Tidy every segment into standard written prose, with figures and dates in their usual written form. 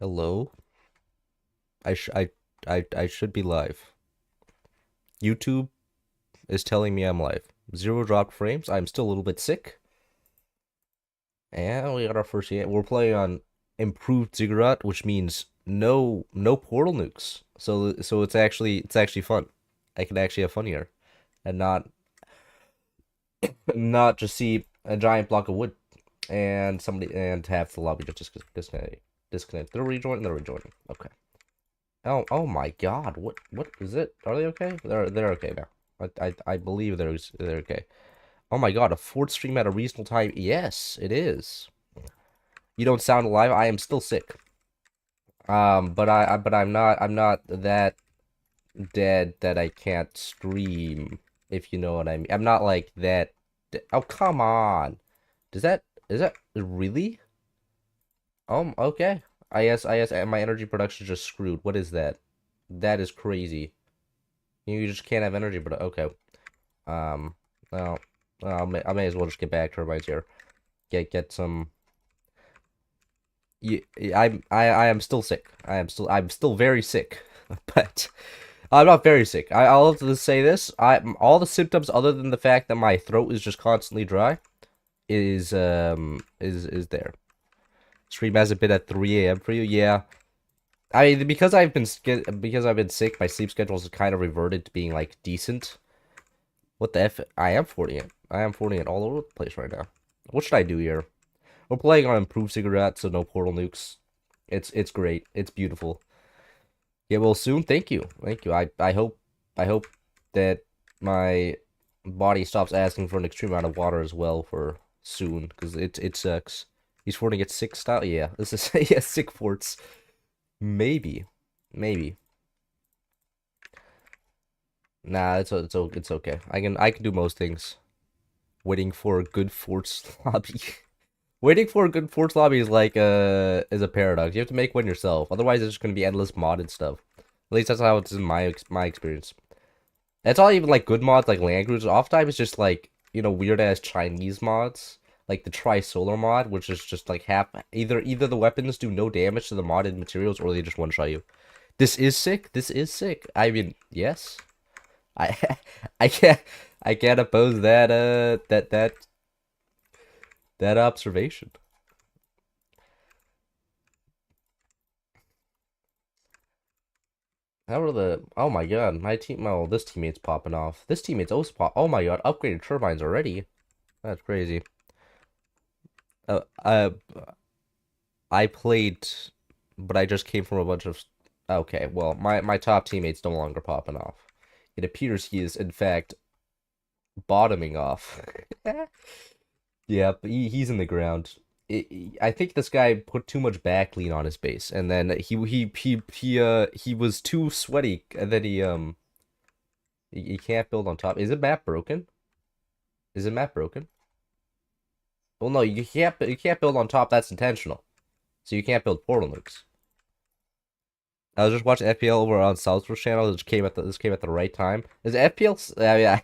Hello? I sh I should be live. YouTube is telling me I'm live. Zero dropped frames. I'm still a little bit sick. And we got our first game. We're playing on improved ziggurat, which means no portal nukes. So it's actually fun. I can actually have fun here and not just see a giant block of wood and somebody and have the lobby just disconnect. They're rejoining, they're rejoining. Okay. Oh my God! What is it? Are they okay? They're okay now. I believe they're okay. Oh my God! A fourth stream at a reasonable time. Yes, it is. You don't sound alive. I am still sick. But I'm not that dead that I can't stream. If you know what I mean. I'm not like that. Oh come on! Does that is that really? Okay. I guess my energy production is just screwed. What is that? That is crazy. You just can't have energy, but okay. Um, well, I may as well just get back turbines here. Get some. Yeah, I am still sick. I'm still very sick, but I'm not very sick. I'll have to say this. All the symptoms other than the fact that my throat is just constantly dry is there. Stream hasn't been at 3 a.m. for you. Yeah. I mean, because I've been sick, my sleep schedule's kind of reverted to being like decent. What the F? I am 40 it. I am 40 it all over the place right now. What should I do here? We're playing on improved cigarettes, so no portal nukes. It's great. It's beautiful. Yeah, well soon. Thank you. Thank you. I hope that my body stops asking for an extreme amount of water as well for soon, because it sucks. He's forting it sick style. Yeah, this is yeah, sick forts. Maybe. Maybe. Nah, it's okay. I can do most things. Waiting for a good forts lobby. Waiting for a good forts lobby is a paradox. You have to make one yourself. Otherwise, it's just gonna be endless modded stuff. At least that's how it's in my experience. That's not even like good mods like land cruisers. Oftentimes it's just like weird ass Chinese mods, like the Tri Solar mod, which is just like half either the weapons do no damage to the modded materials or they just one shot you. This is sick. This is sick. I mean, yes. I I can't oppose that observation. How are the? Oh my God, my team. Oh, this teammate's popping off. This teammate's also pop. Oh my God, upgraded turbines already. That's crazy. Uh, I I played, but I just came from a bunch of. Okay, well, my top teammate's no longer popping off. It appears he is in fact bottoming off. Yeah, but he's in the ground. I think this guy put too much back lean on his base, and then he was too sweaty, and then he can't build on top. Is it map broken? Is it map broken? Well, no, you can't build on top. That's intentional. So you can't build portal nukes. I was just watching FPL over on Southwest channel. This came at the right time. Is FPL? Yeah.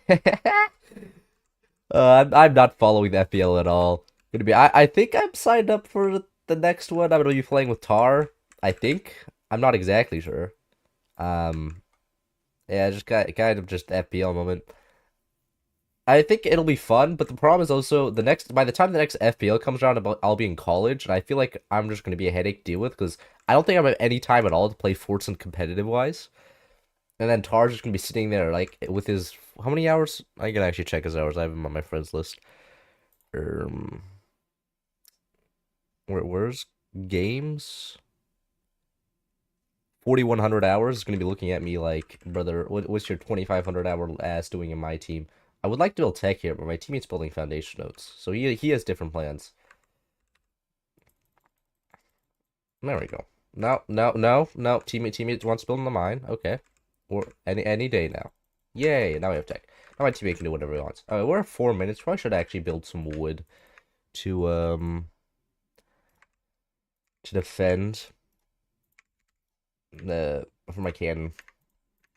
I'm not following the FPL at all. Gonna be. I think I'm signed up for the next one. I'm gonna be playing with Tar. I think. I'm not exactly sure. Um. Yeah, just kind of just FPL moment. I think it'll be fun, but the problem is also by the time the next FPL comes around, I'll be in college, and I feel like I'm just gonna be a headache to deal with because I don't think I have any time at all to play Fortson competitive wise. And then Tar's just gonna be sitting there like with his how many hours? I can actually check his hours. I have him on my friends list. Um, where's games? 4,100 hours is gonna be looking at me like, brother, what's your 2,500 hour ass doing in my team? I would like to build tech here, but my teammate's building foundation nodes, so he has different plans. There we go. No, no, no, no. Teammate wants to build in the mine. Okay, or any day now. Yay! Now we have tech. Now my teammate can do whatever he wants. We're at 4 minutes. Probably should actually build some wood to to defend the for my cannon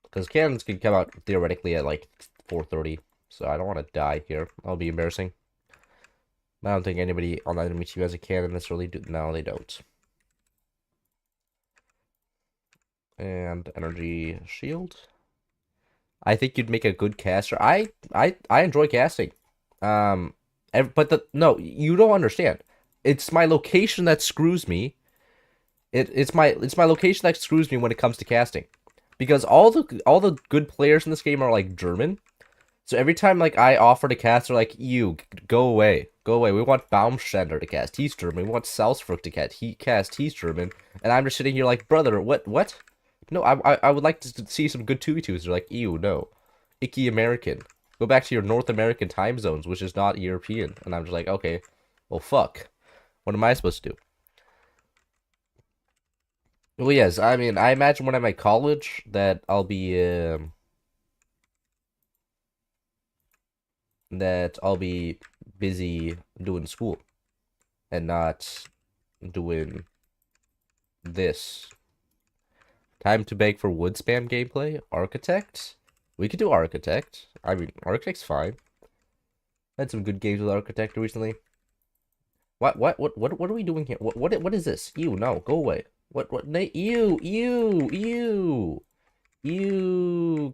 because cannons can come out theoretically at like 4:30. So I don't want to die here. That'll be embarrassing. I don't think anybody on the enemy team has a cannon necessarily. No, they don't. And energy shield. I think you'd make a good caster. I enjoy casting. Um, but no, you don't understand. It's my location that screws me. It's my location that screws me when it comes to casting, because all the good players in this game are like German. So every time like I offer to cast, they're like, "You go away, go away. We want Baumständer to cast. He's German. We want Salzburg to cast. He's German." And I'm just sitting here like, "Brother, what? No, I would like to see some good 2v2s." They're like, "Ew, no, icky American. Go back to your North American time zones, which is not European." And I'm just like, "Okay, well, fuck. What am I supposed to do?" Well, yes, I mean, I imagine when I'm at college that I'll be busy doing school and not doing this. Time to beg for wood spam gameplay. Architect? We could do Architect. I mean, Architect's fine. Had some good games with Architect recently. What are we doing here? What is this? Ew, no, go away. Ew,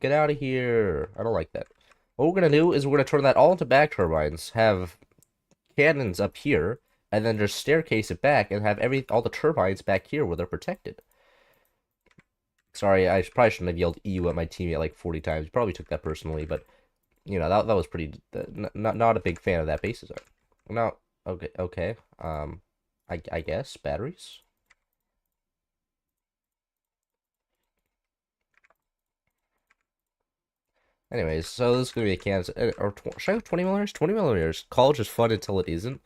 get out of here. I don't like that. What we're gonna do is we're gonna turn that all into back turbines, have cannons up here, and then just staircase it back and have all the turbines back here where they're protected. Sorry, I probably shouldn't have yelled "ew" at my teammate like 40 times. Probably took that personally, but you know that was pretty. Not a big fan of that base design. No, okay. I guess batteries. Anyways, so this is gonna be a Kansas or should I go 20 millimeters? 20 millimeters. College is fun until it isn't.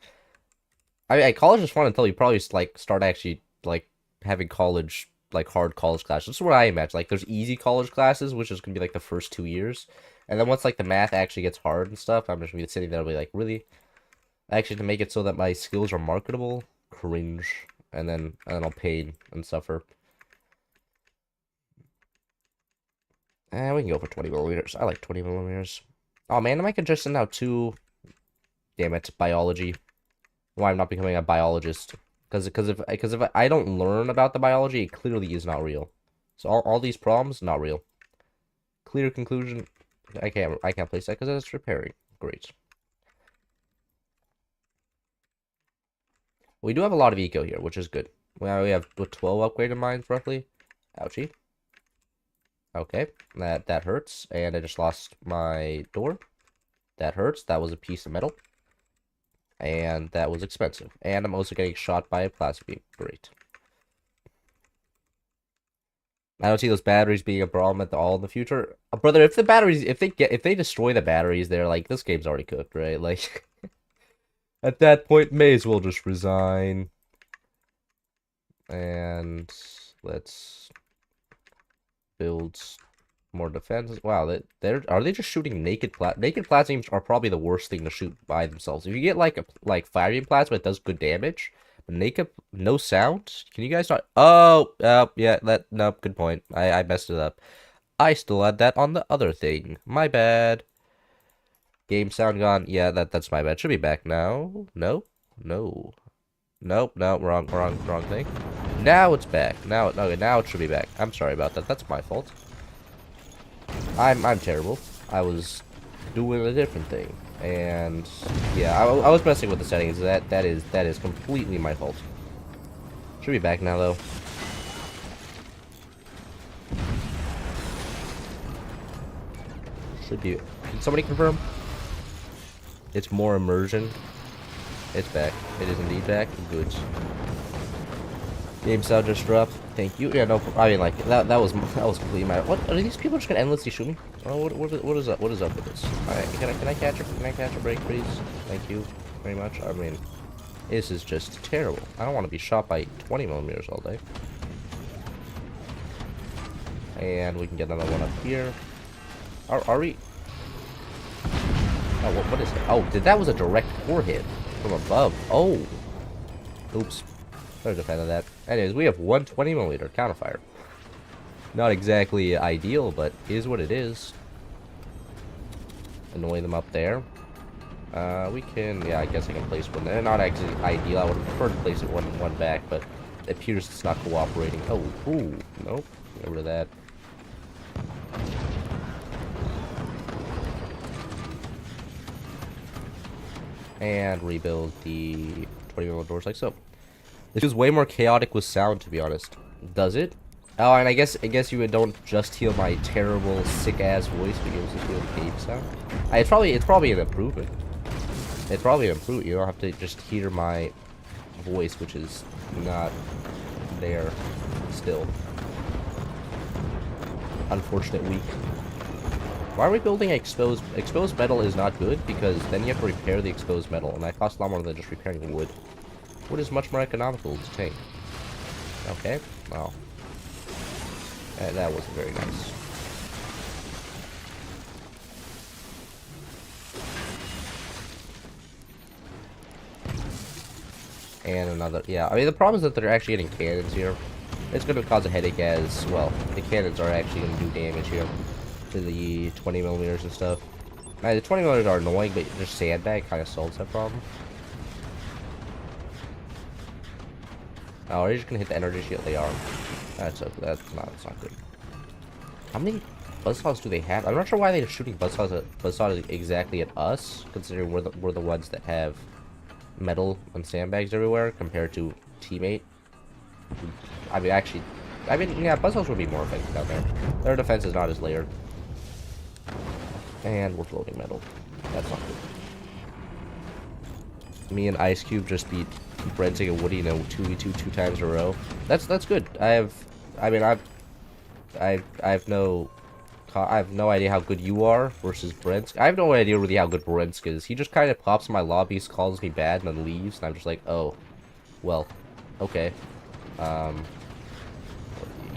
I mean, college is fun until you probably like start actually like having college like hard college classes. This is what I imagine. Like there's easy college classes, which is gonna be like the first 2 years, and then once like the math actually gets hard and stuff, I'm just gonna be sitting there and be like, really, actually to make it so that my skills are marketable, cringe, and then I'll pay and suffer. And we can go for 20 millimeters. I like 20 millimeters. Oh man, am I congested now too? Damn it, biology. Why I'm not becoming a biologist? Because if I don't learn about the biology, it clearly is not real. So all these problems not real. Clear conclusion. I can't place that because it's repairing. Great. We do have a lot of eco here, which is good. We have 12 upgraded mines roughly. Ouchie. Okay, that hurts, and I just lost my door. That hurts. That was a piece of metal. And that was expensive. And I'm also getting shot by a plasma beam. Great. I don't see those batteries being a problem at all in the future. Brother, if the batteries, if they destroy the batteries, they're like, this game's already cooked, right? Like, at that point, may as well just resign. And let's build more defenses. Wow, are they just shooting naked plasma are probably the worst thing to shoot by themselves. If you get like fire beam plasma, it does good damage. But naked, no sound. Can you guys not? Oh, yeah. No, good point. I messed it up. I still had that on the other thing. My bad. Game sound gone. Yeah, that's my bad. Should be back now. No, no, nope, no, wrong thing. Now it's back. Okay, now it should be back. I'm sorry about that. That's my fault. I'm terrible. I was doing a different thing, and yeah, I was messing with the settings. That is completely my fault. Should be back now though. Should be. Can somebody confirm? It's more immersion. It's back. It is indeed back. Good. Game sound just dropped. Thank you. Yeah, no. I mean, like that was completely my. What are these people just gonna endlessly shoot me? Oh, what is up? What is up with this? All right, can I catch a break, please? Thank you very much. I mean, this is just terrible. I don't want to be shot by 20 millimeters all day. And we can get another one up here. Are we? Oh, what is it? Oh, that was a direct core hit from above. Oh, oops. There's a fan of that. Anyways, we have 120 millimeter counterfire. Not exactly ideal, but is what it is. Annoy them up there. We can, yeah, I guess I can place one there. Not actually ideal. I would prefer to place it one back, but it appears it's not cooperating. Oh, ooh, nope. Get rid of that. And rebuild the 20mm doors like so. This is way more chaotic with sound, to be honest. Does it? Oh, and I guess you don't just hear my terrible, sick-ass voice, but you also hear the game sound. It's probably an improvement. It's probably an improvement. You don't have to just hear my voice, which is not there still. Unfortunate week. Why are we building exposed? Exposed metal is not good because then you have to repair the exposed metal, and that costs a lot more than just repairing wood. Wood is much more economical to take. Okay. Well, that wasn't very nice. And another, yeah. I mean, the problem is that they're actually getting cannons here. It's going to cause a headache as well. The cannons are actually going to do damage here to the 20mm and stuff. Now, the 20mm are annoying, but their sandbag kind of solves that problem. Oh, are you just going to hit the energy shield? They are. That's okay. That's not good. How many buzzsaws do they have? I'm not sure why they're shooting buzzsaws exactly at us, considering we're the ones that have metal and sandbags everywhere compared to teammate. I mean, actually, yeah, buzzsaws would be more effective down there. Their defense is not as layered. And we're floating metal. That's not good. Me and Ice Cube just beat Brenting and Woody in a 2v2 2 times in a row. That's good. I have no idea how good you are versus Brent. I have no idea really how good Brent is. He just kind of pops in my lobbies, calls me bad, and then leaves, and I'm just like, oh, well, okay.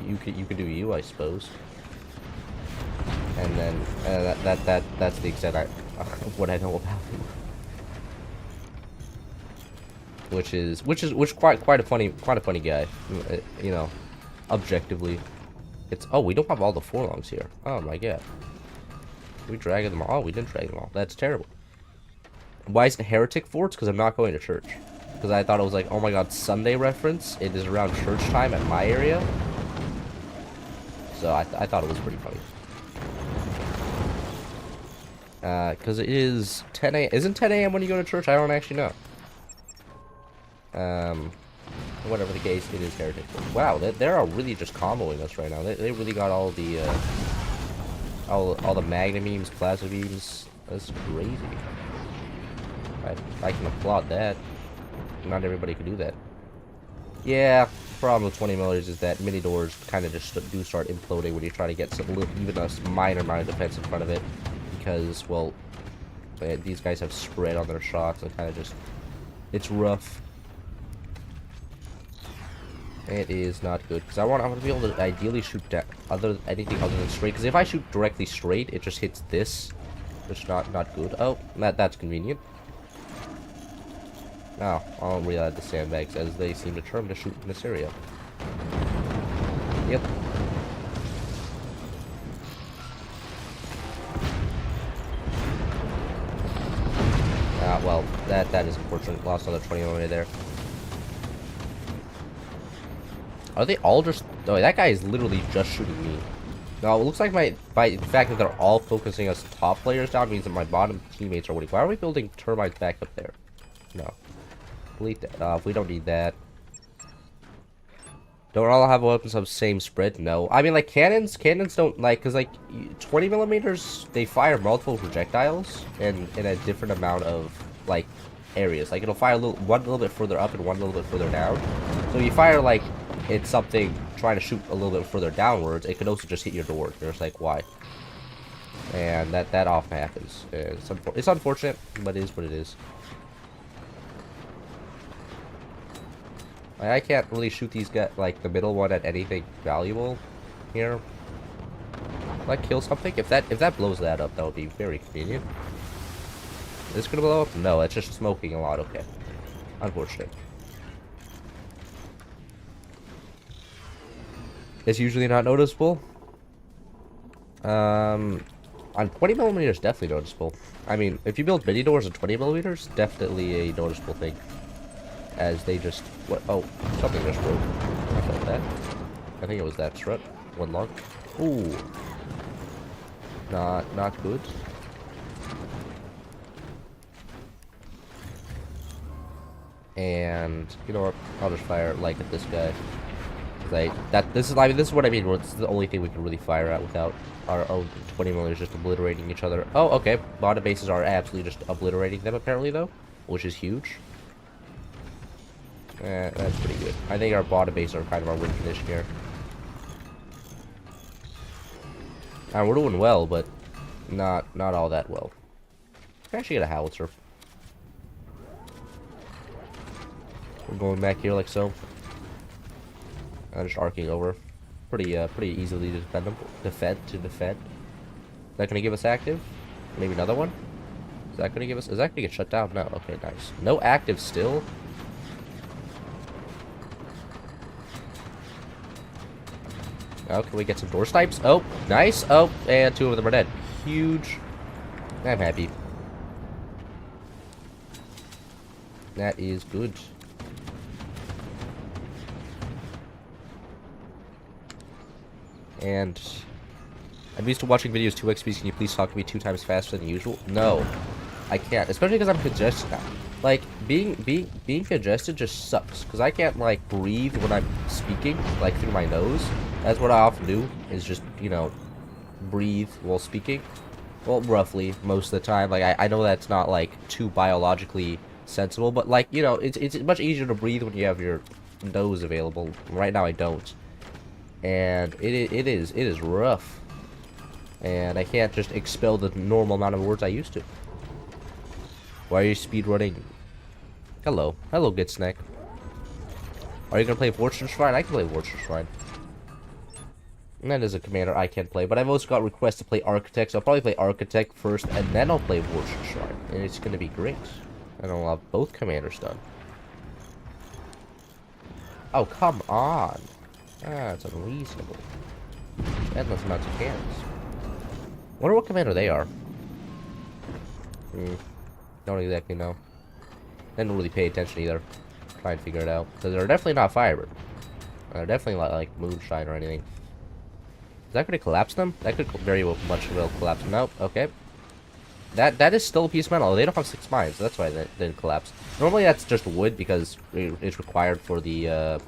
You can do you, I suppose. And then that's the extent of what I know about him. Which quite a funny guy, you know, objectively. It's, oh, we don't have all the forlongs here. Oh my god. We dragged them all. Oh, we didn't drag them all. That's terrible. Why is it Heretic Forts? Because I'm not going to church. Because I thought it was like, oh my god, Sunday reference. It is around church time at my area. So I thought it was pretty funny. Because it is 10 a.m. Isn't 10 a.m. when you go to church? I don't actually know. Whatever the case, it is Heretic. Wow, they're really just comboing us right now. They really got all the all the magna beams, plasma beams. That's crazy. I can applaud that. Not everybody can do that. Yeah, problem with 20mm is that mini doors kind of just do start imploding when you try to get some even a minor amount of defense in front of it, because, well, these guys have spread on their shots and kind of just, it's rough. It is not good, because I want to be able to ideally shoot anything other than straight, because if I shoot directly straight, it just hits this, which is not good. Oh, that's convenient. Now, I'll re-add the sandbags, as they seem determined to shoot in this area. Yep. Well, that is unfortunate. Lost another 20mm there. Are they all just... Oh, that guy is literally just shooting me. No, it looks like by the fact that they're all focusing us top players down means that my bottom teammates are winning. Why are we building turbines back up there? No. Delete that off. We don't need that. Don't all have weapons of same spread? No. I mean, like, cannons don't, like, because, like, 20mm, they fire multiple projectiles in a different amount of, like, areas. Like, it'll fire one a little bit further up and one a little bit further down. So you fire, like, it's something trying to shoot a little bit further downwards, it could also just hit your door. You're just like, why? And that often happens. It's unfortunate, but it is what it is. I can't really shoot these guys, like the middle one, at anything valuable here. Will I kill something? If that blows that up, that would be very convenient. Is this gonna blow up? No, it's just smoking a lot. Okay. Unfortunate. It's usually not noticeable. On 20mm, definitely noticeable. I mean, if you build mini doors at 20mm, definitely a noticeable thing. As they just... What? Oh, something just broke. I felt that. I think it was that strut. One log. Ooh. Not good. And you know what? I'll just fire like at this guy. This is what I mean. It's the only thing we can really fire at without our own 20 millers just obliterating each other. Oh, okay. Bottom bases are absolutely just obliterating them apparently though, which is huge. That's pretty good. I think our bottom bases are kind of our win condition here. And we're doing well, but not all that well. Can actually get a howitzer. We're going back here like so. Just arcing over. Pretty easily to defend them. Defend. Is that gonna give us active? Maybe another one? Is that gonna give us? Is that gonna get shut down? No. Okay, nice. No active still. Oh, can we get some door snipes? Oh, nice. Oh, and two of them are dead. Huge. I'm happy. That is good. And I'm used to watching videos 2x speeds. Can you please talk to me 2 times faster than usual? No, I can't. Especially because I'm congested now. Like being congested just sucks. Because I can't like breathe when I'm speaking, like through my nose. That's what I often do. Is just breathe while speaking. Well, roughly most of the time. Like I know that's not like too biologically sensible, but like it's much easier to breathe when you have your nose available. Right now I don't. And it is rough, and I can't just expel the normal amount of words I used to. Why are you speedrunning? Hello, good snack. Are you gonna play Fortune Shrine? I can play Fortune Shrine. And that is a commander I can play, but I've also got requests to play Architect, so I'll probably play Architect first, and then I'll play Fortune Shrine, and it's gonna be great. And I'll have both commanders done. Oh, come on. That's unreasonable. Endless amounts of cannons. Wonder what commander they are. Don't exactly know. Didn't really pay attention either. Try and figure it out. Because they're definitely not Firebird. They're definitely not like Moonshine or anything. Is that going to collapse them? That could very much collapse them. Nope. Okay. That is still a piece of metal. They don't have 6 mines, so that's why that didn't collapse. Normally that's just wood because it's required for the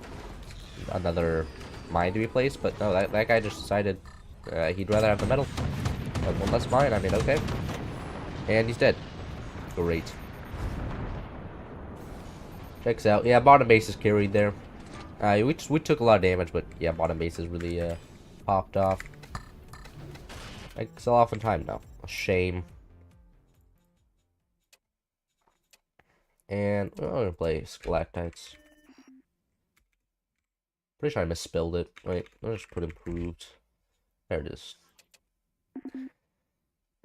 another mine to be placed, but no, that guy just decided he'd rather have the metal. One less mine, I mean, okay. And he's dead. Great. Checks out. Yeah, bottom base is carried there. We took a lot of damage, but yeah, bottom base is really popped off. I sell off in time now. A shame. And I'm gonna play Stalactites. Pretty sure I misspelled it. Wait, let's just put improved. There it is.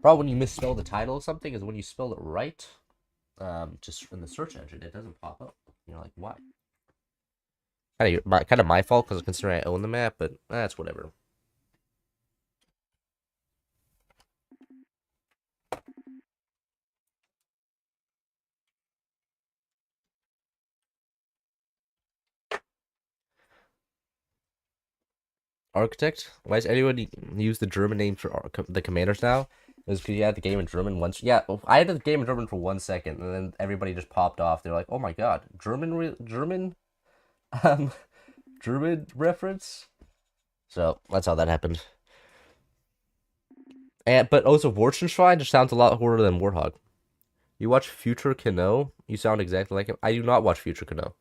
Probably when you misspell the title of something is when you spell it right. Just in the search engine, it doesn't pop up. You're like, why? Kind of my fault because considering I own the map, but that's whatever. Architect? Why does anyone use the German name for the commanders now? Is because you had the game in German once. Yeah, I had the game in German for 1 second, and then everybody just popped off. They're like, "Oh my god, German, um, German reference." So that's how that happened. But also Warzenschwein just sounds a lot horrier than Warthog. You watch Future Kano? You sound exactly like him. I do not watch Future Kano.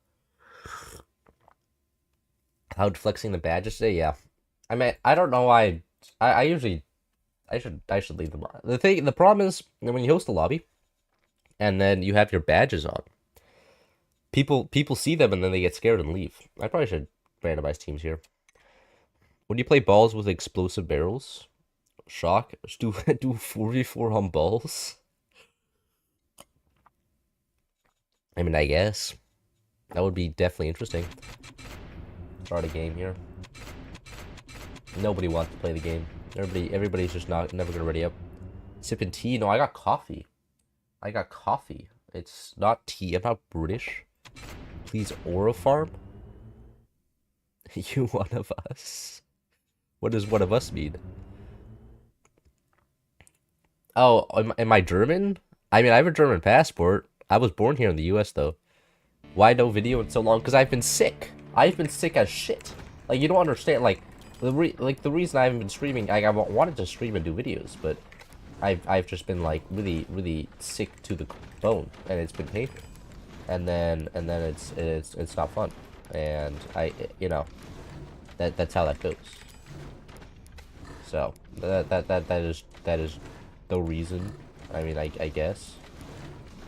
How flexing the badges today? Yeah. I mean, I don't know why. I usually, I should leave them on. The problem is when you host a lobby, and then you have your badges on. People see them and then they get scared and leave. I probably should randomize teams here. When you play balls with explosive barrels, shock. Do 4v4 on balls. I mean, I guess that would be definitely interesting. Start a game here. Nobody wants to play the game. Everybody's just never gonna ready up. Sipping tea? No, I got coffee. It's not tea. I'm not British. Please, Orofarm? You one of us? What does one of us mean? Oh, am I German? I mean, I have a German passport. I was born here in the U.S. though. Why no video in so long? Because I've been sick. I've been sick as shit. Like, you don't understand. Like, the reason I haven't been streaming, like, I wanted to stream and do videos, but I've just been like really sick to the bone, and it's been painful. And then it's not fun, and you know that's how that goes. So that is the reason. I mean, I guess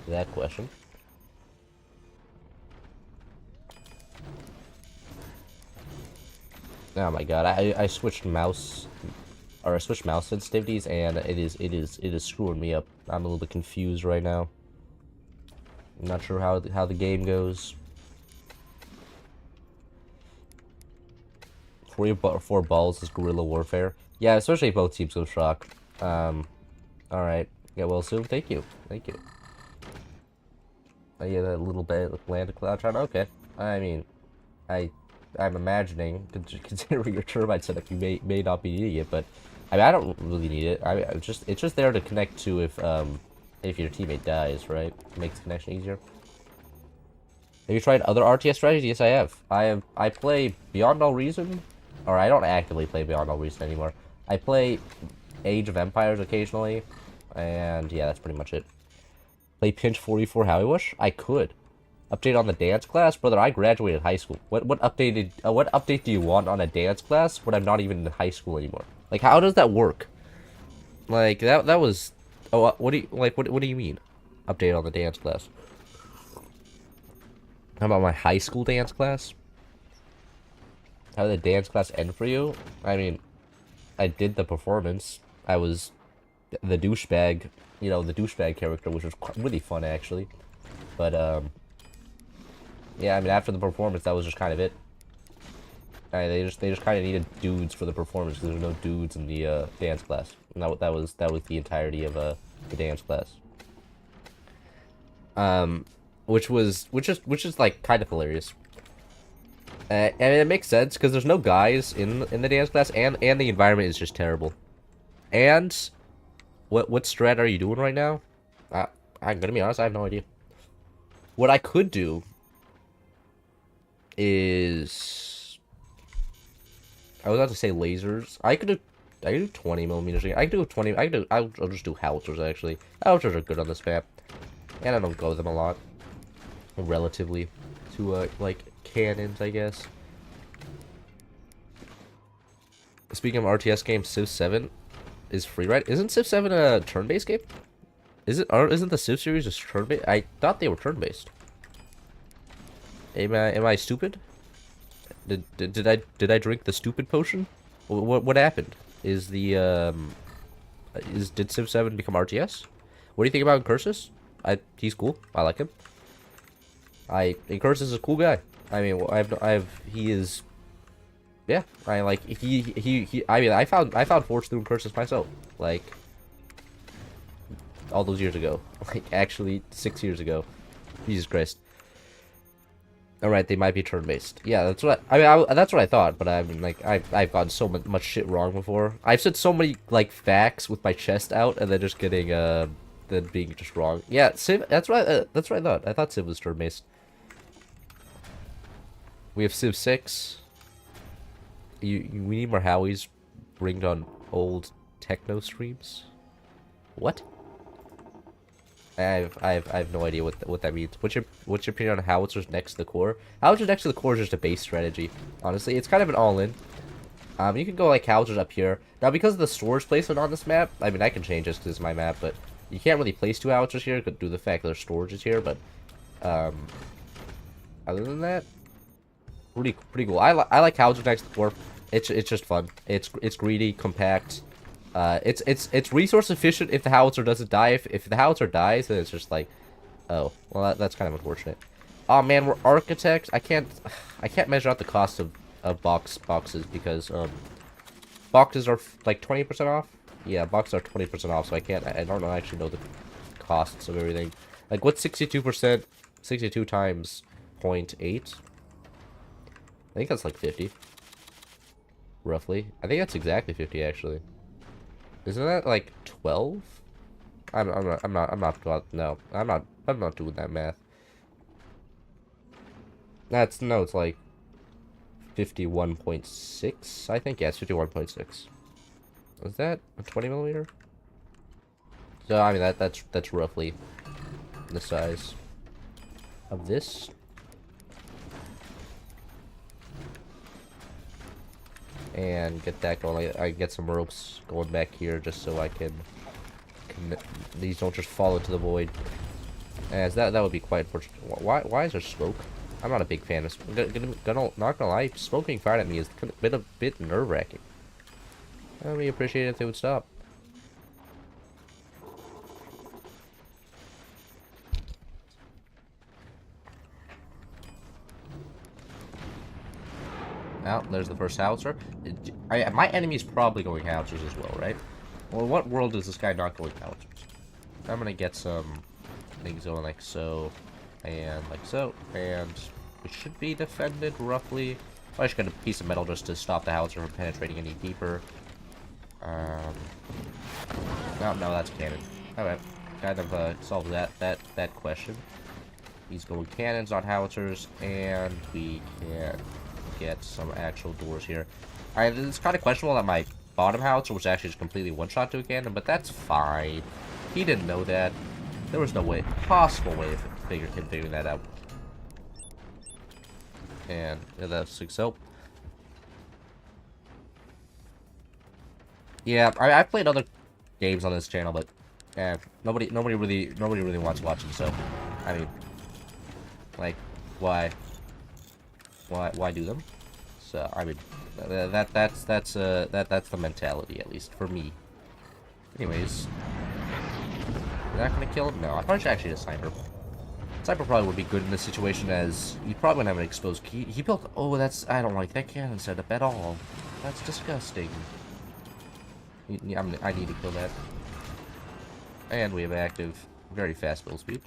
that question. Oh my god, I switched mouse, or I switched mouse sensitivities, and it is screwing me up. I'm a little bit confused right now. I'm not sure how the game goes. Four balls is guerrilla warfare. Yeah, especially if both teams go shock. All right. Yeah, well, soon. Thank you. Thank you. Yeah, that little bit of land cloud shot. Okay. I mean, I'm imagining, considering your turbine setup, you may not be needing it, but I mean, I don't really need it. It's just there to connect to if your teammate dies, right? It makes the connection easier. Have you tried other RTS strategies? Yes, I have. I play Beyond All Reason, or I don't actively play Beyond All Reason anymore. I play Age of Empires occasionally, and yeah, that's pretty much it. Play Pinch 44 How I wish? I could. Update on the dance class? Brother, I graduated high school. What update do you want on a dance class when I'm not even in high school anymore? Like, how does that work? Like, that was... Oh, what do you... Like, what do you mean? Update on the dance class. How about my high school dance class? How did the dance class end for you? I mean, I did the performance. I was the douchebag, the douchebag character, which was really fun, actually. But, yeah, I mean, after the performance, that was just kind of it. They just kind of needed dudes for the performance because there were no dudes in the dance class. And that was the entirety of the dance class. Which is like kind of hilarious. And it makes sense because there's no guys in the dance class, and the environment is just terrible. And what strat are you doing right now? I'm gonna be honest, I have no idea. What I could do is, I was about to say lasers. I could do 20 millimeters. I could do 20. I'll just do howitzers actually. Howitzers are good on this map, and I don't go with them a lot, relatively to like cannons, I guess. Speaking of RTS games, Civ 7 is free, right? Isn't Civ 7 a turn-based game? Isn't the Civ series just turn-based? I thought they were turn-based. Am I stupid? Did I drink the stupid potion? What happened? Did Civ 7 become RTS? What do you think about Cursus? He's cool. I like him. Cursus is a cool guy. I mean, he is. Yeah, I like he. I mean, I found Forts through Cursus myself. Like all those years ago. Like actually 6 years ago. Jesus Christ. Alright, they might be turn-based. Yeah, that's what that's what I thought, but I mean, like, I've gotten so much shit wrong before. I've said so many, like, facts with my chest out, and then just getting, then being just wrong. Yeah, Civ, that's what I thought. I thought Civ was turn-based. We have Civ 6. We need more Howies ringed on old techno streams. What? I have no idea what that means. What's your opinion on howitzers next to the core? Howitzers next to the core is just a base strategy. Honestly, it's kind of an all-in. You can go like howitzers up here. Now, because of the storage placement on this map, I mean, I can change this because it's my map, but you can't really place 2 howitzers here due to the fact that there's storage is here. But other than that, pretty cool. I like howitzers next to the core. It's just fun. It's greedy, compact. It's resource efficient if the howitzer doesn't die. If the howitzer dies, then it's just like, oh, well, that's kind of unfortunate. Oh man, we're architects. I can't measure out the cost of boxes because boxes are like 20% off. Yeah, boxes are 20% off, so I don't actually know the costs of everything. Like, what's 62%? 62 times 0.8? I think that's like 50. roughly. I think that's exactly 50 actually. Isn't that like 12? No, I'm not doing that math. No, it's like 51.6, I think. Yeah, it's 51.6. Is that a 20 millimeter? So I mean that's roughly the size of this. And get that going. I get some ropes going back here just so I can these don't just fall into the void. As that would be quite unfortunate. Why is there smoke? I'm not a big fan of smoke. Not gonna lie, smoke being fired at me is a bit nerve-wracking. I would really appreciate it if they would stop. Now, there's the first howitzer. My enemy's probably going howitzers as well, right? Well, what world is this guy not going howitzers? I'm gonna get some things going like so, and like so, and it should be defended roughly. I just got a piece of metal just to stop the howitzer from penetrating any deeper. No, that's cannon. Alright, kind of solved that question. He's going cannons on howitzers, and we can get some actual doors here. Alright, it's kind of questionable that my bottom howitzer was actually just completely one-shot to a cannon, but that's fine. He didn't know that. There was no possible way of figuring that out. And that's 6-0. Yeah, I've played other games on this channel, but nobody really wants to watch them. So, I mean, like, why do them? So, I mean, that's the mentality, at least for me. Anyways, is that gonna kill him? No, I probably should actually a sniper. Sniper probably would be good in this situation, as he probably wouldn't have an exposed key. He built. Oh, I don't like that cannon setup at all. That's disgusting. I need to kill that. And we have active, very fast build speed.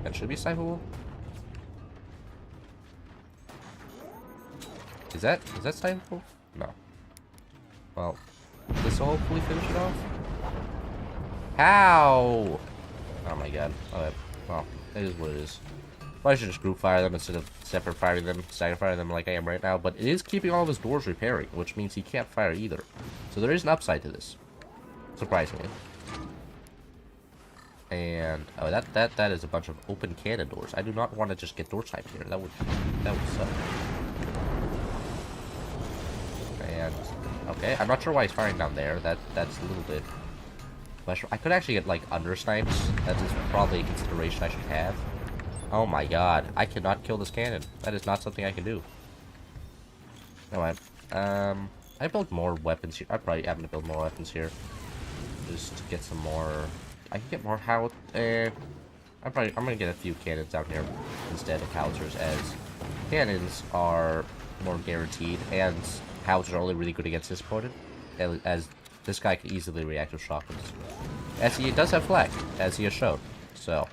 That should be sniperable. Is that sniperable? No. Well, this will hopefully finish it off. How? Oh my god. Alright. Well, it is what it is. Probably should just group fire them instead of separate firing them, stagger fire them like I am right now, but it is keeping all of his doors repairing, which means he can't fire either. So there is an upside to this. Surprisingly. And oh, that is a bunch of open cannon doors. I do not want to just get door type here. That would suck. And okay, I'm not sure why he's firing down there. That's a little bit. I could actually get like under snipes. That is probably a consideration I should have. Oh my god, I cannot kill this cannon. That is not something I can do. Alright. I built more weapons here. I probably am gonna build more weapons here. Just to get some more. I can get more I'm gonna get a few cannons down here instead of howitzers, as cannons are more guaranteed, and howitzers are only really good against this opponent, as this guy can easily react with shotguns. As he does have flak, as he has shown. So,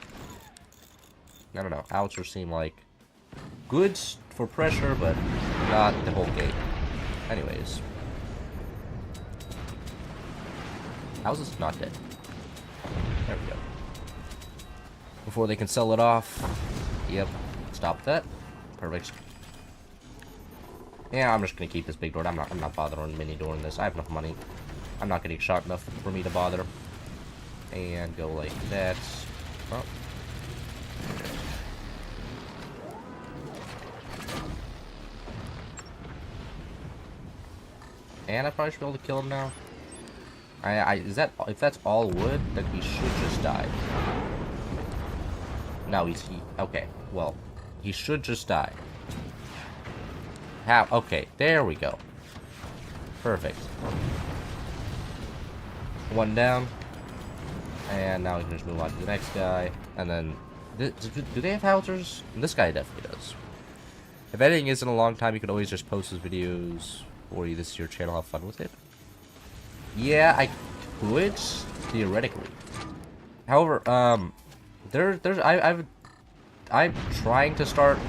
I don't know. Howitzers seem like good for pressure, but not the whole game. Anyways. How's this not dead? There we go. Before they can sell it off. Yep. Stop that. Perfect. Yeah, I'm just gonna keep this big door. I'm not bothering mini dooring this. I have enough money. I'm not getting shot enough for me to bother. And go like that. Oh. And I probably should be able to kill him now. If that's all wood, then he should just die. No, okay, well, he should just die. How? Okay, there we go. Perfect. One down. And now we can just move on to the next guy. And then, do they have howitzers? This guy definitely does. If editing isn't a long time, you can always just post his videos, or this is your channel, have fun with it. Yeah, I could, theoretically. However, I'm trying to start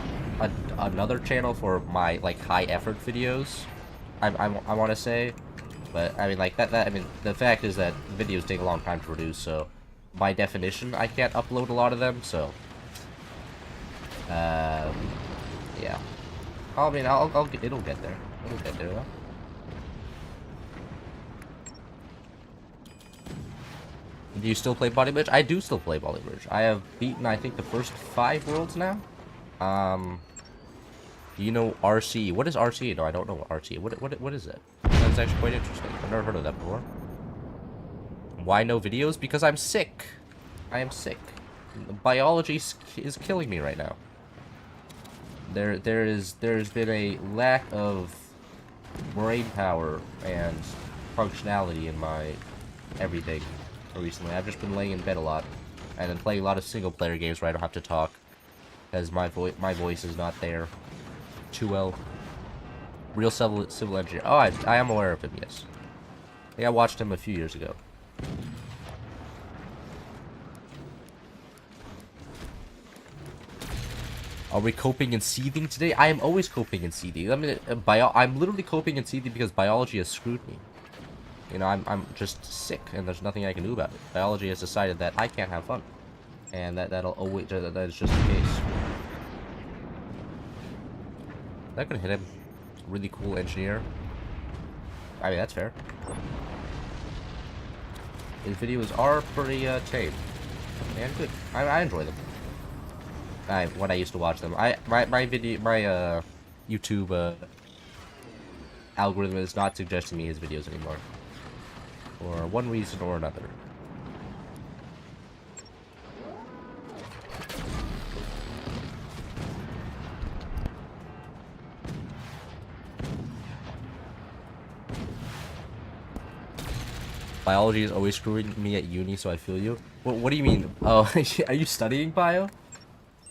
another channel for my like high effort videos. I want to say, but I mean like that I mean the fact is that videos take a long time to produce, so by definition I can't upload a lot of them. So um, yeah. I mean it'll get there. It'll get there though. Do you still play Body Bridge? I do still play Body Bridge. I have beaten, I think, the first 5 worlds now. Do you know RC? What is RC? No, I don't know what RC. What is it? That's actually quite interesting. I've never heard of that before. Why no videos? Because I'm sick. I am sick. Biology is killing me right now. There's been a lack of brain power and functionality in my everything recently. I've just been laying in bed a lot and then playing a lot of single player games where I don't have to talk, as my voice is not there too well. Real civil engineer. Oh, I am aware of him. Yes, I think I watched him a few years ago. Are we coping and seething today? I am always coping and seething. I mean, I'm literally coping and seething because biology has screwed me. You know, I'm just sick, and there's nothing I can do about it. Biology has decided that I can't have fun, and that'll always that is just the case. That could hit him. Really cool engineer. I mean, that's fair. His videos are pretty tame and good. I enjoy them. When I used to watch them, my YouTube algorithm is not suggesting me his videos anymore, for one reason or another. Biology is always screwing me at uni, so I feel you. What do you mean? Oh, are you studying bio?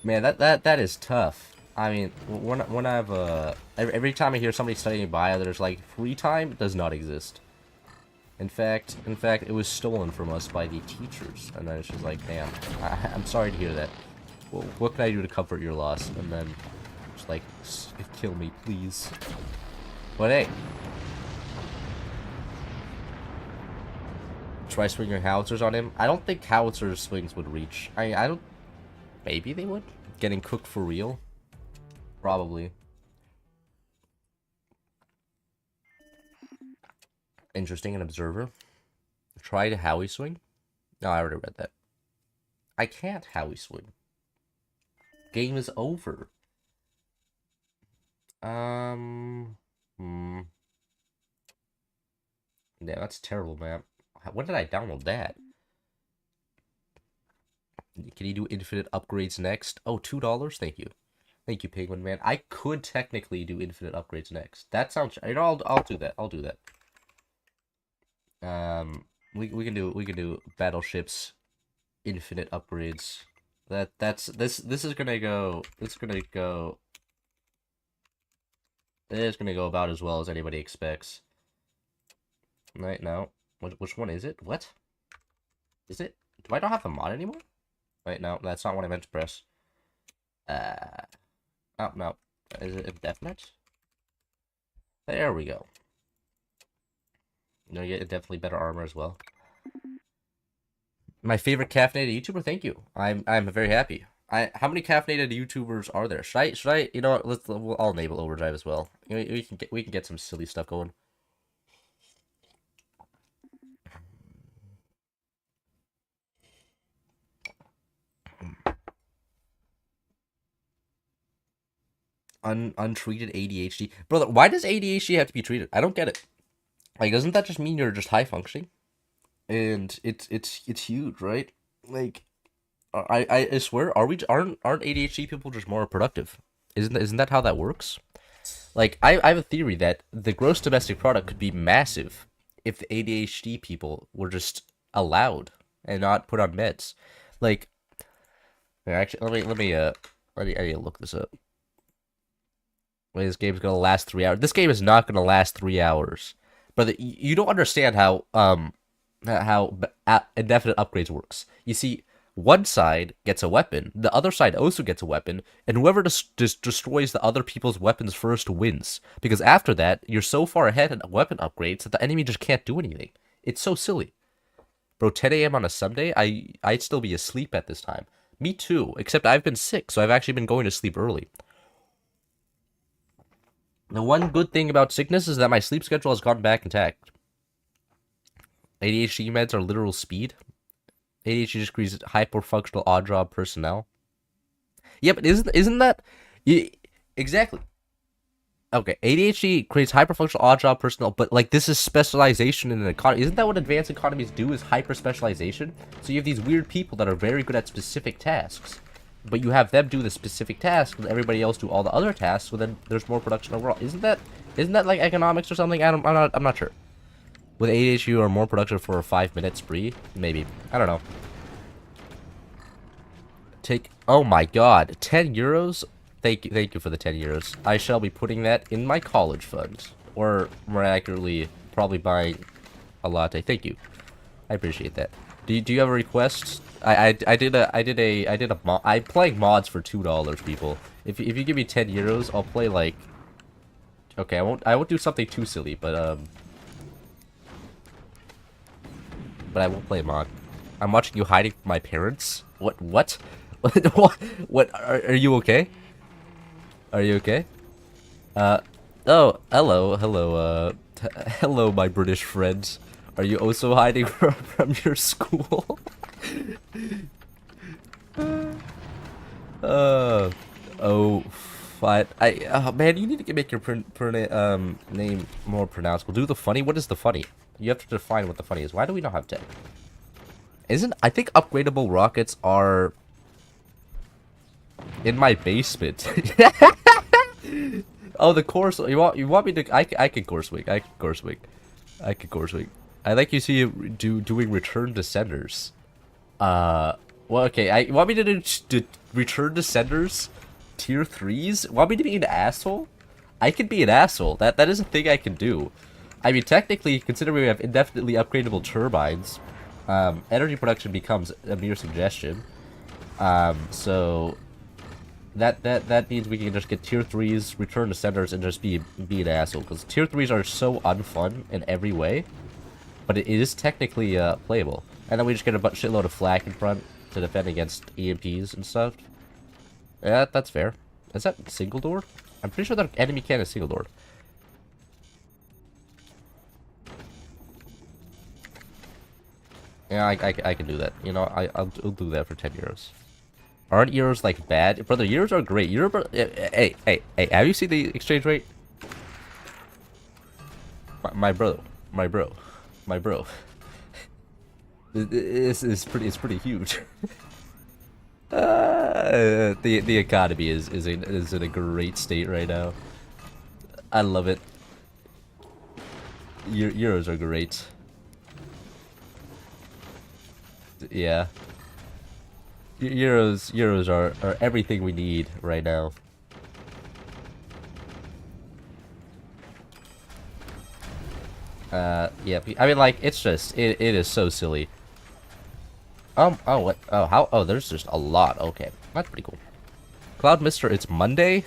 Man, that is tough. I mean, when I've every time I hear somebody studying bio, there's like free time does not exist. In fact, it was stolen from us by the teachers, and then it's just like, damn, I'm sorry to hear that. Well, what can I do to comfort your loss? And then, just like, kill me, please. But hey. Try swinging howitzers on him. I don't think howitzer swings would reach. I don't. Maybe they would. Getting cooked for real. Probably. Interesting. An observer. Try to Howie swing. No, I already read that. I can't Howie swing. Game is over. Yeah, that's terrible, man. When did I download that? Can you do infinite upgrades next? Oh, $2? Thank you. Thank you, Penguin Man. I could technically do infinite upgrades next. That sounds... You know, I'll do that. I'll do that. We can do battleships infinite upgrades. This is gonna go... It's gonna go about as well as anybody expects. Right now. Which one is it? What? Is it? Do I not have the mod anymore? Wait, no, that's not what I meant to press. Oh, no. Is it indefinite? There we go. You get definitely better armor as well. My favorite caffeinated YouTuber? Thank you. I'm very happy. How many caffeinated YouTubers are there? Should I you know what, I'll enable overdrive as well. You know, we can get some silly stuff going. Untreated ADHD. Brother, why does ADHD have to be treated? I don't get it. Like, doesn't that just mean you're just high functioning? And it's huge, right? Like, I swear, aren't ADHD people just more productive? Isn't that how that works? Like, I have a theory that the gross domestic product could be massive if the ADHD people were just allowed and not put on meds. Like, actually, let me I need to look this up. This game's gonna last 3 hours. This game is not gonna last 3 hours, but you don't understand how indefinite upgrades works. You see, one side gets a weapon, the other side also gets a weapon, and whoever destroys the other people's weapons first wins. Because after that, you're so far ahead in weapon upgrades that the enemy just can't do anything. It's so silly. Bro, 10 a.m. on a Sunday? I'd still be asleep at this time. Me too, except I've been sick, so I've actually been going to sleep early. The one good thing about sickness is that my sleep schedule has gotten back intact. ADHD meds are literal speed. ADHD just creates hyperfunctional odd job personnel. Yeah, but isn't that exactly? Okay, ADHD creates hyperfunctional odd job personnel, but like this is specialization in an economy. Isn't that what advanced economies do? Is hyper specialization? So you have these weird people that are very good at specific tasks, but you have them do the specific task, and everybody else do all the other tasks. So then there's more production overall. Isn't that like economics or something? I'm not sure. With ADHD, you are more productive for a 5-minute spree, maybe. I don't know. Oh my god, 10 euros? Thank you for the 10 euros. I shall be putting that in my college fund. Or, more accurately, probably buying a latte. Thank you. I appreciate that. Do you have a request? I'm playing mods for $2, people. If you give me 10 euros, I'll play like... Okay, I won't do something too silly, but I won't play a mod. I'm watching you hiding from my parents? What? What? Are you okay? Are you okay? Oh, hello, hello, my British friends. Are you also hiding from your school? Oh, fine. Man, you need to make your name more pronounceable. Do the funny? What is the funny? You have to define what the funny is. Why do we not have 10? I think upgradable rockets are in my basement. Oh, the course. You want me to? I can course wing. I can course wing. I like you see you doing return to senders. Well, okay. You want me to do return to senders, tier 3s? Want me to be an asshole? I can be an asshole. That is a thing I can do. I mean, technically, considering we have indefinitely upgradable turbines, energy production becomes a mere suggestion. So that means we can just get tier 3s, return to centers, and just be an asshole. Because tier 3s are so unfun in every way, but it is technically playable. And then we just get a shitload of flak in front to defend against EMPs and stuff. Yeah, that's fair. Is that single door? I'm pretty sure that enemy cannon is single door. Yeah, I can do that. You know, I'll do that for 10 euros. Aren't euros like bad? Brother, euros are great. Hey, have you seen the exchange rate? My bro. It's pretty huge. The economy is in a great state right now. I love it. Euros are great. Yeah. Euros are everything we need right now. Yeah, I mean, like, it's just, it is so silly. Oh, what? Oh, how? Oh, there's just a lot. Okay, that's pretty cool. Cloud Mister, it's Monday?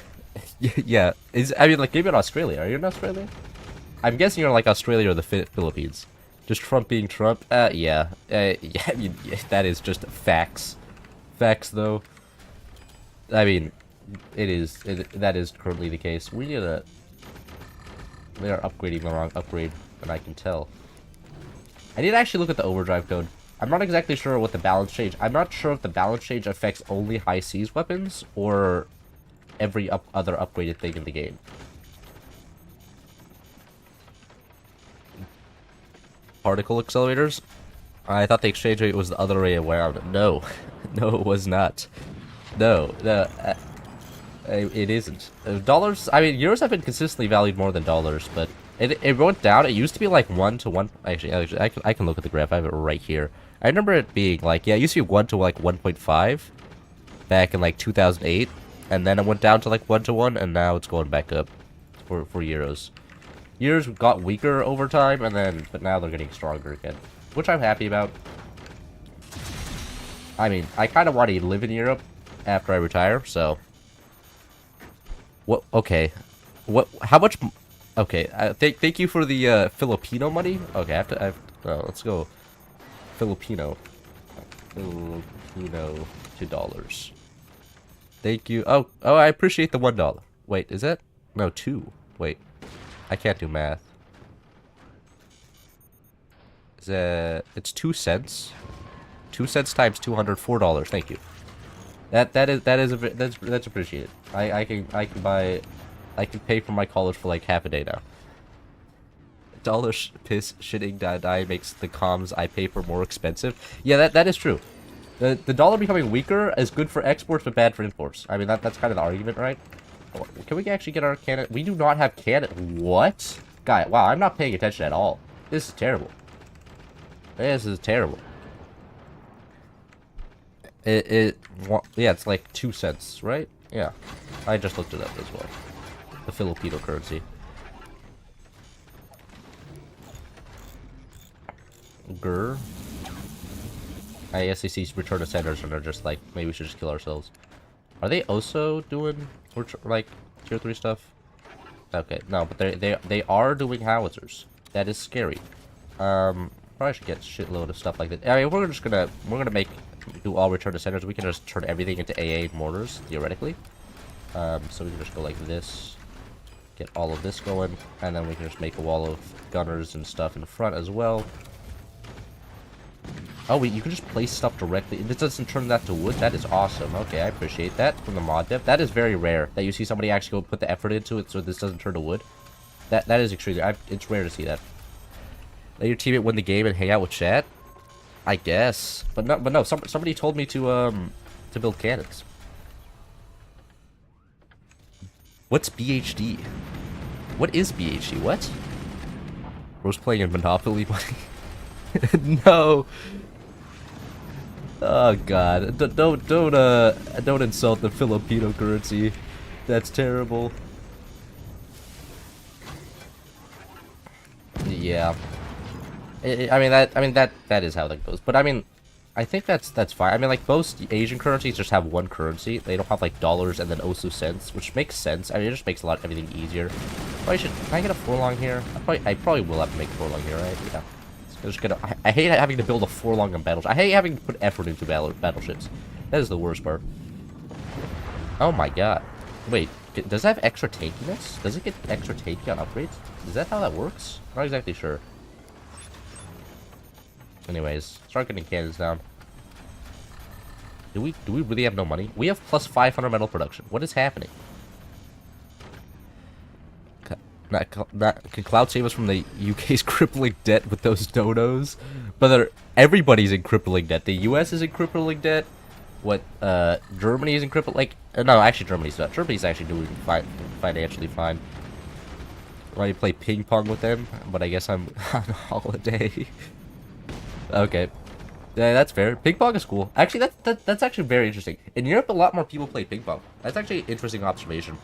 Yeah, I mean, like, maybe in Australia. Are you in Australia? I'm guessing you're like Australia or the Philippines. Just Trump being Trump? Yeah. Yeah, I mean, yeah, that is just facts. Facts, though. I mean, that is currently the case. We are upgrading the wrong upgrade, and I can tell. I need to actually look at the overdrive code. I'm not exactly sure what the balance change... I'm not sure if the balance change affects only high seas weapons, or every other upgraded thing in the game. Particle accelerators? I thought the exchange rate was the other way around. No. No, it was not. No. It isn't. Dollars... I mean, euros have been consistently valued more than dollars, but it went down. It used to be like 1 to 1... Actually, I can look at the graph. I have it right here. I remember it being like... Yeah, it used to be 1 to like 1.5 back in like 2008. And then it went down to like 1 to 1, and now it's going back up for euros. Euros got weaker over time, but now they're getting stronger again, which I'm happy about. I mean, I kind of want to live in Europe after I retire, so... What? Okay. What? How much... Okay, thank you for the Filipino money. Okay, let's go. Filipino to dollars. Thank you. Oh, I appreciate the $1. Wait, is that... No, 2. Wait. I can't do math. Is that... It's 2 cents. 2 cents times $204. Thank you. That's appreciated. I can pay for my college for like half a day now. Dollar piss shitting die makes the comms I pay for more expensive. Yeah, that is true. The dollar becoming weaker is good for exports but bad for imports. I mean that's kind of the argument, right? Can we actually get our Canada? We do not have Canada. What? Guy, wow, I'm not paying attention at all. This is terrible. This is terrible. Yeah, it's like 2 cents, right? Yeah. I just looked it up as well. The Filipino currency. Grr. I guess they see return to senders and they're just like, maybe we should just kill ourselves. Are they also doing like tier 3 stuff? Okay, no, but they are doing howitzers. That is scary. Probably should get a shitload of stuff like that. I mean, we're gonna do all return to senders. We can just turn everything into AA mortars theoretically. So we can just go like this, get all of this going, and then we can just make a wall of gunners and stuff in front as well. Oh wait, you can just place stuff directly. This doesn't turn that to wood. That is awesome. Okay, I appreciate that from the mod dev. That is very rare that you see somebody actually go put the effort into it so this doesn't turn to wood. That is extremely. It's rare to see that. Let your teammate win the game and hang out with chat. I guess, but no. Somebody told me to build cannons. What's BHD? What is BHD? What? Bro's playing in Monopoly, buddy. No. Oh god, don't insult the Filipino currency. That's terrible. Yeah. I mean that is how that goes. But I mean, I think that's fine. I mean, like most Asian currencies just have one currency. They don't have like dollars and then also cents, which makes sense. I mean, it just makes everything easier. Can I get a 4-long here? I probably will have to make a 4-long here, right? Yeah. I hate having to build a 4-long on battleships. I hate having to put effort into battleships. That is the worst part. Oh my god. Wait, does it have extra tankiness? Does it get extra tanky on upgrades? Is that how that works? I'm not exactly sure. Anyways, start getting cannons down. Do we really have no money? We have plus 500 metal production. What is happening? Can Cloud save us from the UK's crippling debt with those donos? But everybody's in crippling debt. The US is in crippling debt. What, Germany is in crippling... no, actually Germany's not. Germany's actually doing financially fine. I want to play ping pong with them, but I guess I'm on holiday. Okay. Yeah, that's fair. Ping pong is cool. Actually, that's actually very interesting. In Europe, a lot more people play ping pong. That's actually an interesting observation.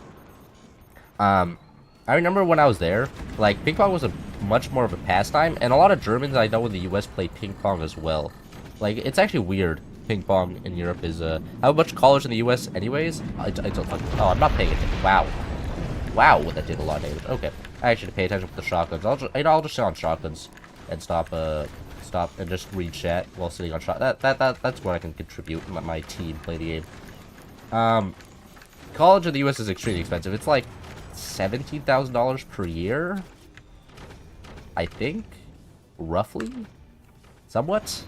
I remember when I was there, like, ping pong was much more of a pastime, and a lot of Germans I know in the US play ping pong as well. Like, it's actually weird. Ping pong in Europe is, how much college in the US anyways? I don't fucking... Oh, I'm not paying attention. Wow. Wow, that did a lot of damage. Okay. I actually pay attention with the shotguns. I'll just sit on shotguns and stop and just read chat while sitting on shot. That's where I can contribute. My team play the game. College in the US is extremely expensive. It's like $17,000 per year, I think, roughly, somewhat.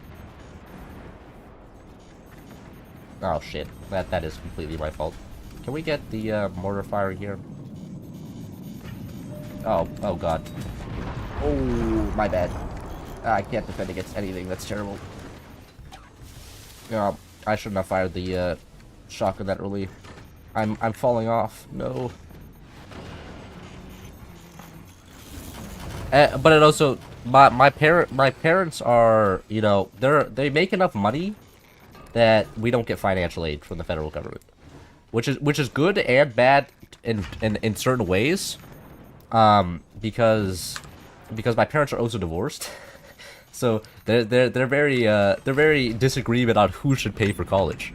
Oh shit, that is completely my fault. Can we get the mortar firing here? Oh god. Oh, my bad. I can't defend against anything. That's terrible. Yeah, I shouldn't have fired the shotgun that early. I'm falling off. No. But it also my parents are, you know, they make enough money that we don't get financial aid from the federal government, which is good and bad in certain ways, because my parents are also divorced. So they're very disagreement on who should pay for college.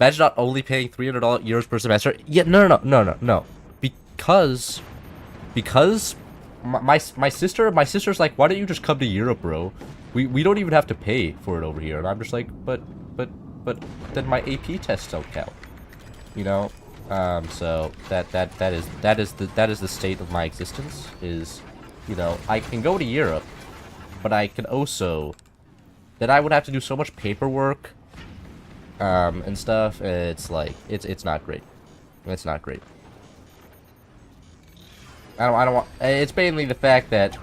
Imagine not only paying €300 per semester. Yeah, no. Because my sister's like, why don't you just come to Europe, bro? We don't even have to pay for it over here. And I'm just like, but then my AP tests don't count. You know? So that is the state of my existence. Is, you know, I can go to Europe, but I can also, then I would have to do so much paperwork, and stuff. It's like, it's not great. It's not great. I don't want, it's mainly the fact that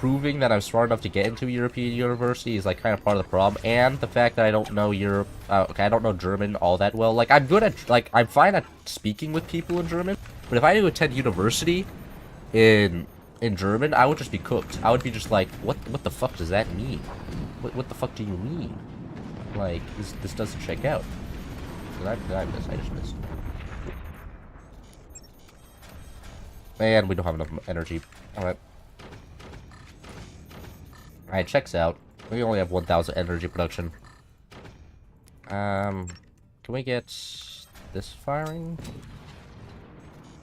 proving that I'm smart enough to get into a European university is like kind of part of the problem, and the fact that I don't know Europe, okay, I don't know German all that well. Like, I'm good at, like, I'm fine at speaking with people in German, but if I had to attend university in German, I would just be cooked. I would be just like, what the fuck does that mean? What the fuck do you mean? Like, this doesn't check out. Did I miss? I just missed. And we don't have enough energy. Alright. Alright, checks out. We only have 1,000 energy production. Can we get this firing?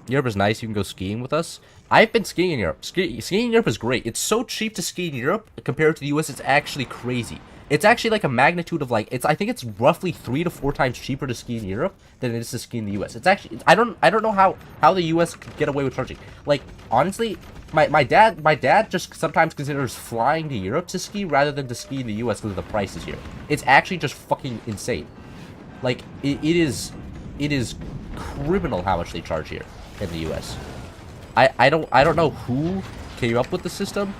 Europe is nice. You can go skiing with us. I've been skiing in Europe. Skiing in Europe is great. It's so cheap to ski in Europe compared to the US. It's actually crazy. It's actually like a magnitude of like, I think it's roughly 3 to 4 times cheaper to ski in Europe than it is to ski in the US. It's actually, I don't know how the US could get away with charging. Like, honestly, my dad just sometimes considers flying to Europe to ski rather than to ski in the US because of the prices here. It's actually just fucking insane. Like, it is criminal how much they charge here in the US. I don't know who came up with the system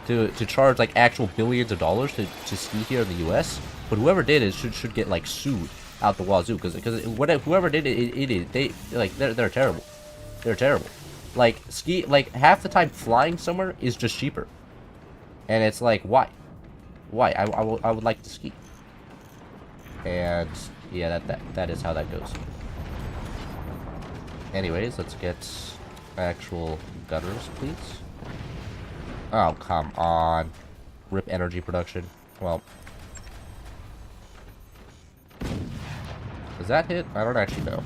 to charge like actual billions of dollars to ski here in the US, but whoever did it should get like sued out the wazoo, because whoever did it, they're terrible. They're terrible. Like, like half the time flying somewhere is just cheaper, and it's like, why? I would like to ski. And yeah, that is how that goes. Anyways, let's get actual gunners, please. Oh, come on. Rip energy production. Well. Does that hit? I don't actually know.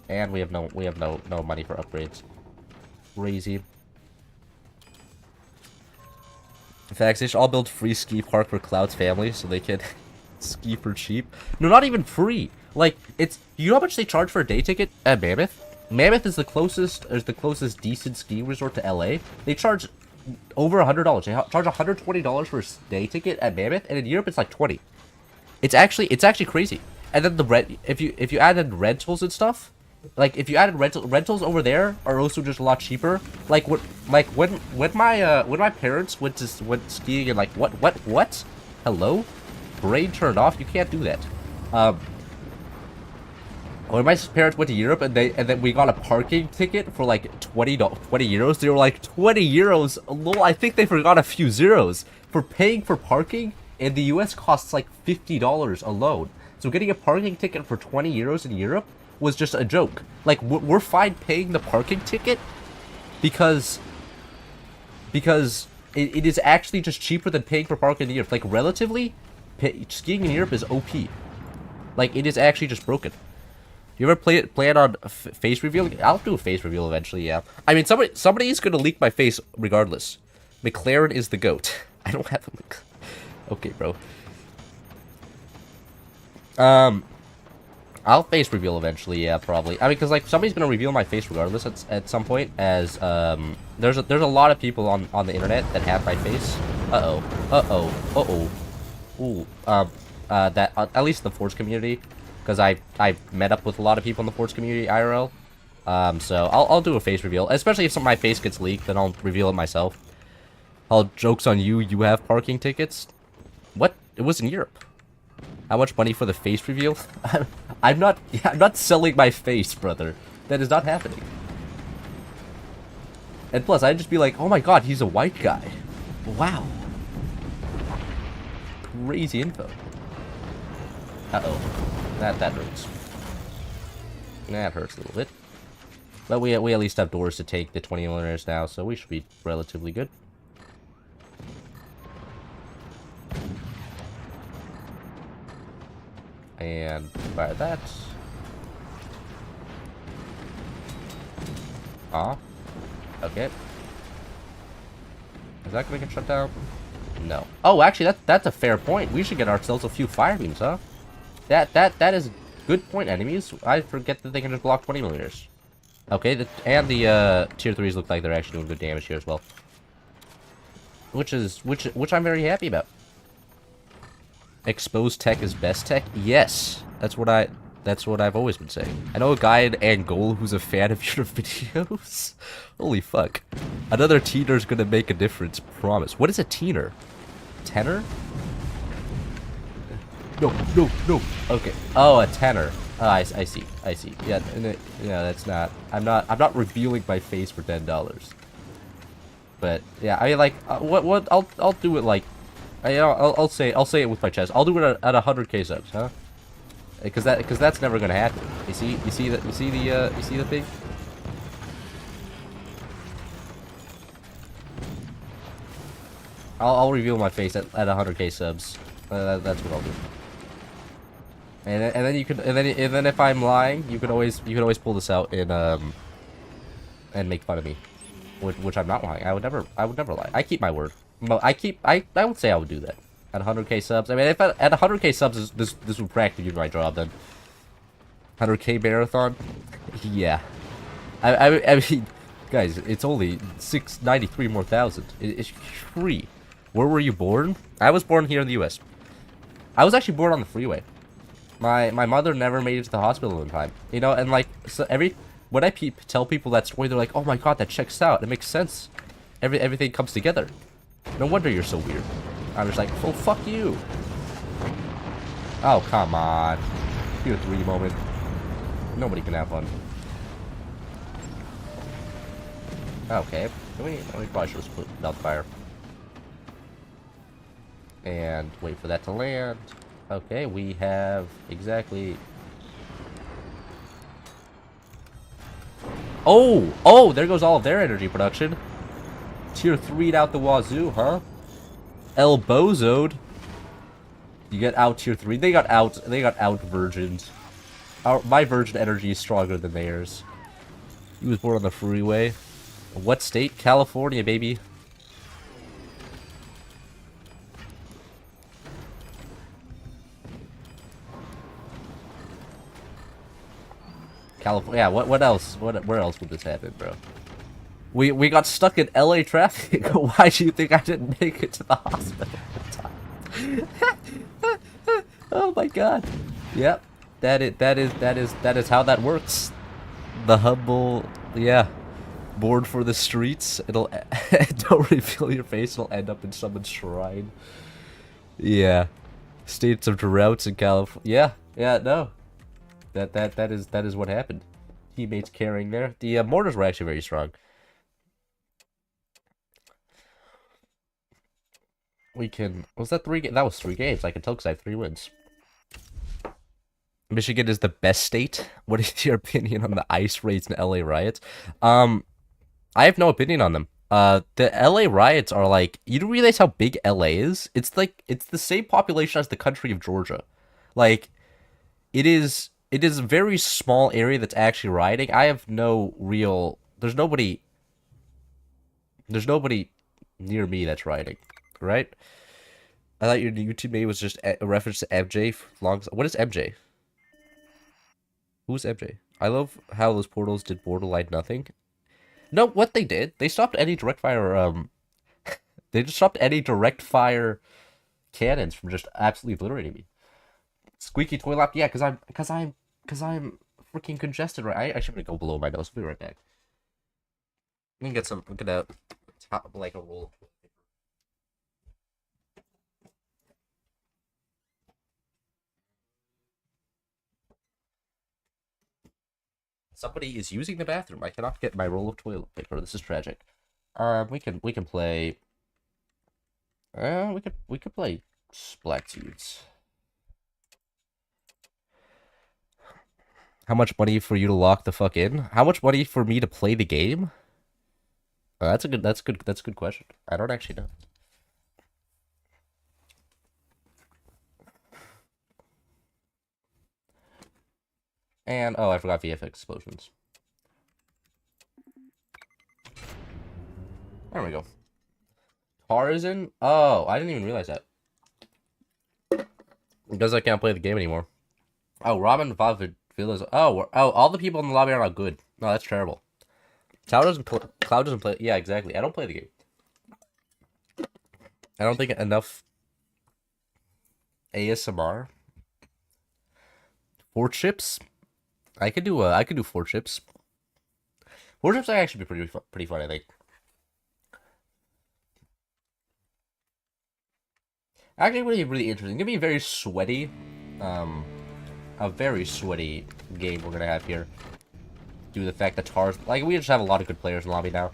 And we have no money for upgrades. Crazy. In fact, they should all build free ski park for Cloud's family so they can ski for cheap. No, not even free. Like, it's, you know how much they charge for a day ticket at Mammoth? Mammoth is the closest decent skiing resort to LA. They charge over $100. They charge $120 for a day ticket at Mammoth, and in Europe it's like 20. It's actually crazy. And then the if you added rentals and stuff, like if you added rentals over there are also just a lot cheaper. Like when my parents went skiing and like what? Hello? Brain turned off. You can't do that. When my parents went to Europe and then we got a parking ticket for like 20 euros, they were like, 20 euros? Lol, I think they forgot a few zeros. For paying for parking in the US costs like $50 alone. So getting a parking ticket for 20 euros in Europe was just a joke. Like, we're fine paying the parking ticket because it is actually just cheaper than paying for parking in Europe. Like, relatively, skiing in Europe is OP. Like, it is actually just broken. You ever plan on face reveal? I'll do a face reveal eventually, yeah. I mean, somebody is gonna leak my face regardless. McLaren is the GOAT. I don't have a okay, bro. I'll face reveal eventually, yeah, probably. I mean, because like somebody's gonna reveal my face regardless at some point. As there's a lot of people on the internet that have my face. Ooh. That at least the Forts community. Because I met up with a lot of people in the Forts community IRL. So I'll do a face reveal. Especially if some of my face gets leaked, then I'll reveal it myself. Joke's on you, you have parking tickets? What? It was in Europe. How much money for the face reveal? I'm not selling my face, brother. That is not happening. And plus, I'd just be like, oh my god, he's a white guy. Wow. Crazy info. Uh-oh. That hurts. That hurts a little bit. But we at least have doors to take the 20 millionaires now, so we should be relatively good. And fire that. Okay. Is that gonna get shut down? No. Oh, actually, that's a fair point. We should get ourselves a few fire beams, huh? That is a good point, enemies. I forget that they can just block 20 millionaires. Okay, and the tier 3s look like they're actually doing good damage here as well. Which I'm very happy about. Exposed tech is best tech? Yes. That's what I've always been saying. I know a guy in Angola who's a fan of your videos. Holy fuck. Another teener's gonna make a difference, promise. What is a teener? Tenor? No. Okay. Oh, a tenor. Oh, I see. Yeah, that's not. I'm not revealing my face for $10. But yeah, I mean, like, what? I'll do it like, I'll say it with my chest. I'll do it at 100k subs, huh? Because that's never gonna happen. You see the thing. I'll reveal my face at 100k subs. That's what I'll do. And then if I'm lying, you can always pull this out and make fun of me, which I'm not lying. I would never lie. I keep my word. I would say I would do that at 100k subs. I mean, if at 100k subs, this would practically do my job then. 100k marathon, yeah. I mean, guys, it's only 693 more thousand. It's free. Where were you born? I was born here in the U.S. I was actually born on the freeway. My mother never made it to the hospital in time. You know, and like, so when I tell people that story, they're like, oh my god, that checks out. It makes sense. Everything comes together. No wonder you're so weird. I'm just like, well, fuck you. Oh, come on. Tier 3 moment. Nobody can have fun. Okay. We probably should have split out the fire. And wait for that to land. Okay, we have exactly... Oh, there goes all of their energy production. Tier 3'd out the wazoo, huh? El Bozo'd. You get out tier 3. They got out virgined. My virgin energy is stronger than theirs. He was born on the freeway. What state? California, baby. California. Yeah, what else? Where else would this happen, bro? We got stuck in LA traffic. Why do you think I didn't make it to the hospital in time? Oh my god. Yep. That is how that works. The humble, yeah. Born for the streets. It'll don't reveal your face. It'll end up in someone's shrine. Yeah. States of droughts in California. Yeah. No. That is what happened. Teammates carrying there. The mortars were actually very strong. We can. Was that 3 games? That was 3 games. I can tell because I have 3 wins. Michigan is the best state. What is your opinion on the ICE raids and LA riots? I have no opinion on them. The LA riots are like, you don't realize how big LA is? It's like, it's the same population as the country of Georgia. Like, it is a very small area that's actually rioting. I have no real, there's nobody near me that's rioting, right? I thought your YouTube name was just a reference to MJ. What is MJ? Who's MJ? I love how those portals did borderline nothing. No, what they did, they stopped any direct fire, they just stopped any direct fire cannons from just absolutely obliterating me. Squeaky toy lap, yeah, because I'm freaking congested, right? I should go below my nose. I'll be right back. I'm gonna get some, I'm gonna top like a roll. Somebody is using the bathroom. I cannot get my roll of toilet paper. This is tragic. We can play. We could play Splatoons. How much money for you to lock the fuck in? How much money for me to play the game? That's a good question. I don't actually know. And oh, I forgot VFX explosions. There we go. Tarzan? Oh, I didn't even realize that. Because I can't play the game anymore. Oh, Robin Villas. Oh, all the people in the lobby are not good. No, that's terrible. Cloud doesn't play. Yeah, exactly. I don't play the game. I don't think enough ASMR. 4 chips. I could do 4 chips. 4 chips are actually pretty fun. I think. Actually, really interesting. It's gonna be very sweaty. A very sweaty game we're gonna have here. Due to the fact that Tars, like, we just have a lot of good players in the lobby now.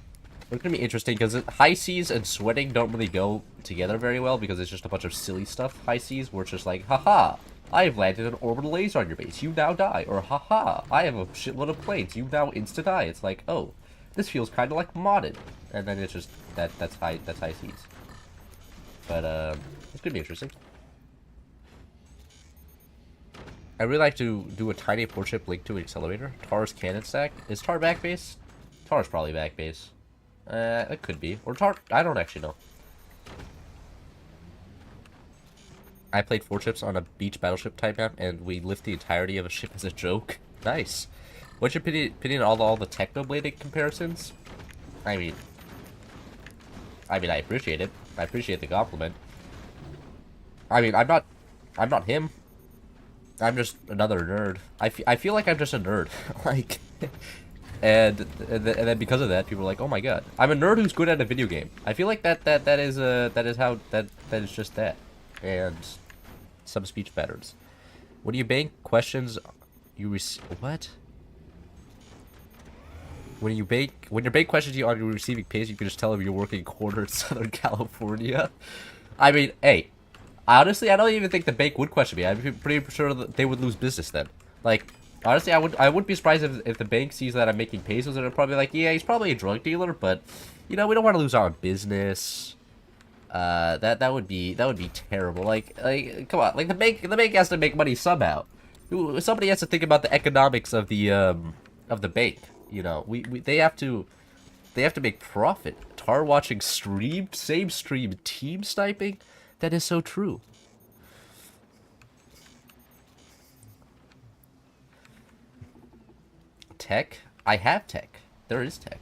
But it's gonna be interesting because high seas and sweating don't really go together very well because it's just a bunch of silly stuff. High seas, where it's just like, haha, I have landed an orbital laser on your base, you now die. Or haha, I have a shitload of planes, you now insta die. It's like, oh, this feels kind of like modded. And then it's just that's high seas. But it's gonna be interesting. I really like to do a tiny 4-chip link to an accelerator. Tar's cannon stack. Is Tar back base? Tar's probably back base. It could be. Or Tar, I don't actually know. I played 4-chips on a beach battleship type map, and we lift the entirety of a ship as a joke. Nice. What's your opinion on all the technoblading comparisons? I mean, I appreciate it. I appreciate the compliment. I mean, I'm not him. I'm just another nerd. I feel like I'm just a nerd. Like, and then because of that, people are like, oh my god, I'm a nerd who's good at a video game. I feel like that is just that. And some speech patterns. When you bank questions, you receive what? When your bank questions you on your receiving page, you can just tell them you're working corner in Southern California. I mean, hey, honestly, I don't even think the bank would question me. I'm pretty sure that they would lose business then. Like, honestly, I wouldn't be surprised if the bank sees that I'm making pesos and they're probably like, yeah, he's probably a drug dealer, but you know, we don't want to lose our business. That would be terrible. Like come on, like the bank has to make money somehow. Somebody has to think about the economics of the bank. You know, they have to make profit. Tar watching same stream, team sniping. That is so true. Tech? I have tech. There is tech.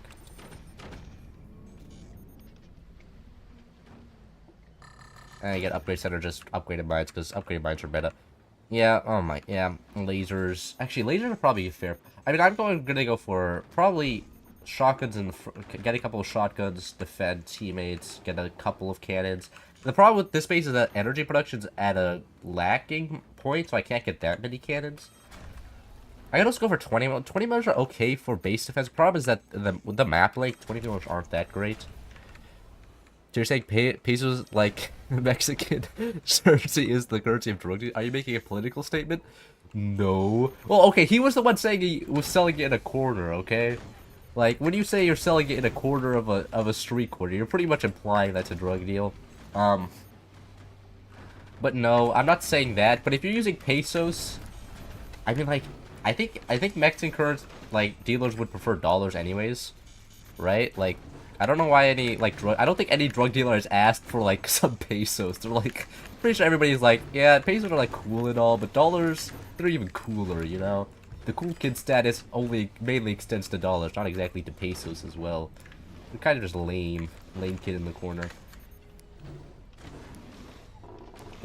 And I get upgrade center, just upgraded mines because upgraded mines are better. Yeah, oh my, yeah, lasers. Actually, lasers are probably fair. I mean, I'm gonna go for probably shotguns and get a couple of shotguns, defend teammates, get a couple of cannons. The problem with this base is that energy production's at a lacking point, so I can't get that many cannons. I can also go for 20 mil. 20 mils are okay for base defense. The problem is that the map length, 20 mils aren't that great. So you're saying pesos like Mexican currency is the currency of drug dealers? Are you making a political statement? No. Well, okay, he was the one saying he was selling it in a corner, okay? Like, when you say you're selling it in a corner of a street corner, you're pretty much implying that's a drug deal. But no, I'm not saying that. But if you're using pesos, I mean, like, I think Mexican currency, like, dealers would prefer dollars anyways, right? Like, I don't know why any, like, I don't think any drug dealer has asked for, like, some pesos. They're, like, pretty sure everybody's like, yeah, pesos are, like, cool and all, but dollars, they're even cooler, you know? The cool kid status mainly extends to dollars, not exactly to pesos as well. They're kind of just lame kid in the corner.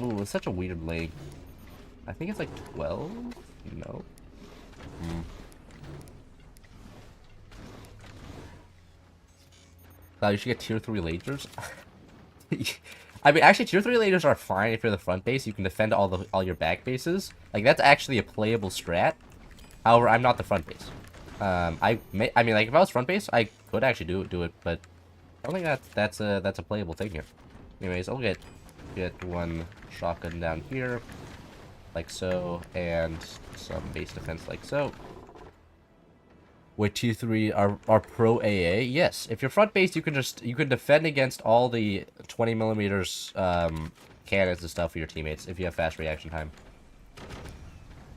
Ooh, it's such a weird lane. I think it's, like, 12? No. You should get tier 3 lasers. I mean, actually, tier 3 lasers are fine if you're the front base. You can defend all your back bases. Like, that's actually a playable strat. However, I'm not the front base. I mean, like, if I was front base, I could actually do it, but I don't think that's a playable thing here. Anyways, I'll get one shotgun down here. like so, and some base defense like so. With tier 3 are pro AA. Yes, if you're front base, you can defend against all the 20 millimeters cannons and stuff for your teammates if you have fast reaction time.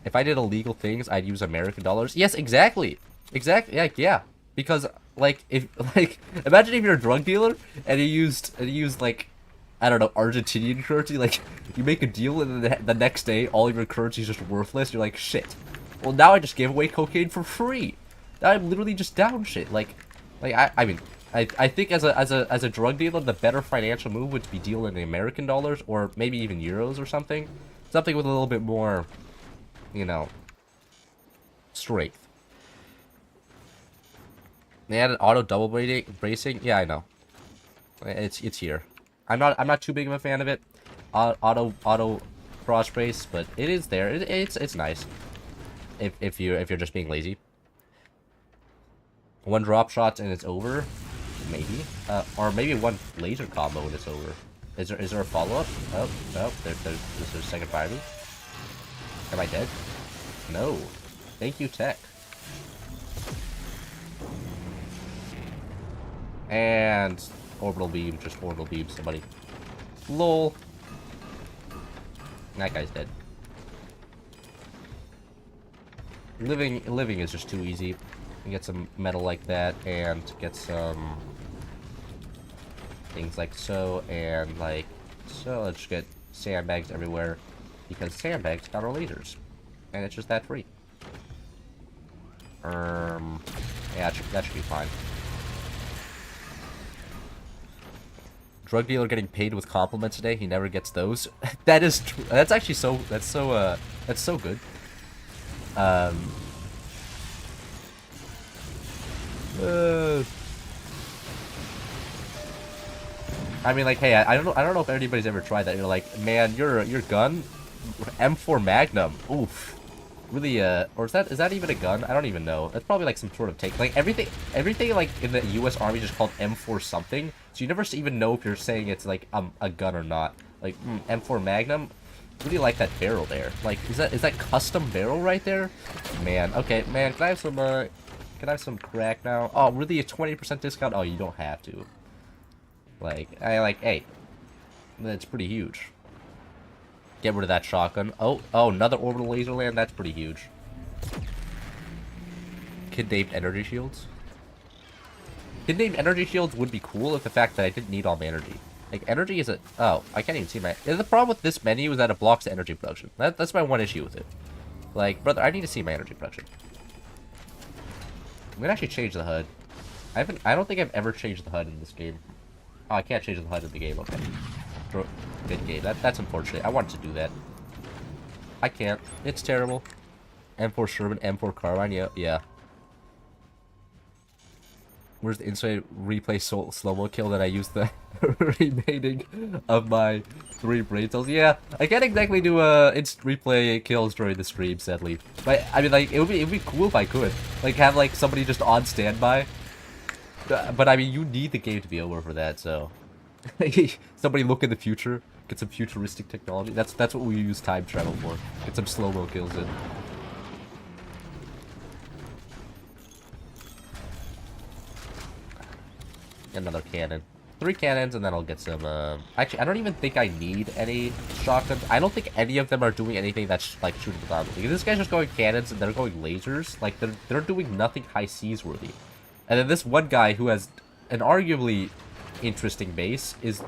If I did illegal things, I'd use American dollars. Yes, exactly. Exactly. Yeah. Because like if imagine if you're a drug dealer and you used like I don't know, Argentinian currency, like you make a deal and then the next day all of your currency is just worthless. You're like, shit. Well, now I just gave away cocaine for free. Now I'm literally just down shit. I mean, I think as a drug dealer, the better financial move would be dealing in American dollars or maybe even euros or something. Something with a little bit more, you know, strength. They added auto double bracing. Yeah, I know. It's here. I'm not too big of a fan of it. Auto cross brace, but it is there. It's nice. If you're just being lazy. One drop shot and it's over, maybe. Or maybe one laser combo and it's over. Is there a follow up? Oh, there's a second fire move. Am I dead? No. Thank you, tech. And orbital beam, just orbital beam somebody. Lol. That guy's dead. Living is just too easy. You get some metal like that and get some things like so and like so. Let's just get sandbags everywhere because sandbags got our lasers, and it's just that free. Yeah, that should be fine. Drug dealer getting paid with compliments today. He never gets those. That is true. That's actually so. That's so good. I mean, like, hey, I don't know if anybody's ever tried that. You're like, man, your gun, M4 Magnum. Oof. Really, or is that even a gun? I don't even know. That's probably like some sort of take. Like everything like in the U.S. Army is just called M4 something. So you never even know if you're saying it's like a gun or not. Like M4 Magnum. Really like that barrel there. Like, is that custom barrel right there? Man, okay, man. Can I have some crack now? Oh, really? A 20% discount? Oh, you don't have to. Hey, that's pretty huge. Get rid of that shotgun. Oh, another orbital laser land. That's pretty huge. Kid-named energy shields. Kid-named energy shields would be cool if the fact that I didn't need all my energy. Like, energy is a... Oh, I can't even see my... The problem with this menu is that it blocks the energy production. That's my one issue with it. Like, brother, I need to see my energy production. I'm gonna actually change the HUD. I don't think I've ever changed the HUD in this game. Oh, I can't change the HUD in the game. Okay. Good game. That's unfortunate. I wanted to do that. I can't. It's terrible. M4 Sherman, M4 Carbine. Yeah. Where's the inside replay slow-mo kill that I used the remaining of my 3 brain cells? Yeah, I can't exactly do instant replay kills during the stream, sadly. But I mean, like, it would be cool if I could, like, have like somebody just on standby. But I mean, you need the game to be over for that, so somebody look in the future, get some futuristic technology. That's what we use time travel for. Get some slow-mo kills in. Another cannon. 3 cannons, and then I'll get some, Actually, I don't even think I need any shotguns. I don't think any of them are doing anything that's, like, shooting the bomb. Because this guy's just going cannons, and they're going lasers. Like, they're doing nothing high seas worthy. And then this one guy who has an arguably interesting base is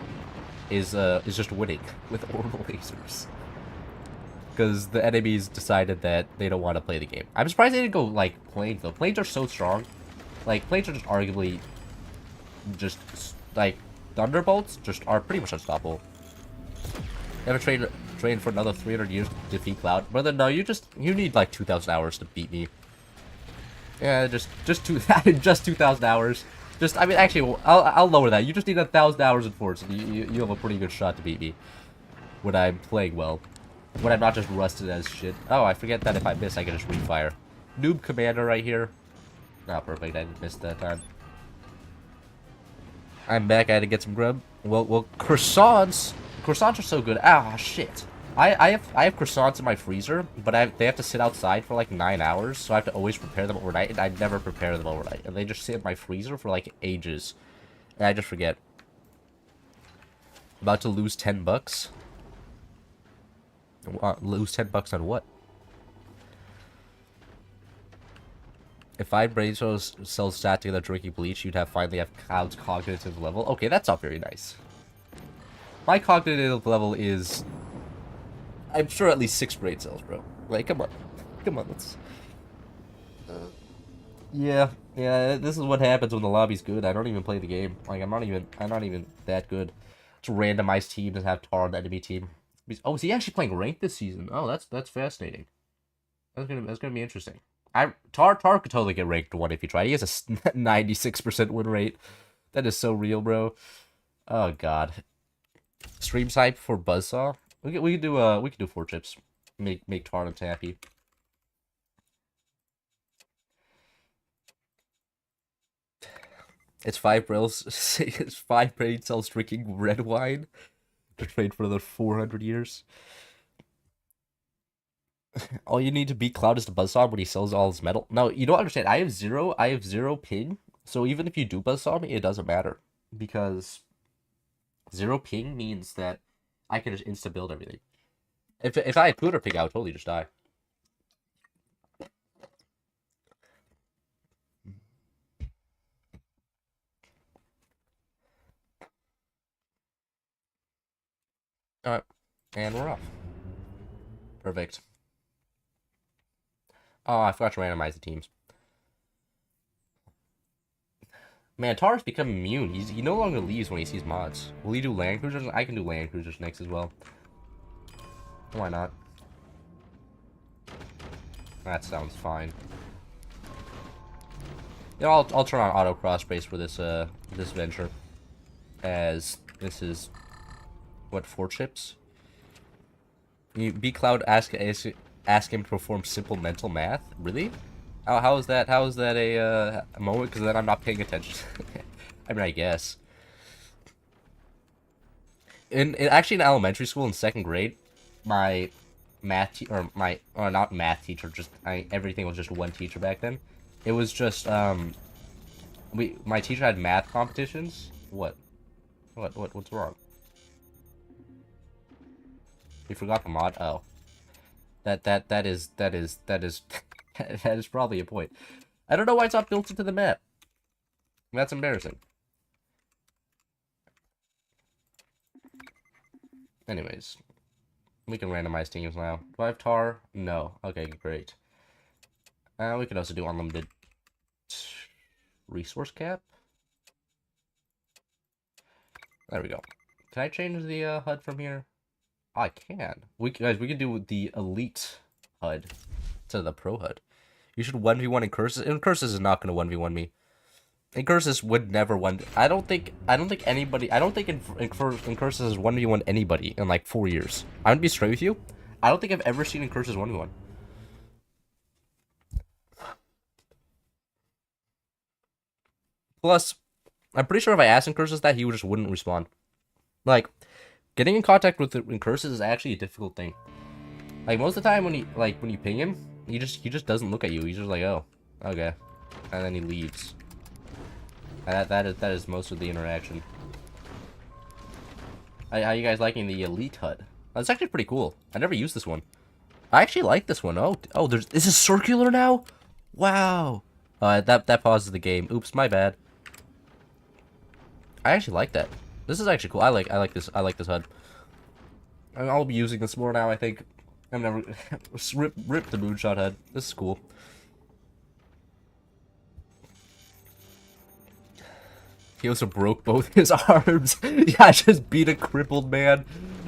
just winning with orbital lasers. Because the enemies decided that they don't want to play the game. I'm surprised they didn't go, like, planes, though. Planes are so strong. Like, planes are just arguably... just like thunderbolts are pretty much unstoppable. Never train for another 300 years to defeat Cloud. Brother, no, you need like 2,000 hours to beat me. Yeah, just 2,000 hours. I mean, actually, I'll lower that. You just need 1,000 hours in Forts, and you have a pretty good shot to beat me when I'm playing well. When I'm not just rusted as shit. Oh, I forget that if I miss, I can just refire. Noob commander right here. Oh, perfect. I didn't miss that time. I'm back. I had to get some grub. Well, croissants. Croissants are so good. Ah, shit. I have croissants in my freezer, but they have to sit outside for like 9 hours, so I have to always prepare them overnight, and I never prepare them overnight, and they just sit in my freezer for like ages, and I just forget. About to lose $10. Lose $10 on what? If 5 brain cells sat together drinking bleach, you'd finally have Cloud's cognitive level. Okay, that's not very nice. My cognitive level is, I'm sure, at least 6 brain cells, bro. Like, come on. Come on, let's... Yeah, this is what happens when the lobby's good. I don't even play the game. Like, I'm not even that good. To randomize teams and have Tar on the enemy team. Oh, is he actually playing ranked this season? Oh, that's fascinating. That's gonna be interesting. Tar could totally get ranked 1 if he tried. He has a 96% win rate. That is so real, bro. Oh god. Stream type for Buzzsaw. We could do 4 chips. Make Tar and happy. It's 5 brills. It's 5 brain cells drinking red wine to trade for another 400 years. All you need to beat Cloud is the Buzzsaw when he sells all his metal. No, you don't understand. I have zero ping. So even if you do Buzzsaw me, it doesn't matter. Because 0 ping means that I can just insta-build everything. If I had Pooter ping, I would totally just die. Alright. And we're off. Perfect. Oh, I forgot to randomize the teams. Man, Tar's become immune. He no longer leaves when he sees mods. Will he do Land Cruisers? I can do Land Cruisers next as well. Why not? That sounds fine. Yeah, I'll turn on auto cross brace for this this venture, as this is what 4 chips. You B Cloud ask him to perform simple mental math. Really? How is that a moment? Because then I'm not paying attention. I mean, I guess. Actually in elementary school in 2nd grade, my math not math teacher, just everything was just one teacher back then. It was just my teacher had math competitions. What's wrong? You forgot the mod? Oh. That is that is probably a point. I don't know why it's not built into the map. That's embarrassing. Anyways, we can randomize teams now. Do I have Tar? No. Okay, great. We can also do unlimited resource cap. There we go. Can I change the HUD from here? Oh, I can. We can do the elite HUD to the pro HUD. You should 1v1 in Curses. And Curses is not going to 1v1 me. And Curses would never one. I don't think anybody. I don't think in Curses has 1v1 anybody in like 4 years. I'm gonna be straight with you. I don't think I've ever seen in Curses 1v1. Plus, I'm pretty sure if I asked in Curses that, he just wouldn't respond. Like, getting in contact with in Curses is actually a difficult thing. Like most of the time when you ping him, he just doesn't look at you. He's just like, oh, okay, and then he leaves. And that is most of the interaction. How you guys liking the elite HUD? That's actually pretty cool. I never used this one. I actually like this one. Oh, this is circular now. Wow. That pauses the game. Oops, my bad. I actually like that. This is actually cool. I like this HUD. I'll be using this more now, I think. I'm never rip the moonshot HUD. This is cool. He also broke both his arms. Yeah, I just beat a crippled man.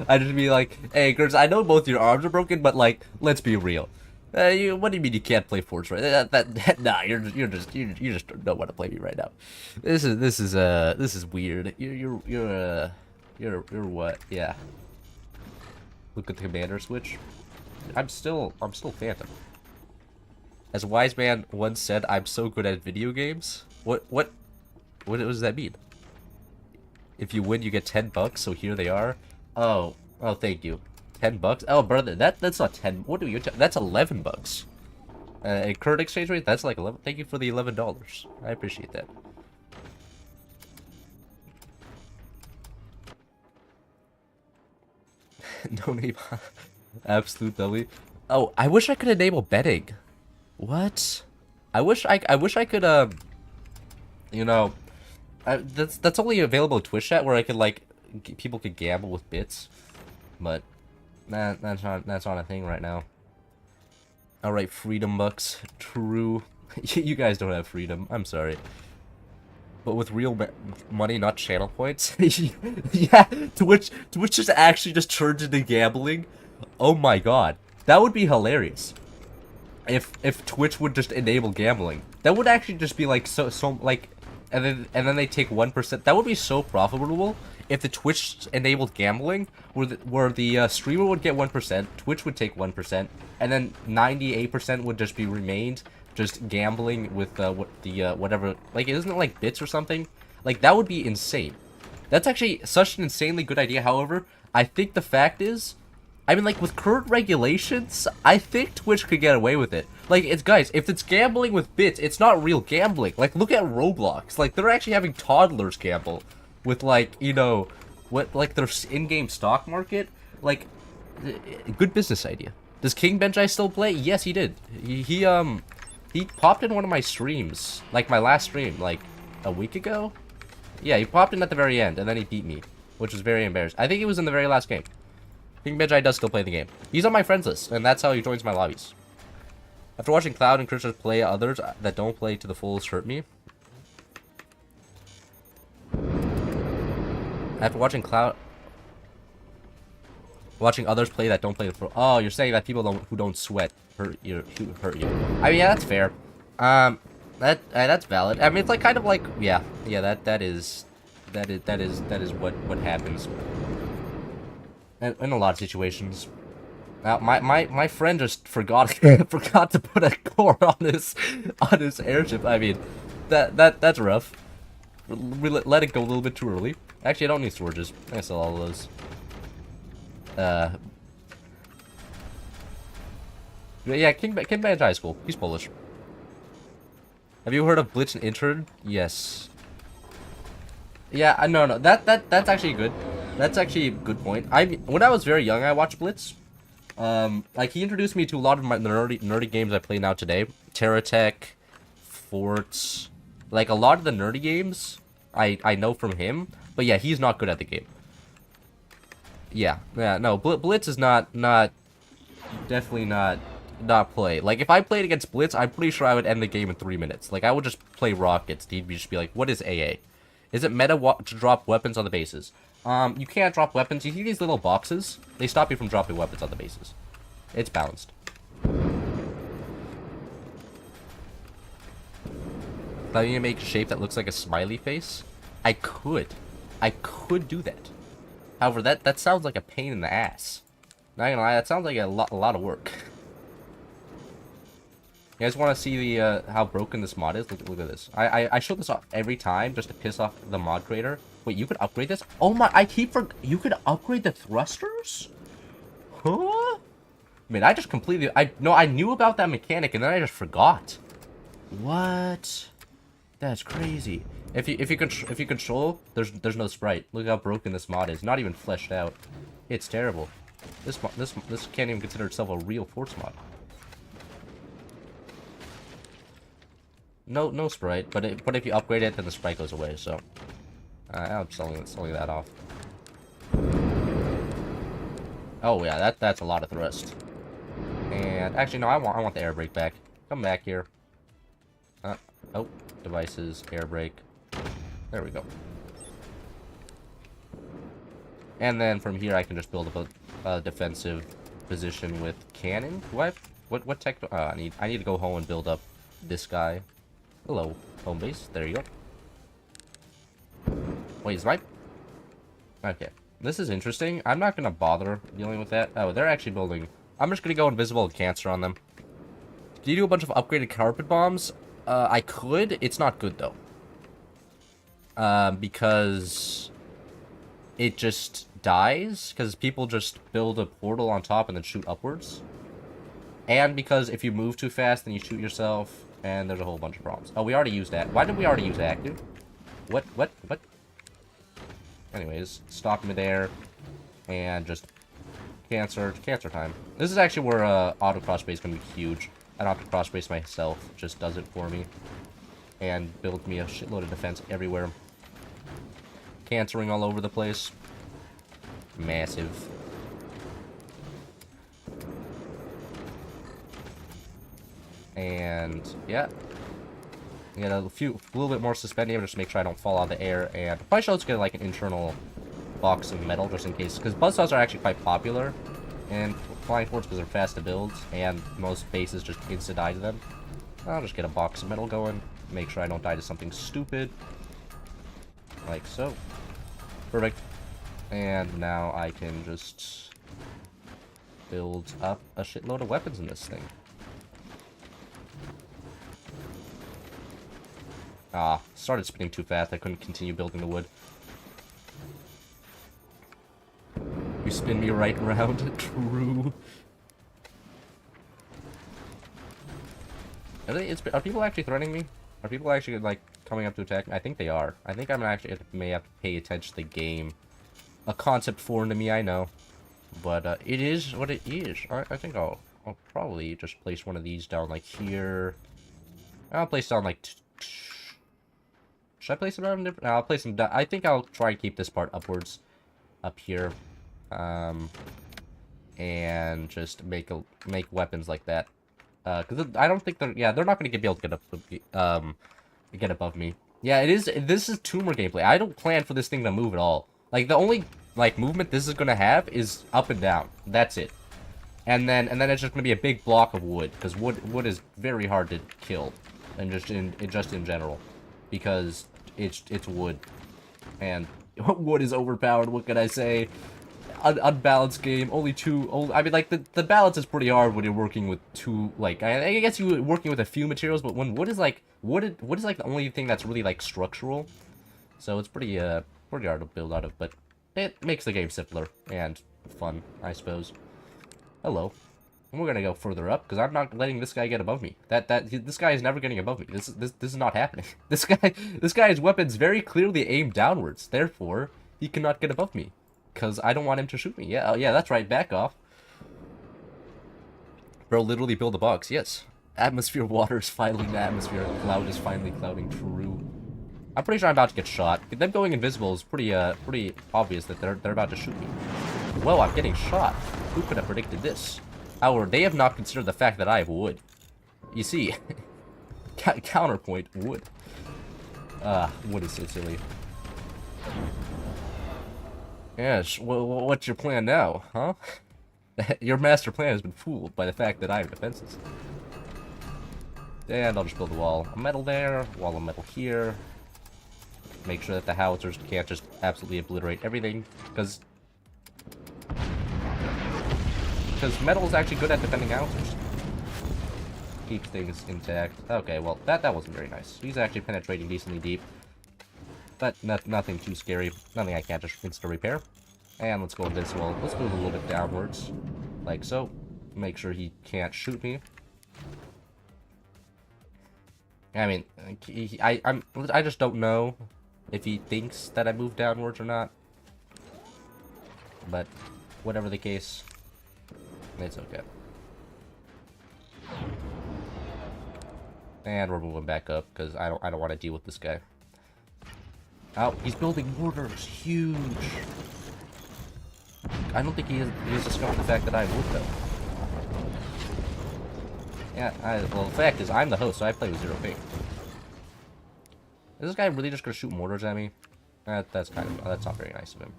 I just be like, hey, Gers, I know both your arms are broken, but like, let's be real. What do you mean you can't play Forts right? Nah, you just don't want to play me right now. This is weird. You're what? Yeah. Look at the commander switch. I'm still Phantom. As a wise man once said, I'm so good at video games. What does that mean? If you win, you get $10, so here they are. Oh, thank you. $10? Oh, brother, that's not 10. What do you? That's $11. At current exchange rate, that's like 11. Thank you for the $11. I appreciate that. No name. Absolute dummy. Oh, I wish I could enable betting. What? I wish I could you know, that's only available in Twitch chat where I could like people could gamble with bits, but that's not a thing right now. All right, freedom bucks. True. You guys don't have freedom. I'm sorry. But with real money, not channel points. Yeah, Twitch just actually just turns into gambling. Oh my god, that would be hilarious. If Twitch would just enable gambling, that would actually just be like so like, and then they take 1%. That would be so profitable if the Twitch enabled gambling, where the streamer would get 1%, Twitch would take 1%, and then 98% would just be remained just gambling with whatever, like, isn't it like bits or something? Like, that would be insane. That's actually such an insanely good idea. However, I think the fact is, I mean, like, with current regulations, I think Twitch could get away with it. Like, it's, guys, if it's gambling with bits, it's not real gambling. Like, look at Roblox. Like, they're actually having toddlers gamble with, like, you know, what, like, their in-game stock market. Like, good business idea. Does King Benjai still play? Yes, he did. He popped in one of my streams, like my last stream, like a week ago. Yeah, he popped in at the very end, and then he beat me, which was very embarrassing. I think he was in the very last game. King Benjai does still play the game. He's on my friends list, and that's how he joins my lobbies. After watching Cloud and Christian play, others that don't play to the fullest hurt me. After watching others play that don't play the full. Oh, you're saying that people who don't sweat hurt you. I mean, yeah, that's fair. That's valid. I mean, it's like kind of like, yeah, that is what happens in a lot of situations. Now, my friend just forgot forgot to put a core on his airship. I mean, that's rough. We let it go a little bit too early. Actually, I don't need storages. I sell all of those. Yeah, King Benjai is cool. He's Polish. Have you heard of Blitz and Intern? Yes. Yeah, no. That's actually good. That's actually a good point. When I was very young, I watched Blitz. Like, he introduced me to a lot of my nerdy games I play now today. Heretic Forts. Like, a lot of the nerdy games I know from him. But yeah, he's not good at the game. Yeah, no, Blitz is definitely not play. Like, if I played against Blitz, I'm pretty sure I would end the game in 3 minutes. Like, I would just play rockets. He'd just be like, what is AA? Is it meta to drop weapons on the bases? You can't drop weapons. You see these little boxes? They stop you from dropping weapons on the bases. It's balanced. Now you make a shape that looks like a smiley face? I could do that. However, that sounds like a pain in the ass. Not gonna lie, that sounds like a lot of work. You guys want to see the how broken this mod is? Look at this. I show this off every time just to piss off the mod creator. Wait, you could upgrade this? Oh my! You could upgrade the thrusters? Huh? Man, I just completely. I knew about that mechanic and then I just forgot. What? That's crazy. If you control, there's no sprite. Look how broken this mod is. Not even fleshed out. It's terrible. This can't even consider itself a real Force mod. No sprite, but if you upgrade it, then the sprite goes away. So I'm selling that off. Oh yeah, that's a lot of thrust. And actually, no, I want the air brake back. Come back here. Oh, devices, air brake. There we go. And then from here, I can just build up a defensive position with cannon. Do I have, what tech? I need to go home and build up this guy. Hello, home base. There you go. Wait, is my... Okay. This is interesting. I'm not gonna bother dealing with that. Oh, they're actually building... I'm just gonna go invisible and cancer on them. Do you do a bunch of upgraded carpet bombs? I could. It's not good, though. Because... it just dies because people just build a portal on top and then shoot upwards. And because if you move too fast, then you shoot yourself, and there's a whole bunch of problems. Oh, we already used that. Why did we already use active? What? Anyways, stop midair, and just cancer time. This is actually where auto cross base is gonna be huge. I don't have to cross base myself; just does it for me, and builds me a shitload of defense everywhere. Cancering all over the place. Massive. And yeah, get a little bit more suspending just to make sure I don't fall out of the air, and probably should get like an internal box of metal just in case, because buzzsaws are actually quite popular in flying forts because they're fast to build, and most bases just insta die to them. I'll just get a box of metal going, make sure I don't die to something stupid, like so. Perfect. And now I can just build up a shitload of weapons in this thing. Ah, started spinning too fast. I couldn't continue building the wood. You spin me right around. True. Are people actually threatening me? Are people actually, like, coming up to attack me? I think they are. I think I'm actually may have to pay attention to the game. A concept foreign to me, I know. But, it is what it is. I think I'll probably just place one of these down, like, here. I'll place down, like... Should I place them down different? No, I'll place them down. I think I'll try and keep this part upwards, up here, and just make weapons like that. Because I don't think they're not going to be able to get above me. Yeah, it is. This is tumor gameplay. I don't plan for this thing to move at all. Like the only movement this is going to have is up and down. That's it. And then it's just going to be a big block of wood, because wood is very hard to kill, and just in general. Because it's wood, and wood is overpowered. What can I say? Unbalanced game. I mean, like the balance is pretty hard when you're working with two. Like I guess you're working with a few materials, but when wood is like the only thing that's really like structural. So it's pretty hard to build out of, but it makes the game simpler and fun, I suppose. Hello. And we're gonna go further up because I'm not letting this guy get above me. This guy is never getting above me. This is not happening. This guy's weapon's very clearly aimed downwards. Therefore, he cannot get above me because I don't want him to shoot me. Yeah, yeah, that's right. Back off, bro. Literally build a box. Yes. Atmosphere water is finally in the atmosphere. Cloud is finally clouding. True. I'm pretty sure I'm about to get shot. Them going invisible is pretty obvious that they're about to shoot me. Whoa, I'm getting shot. Who could have predicted this? However, they have not considered the fact that I have wood. You see, counterpoint, wood. Wood is so silly. Yes, well, what's your plan now, huh? Your master plan has been fooled by the fact that I have defenses. And I'll just build a wall of metal there, wall of metal here. Make sure that the howitzers can't just absolutely obliterate everything, because metal is actually good at defending howitzers. Keep things intact. Okay, well, that wasn't very nice. He's actually penetrating decently deep. But nothing too scary. Nothing I can't just insta repair. And let's go invincible. Let's move a little bit downwards. Like so. Make sure he can't shoot me. I mean, I just don't know if he thinks that I moved downwards or not. But whatever the case, it's okay. And we're moving back up because I don't want to deal with this guy. Oh, he's building mortars. Huge. I don't think he has discovered the fact that I would though. Yeah, well, the fact is, I'm the host, so I play with 0 ping. Is this guy really just gonna shoot mortars at me? That's not very nice of him.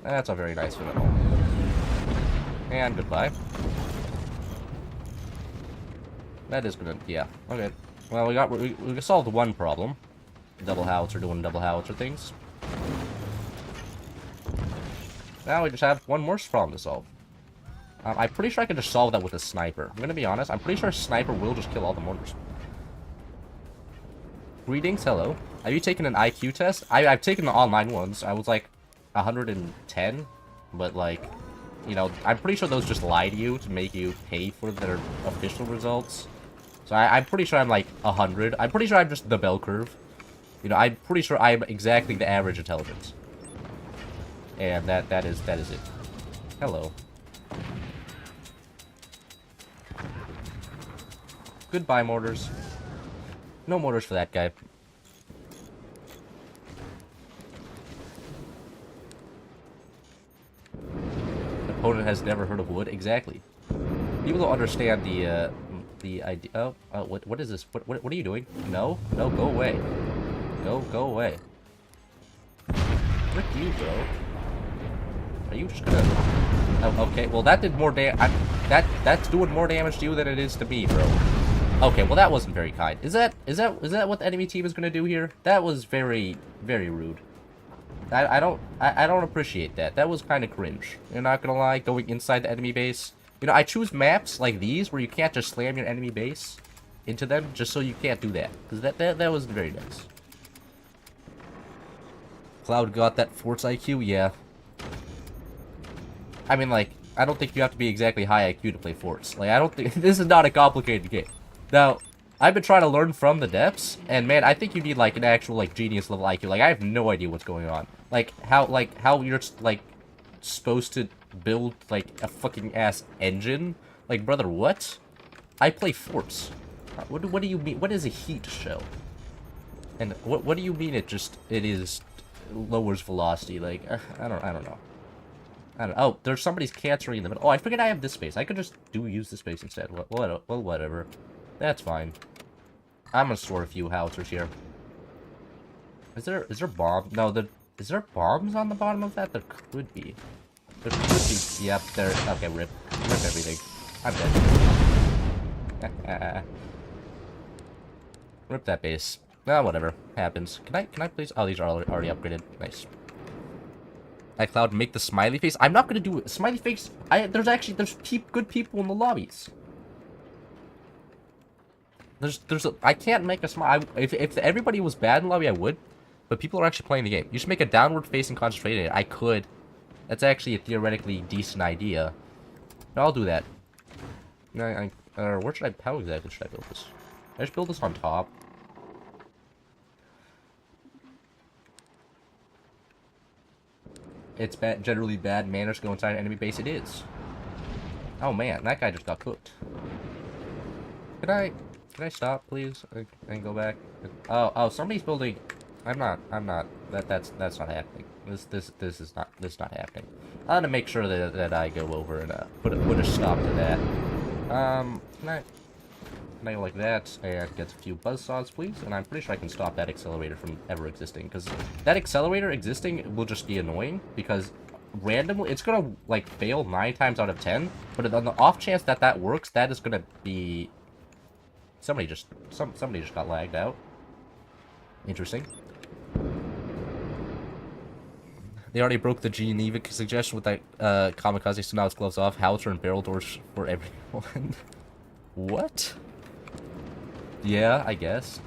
That's not very nice of him at all. And goodbye. That is gonna, yeah, okay. Well, we solved one problem. Double howitzer doing double howitzer things. Now we just have one more problem to solve. I'm pretty sure I can just solve that with a sniper. I'm gonna be honest, I'm pretty sure a sniper will just kill all the mortars. Greetings, hello. Have you taken an IQ test? I've taken the online ones. I was like, 110, but like, you know, I'm pretty sure those just lie to you to make you pay for their official results. So I'm pretty sure I'm like 100. I'm pretty sure I'm just the bell curve. You know, I'm pretty sure I'm exactly the average intelligence. And that is it. Hello. Goodbye, mortars. No mortars for that guy. Opponent has never heard of wood. Exactly. People don't understand the idea. Oh, what is this? What are you doing? No, go away. Go away. Frick you, bro. Are you just gonna? Oh, okay. Well, that did more that's doing more damage to you than it is to me, bro. Okay. Well, that wasn't very kind. Is that what the enemy team is gonna do here? That was very rude. I don't appreciate that. That was kind of cringe. You're not gonna lie, going inside the enemy base. You know, I choose maps like these where you can't just slam your enemy base into them, just so you can't do that. Because that wasn't very nice. Cloud got that Forts IQ? Yeah. I mean, like, I don't think you have to be exactly high IQ to play Forts. Like, I don't think... This is not a complicated game. Now, I've been trying to learn from the depths, and man, I think you need, like, an actual, like, genius level IQ. Like, I have no idea what's going on. Like, how you're, like, supposed to build, like, a fucking ass engine? Like, brother, what? I play Forts. What do you mean? What is a heat shell? And what do you mean it is lowers velocity? Like, I don't know. Oh, there's somebody's cancering in the middle. Oh, I forget I have this space. I could just use this space instead. Well, whatever. That's fine. I'm gonna store a few howitzers here. Is there bomb? No, is there bombs on the bottom of that? There could be. There could be. Yep, there. Okay, rip everything. I'm dead. Rip that base. Ah, whatever. Happens. Can I please? Oh, these are already upgraded. Nice. iCloud, make the smiley face. I'm not gonna do it. Smiley face. There's good people in the lobbies. I can't make a smile. If everybody was bad in the lobby, I would. But people are actually playing the game. You should make a downward facing concentrated. I could. That's actually a theoretically decent idea. But I'll do that. Where should I? How exactly should I build this? I just build this on top. It's generally bad manners to go inside an enemy base. It is. Oh man, that guy just got cooked. Can I stop, please? And go back. Oh, somebody's building. I'm not. That's not happening. This is not happening. I'm gonna make sure that I go over and put a stop to that. Can I go like that and get a few buzzsaws, please? And I'm pretty sure I can stop that accelerator from ever existing, because that accelerator existing will just be annoying, because randomly it's gonna like fail 9 times out of 10, but on the off chance that works, that is gonna be somebody just got lagged out. Interesting. They already broke the Geneva suggestion with that kamikaze, so now it's gloves off, howitzer and barrel doors for everyone. What? Yeah, I guess.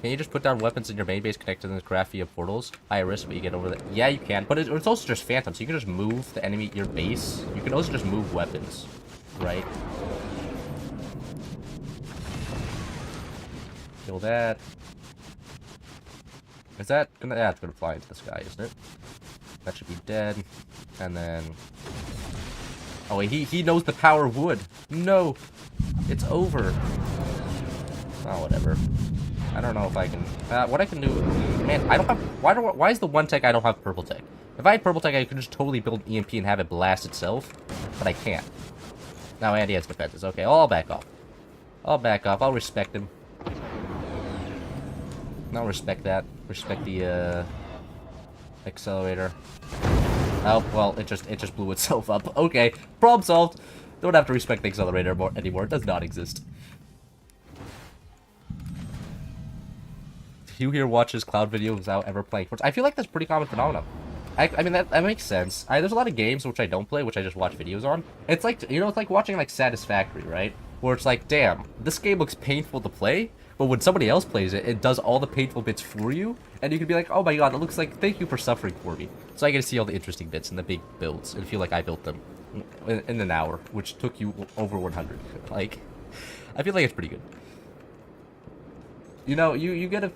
Can you just put down weapons in your main base connected to the craft via portals? High risk, but you get over that. Yeah, you can, but it's also just phantom, so you can just move the enemy, your base. You can also just move weapons, right? Kill that. Is that gonna? Yeah, it's gonna fly into the sky, isn't it? That should be dead. And then. Oh wait, he knows the power of wood. No, it's over. Oh, whatever. I don't know if I can. What I can do, man. I don't have. Why is the one tech I don't have purple tech? If I had purple tech, I could just totally build EMP and have it blast itself, but I can't. Now Andy has defenses. Okay, I'll back off. I'll respect him. I'll respect that. Respect the accelerator. Oh, well, it just blew itself up. Okay, problem solved. Don't have to respect the accelerator anymore. It does not exist. You here watches Cloud videos without ever playing Forts? I feel like that's a pretty common phenomenon. I mean, that makes sense. There's a lot of games which I don't play, which I just watch videos on. It's like, you know, it's like watching, like, Satisfactory, right? Where it's like, damn, this game looks painful to play, But when somebody else plays it, it does all the painful bits for you, and you can be like, oh my god, it looks like, thank you for suffering for me. So I get to see all the interesting bits and the big builds, and feel like I built them in an hour, which took you over 100. Like, I feel like it's pretty good. You know, you get a...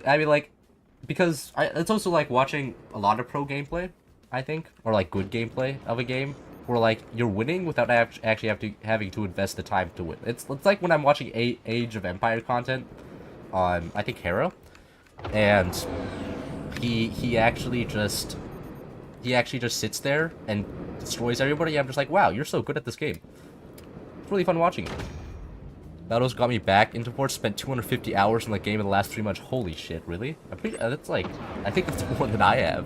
I mean, like, because it's also like watching a lot of pro gameplay, I think, or like good gameplay of a game, where like you're winning without actually having to invest the time to win. It's like when I'm watching Age of Empire content on, I think, Hera, and he actually just sits there and destroys everybody. I'm just like, wow, you're so good at this game. It's really fun watching it. Battles got me back into Forts. Spent 250 hours in the game in the last 3 months. Holy shit, really? That's like, I think that's more than I have.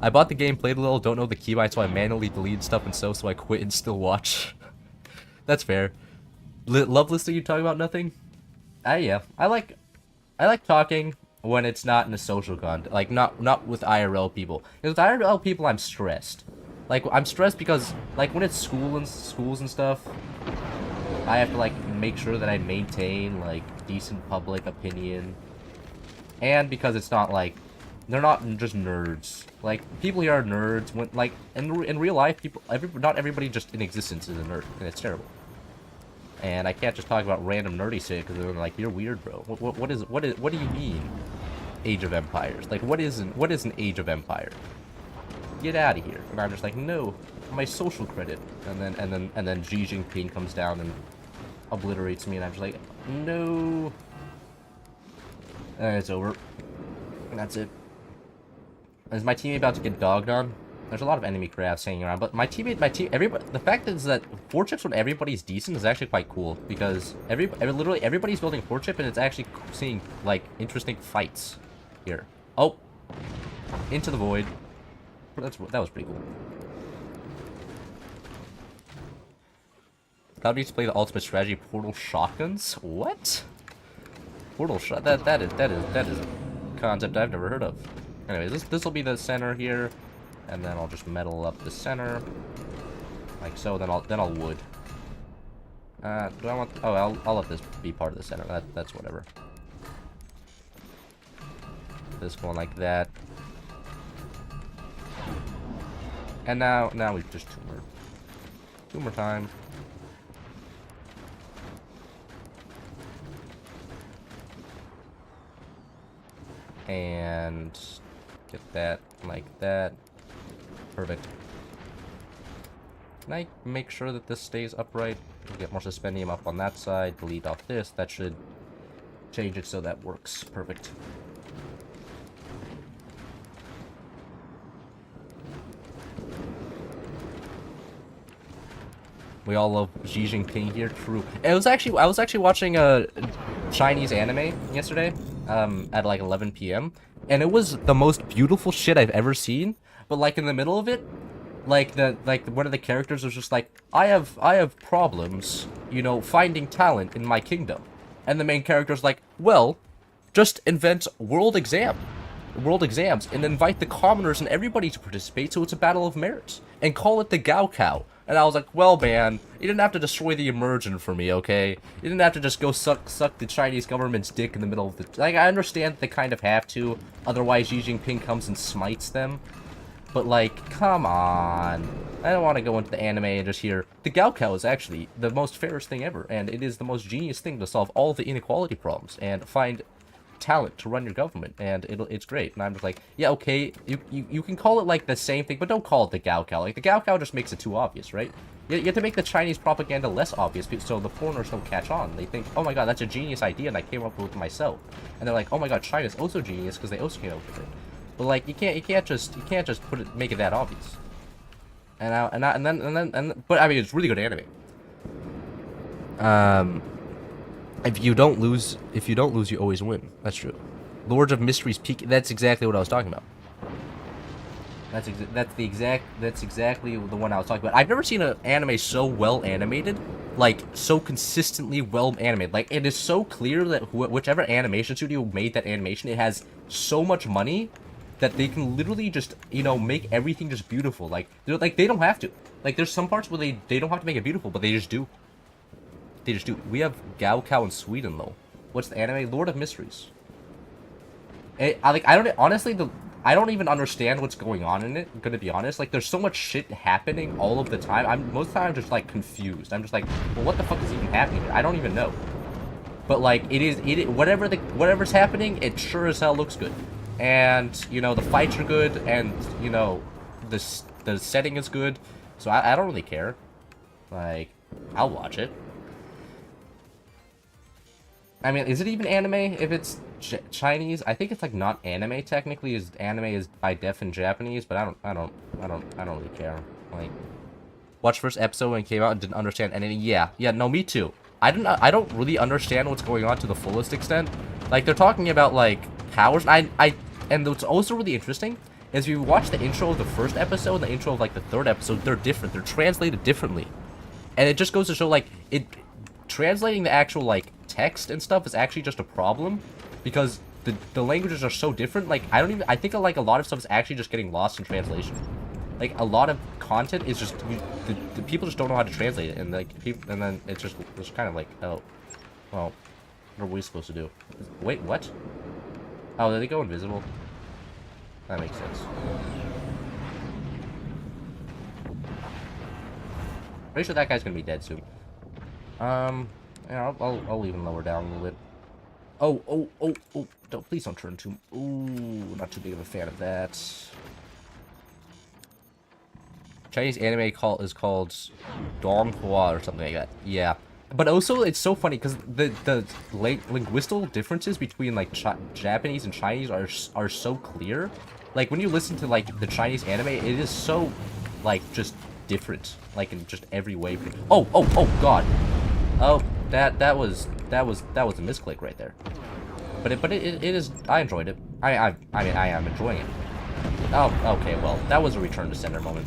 I bought the game, played a little, don't know the keybind, so I manually deleted stuff and so I quit and still watch. That's fair. Love listening you talk about nothing? Yeah. I like talking when it's not in a social context. Like, not with IRL people. Because with IRL people, I'm stressed. Like, I'm stressed because, like, when it's schools and stuff, I have to, like, make sure that I maintain, like, decent public opinion. And because it's not, like, they're not just nerds. Like, people here are nerds. When, like, in real life, not everybody just in existence is a nerd, and it's terrible. And I can't just talk about random nerdy shit because they're like, you're weird, bro. What do you mean, Age of Empires? Like, what is an Age of Empire? Get out of here. And I'm just like, no, my social credit. And then Xi Jinping comes down and obliterates me, and I'm just like, no. And it's over. And that's it. Is my teammate about to get dogged on? There's a lot of enemy crafts hanging around, but my team, everybody. The fact is that fort chips when everybody's decent is actually quite cool because literally everybody's building fort chip, and it's actually seeing like interesting fights here. Oh, into the void. That was pretty cool. God needs to play the ultimate strategy portal shotguns. What? Portal shot? That is a concept I've never heard of. Anyways, this will be the center here, and then I'll just metal up the center, like so. Then I'll wood. Do I want? Oh, I'll let this be part of the center. That's whatever. This one like that, and now we just tumor time. And get that like that. Perfect. Can I make sure that this stays upright? Get more suspendium up on that side. Delete off this. That should change it so that works. Perfect. We all love Xi Jinping here. True. I was actually watching a Chinese anime yesterday. At like 11 p.m. and it was the most beautiful shit I've ever seen. But like in the middle of it, like one of the characters was just like, I have problems, you know, finding talent in my kingdom, and the main character's like, well, just invent world exams and invite the commoners and everybody to participate, so it's a battle of merits, and call it the Gao Cow. And I was like, well, man, you didn't have to destroy the immersion for me, okay? You didn't have to just go suck the Chinese government's dick in the middle of the... Like, I understand they kind of have to, otherwise Xi Jinping comes and smites them. But, like, come on. I don't want to go into the anime and just hear, the Gao Cow is actually the most fairest thing ever, and it is the most genius thing to solve all the inequality problems, and find talent to run your government, and it's great. And I'm just like, yeah, okay, you can call it like the same thing, but don't call it the Gao Cow. Like, the Gao Cow just makes it too obvious, right? You have to make the Chinese propaganda less obvious so the foreigners don't catch on. They think, oh my god, that's a genius idea, and I came up with it myself. And they're like, oh my god, China's also genius because they also came up with it. But like, you can't just make it that obvious. But I mean, it's really good anime. If you don't lose, you always win. That's true. Lords of Mysteries peak. That's exactly what I was talking about. That's exactly the one I was talking about. I've never seen an anime so well animated, like so consistently well animated. Like, it is so clear that whichever animation studio made that animation, it has so much money that they can literally just, you know, make everything just beautiful. Like they don't have to. Like, there's some parts where they don't have to make it beautiful, but they just do. They just do. We have Gao Cow in Sweden, though. What's the anime? Lord of Mysteries. I don't honestly I don't even understand what's going on in it. I'm gonna be honest. Like, there's so much shit happening all of the time. Most of the time I'm just like confused. I'm just like, well, what the fuck is even happening? I don't even know. But like, whatever's happening, it sure as hell looks good. And you know, the fights are good, and you know, the setting is good. So I don't really care. Like, I'll watch it. I mean, is it even anime if it's Chinese? I think it's like not anime technically. Is anime is by def in Japanese, but I don't really care. Like, watched first episode when it came out and didn't understand anything. Yeah, no, me too. I don't really understand what's going on to the fullest extent. Like, they're talking about like powers. And what's also really interesting is if you watch the intro of the first episode and the intro of like the third episode, they're different. They're translated differently, and it just goes to show like translating the actual like text and stuff is actually just a problem because the languages are so different. Like, I think like a lot of stuff is actually just getting lost in translation. Like, a lot of content is just the people just don't know how to translate it, and like people, and then it's kind of like, oh, well, what are we supposed to do? Wait, what? Oh, did they go invisible? That makes sense. Pretty sure that guy's gonna be dead soon. Yeah, I'll even lower down a little bit. Oh, don't, please don't turn too... Ooh, not too big of a fan of that. Chinese anime is called Donghua or something like that. Yeah. But also, it's so funny, because the linguistic differences between, like, Japanese and Chinese are so clear. Like, when you listen to, like, the Chinese anime, it is so, like, just different. Like, in just every way. Oh, God. Oh, that was a misclick right there. But it is, I enjoyed it. I mean, I am enjoying it. Oh, okay, well, that was a return to sender moment.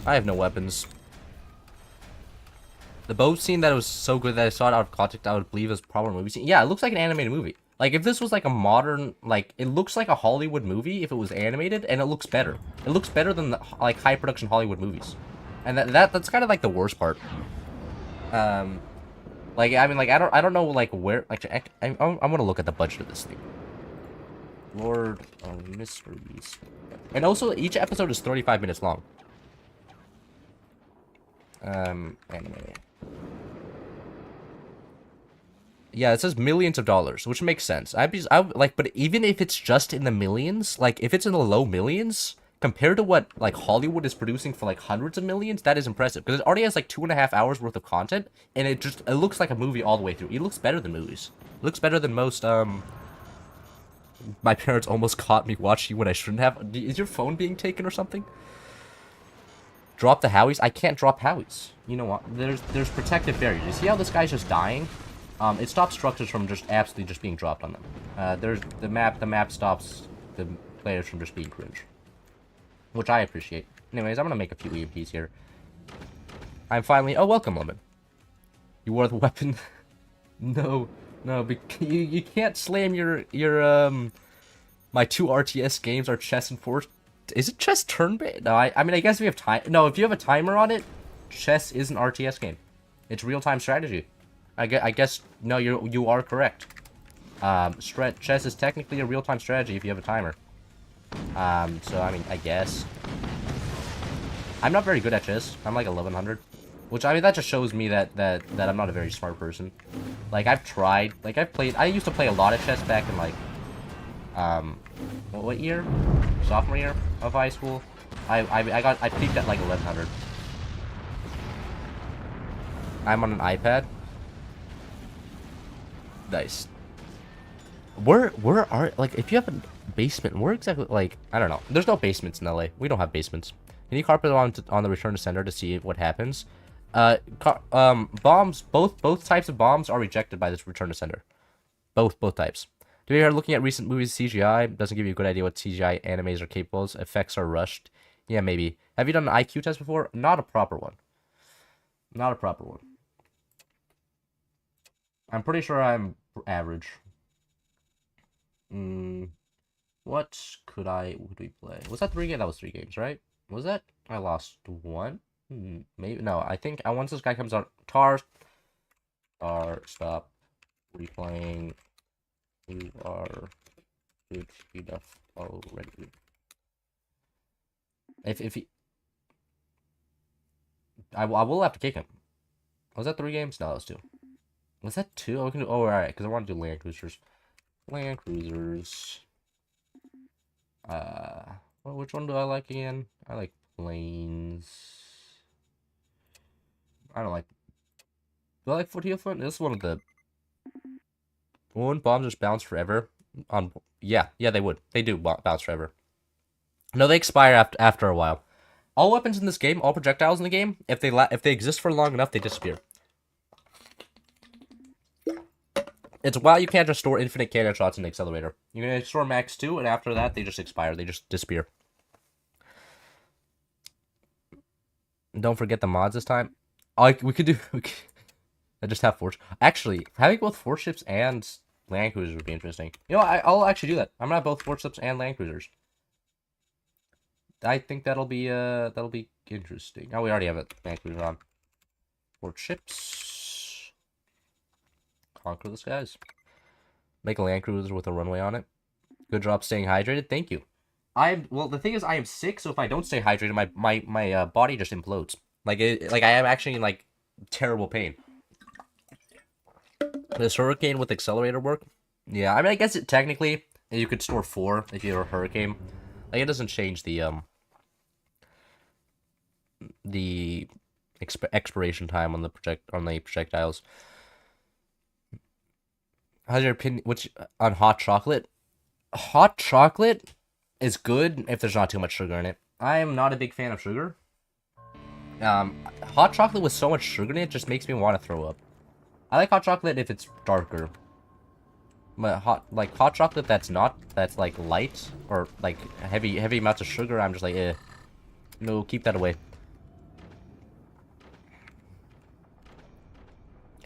I have no weapons. The boat scene that was so good that I saw it out of context, I would believe is probably a movie scene. Yeah, it looks like an animated movie. Like, if this was like a modern, like, it looks like a Hollywood movie if it was animated, and it looks better. It looks better than the, like, high production Hollywood movies. And that's kind of like the worst part. Like, I mean, like, I don't know, like, where, like, I'm gonna look at the budget of this thing. Lord of Mysteries. And also, each episode is 35 minutes long. Anime. Yeah, it says millions of dollars, which makes sense. Like, but even if it's just in the millions, like, if it's in the low millions, compared to what, like, Hollywood is producing for, like, hundreds of millions, that is impressive. Because it already has, like, 2.5 hours worth of content, and it looks like a movie all the way through. It looks better than movies. It looks better than most, my parents almost caught me watching when I shouldn't have. Is your phone being taken or something? Drop the Howies? I can't drop Howies. You know what? There's protective barriers. You see how this guy's just dying? It stops structures from just absolutely just being dropped on them. There's the map stops the players from just being cringe. Which I appreciate. Anyways, I'm gonna make a few EMPs here. I'm finally... Oh, welcome, Lemon. You wore the weapon? No, you can't slam your my two RTS games are chess and force. Is it chess turn-based? No, I mean, I guess we have time. No, if you have a timer on it, chess is an RTS game. It's real-time strategy. I guess no, you are correct. Chess is technically a real-time strategy if you have a timer. So I mean, I guess. I'm not very good at chess. I'm like 1100, which, I mean, that just shows me that I'm not a very smart person. Like, I've tried. Like, I used to play a lot of chess back in, like, what year? Sophomore year of high school. I peaked at like 1100. I'm on an iPad. Nice. Where are, like, if you have a basement, where exactly, like, I don't know. There's no basements in LA. We don't have basements. Can you carpet on the return to sender to see what happens? Bombs, both types of bombs are rejected by this return to sender. Both types. Do you are looking at recent movies CGI? Doesn't give you a good idea what CGI animes are capable of. Effects are rushed. Yeah, maybe. Have you done an IQ test before? Not a proper one. Not a proper one. I'm pretty sure I'm average. What could we play? Was that 3 games? That was 3 games, right? Was that? I lost 1? Maybe. No, I think once this guy comes out, stop. replaying. You are good enough already. If he, I will have to kick him. Was that 3 games? No, that was 2. Was that 2? Oh, we can do. Oh, alright, because I want to do land cruisers. Land cruisers. Well, which one do I like again? I like planes. I don't like. Do I like foot foot? This is one of the. Won't bombs just bounce forever? Yeah, they would. They do bounce forever. No, they expire after a while. All weapons in this game, all projectiles in the game, if they exist for long enough, they disappear. It's why you can't just store infinite cannon shots in the accelerator. You can store max 2, and after that, they just expire. They just disappear. Don't forget the mods this time. We could do. I just have force. Actually, having both force ships and land cruisers would be interesting. You know, I'll actually do that. I'm gonna have both force ships and land cruisers. I think that'll be interesting. Oh, we already have a land cruiser on. Force ships. Conquer the skies. Make a land cruiser with a runway on it. Good job staying hydrated. Thank you. Well, the thing is, I am sick, so if I don't stay hydrated, my body just implodes. Like I am actually in like terrible pain. Does hurricane with accelerator work? Yeah, I mean, I guess it technically you could store 4 if you're a hurricane. Like it doesn't change the expiration time on the projectiles. How's your opinion? Which on hot chocolate? Hot chocolate is good if there's not too much sugar in it. I am not a big fan of sugar. Hot chocolate with so much sugar in it just makes me want to throw up. I like hot chocolate if it's darker. But hot chocolate that's like light or like heavy amounts of sugar, I'm just like, eh. No, keep that away.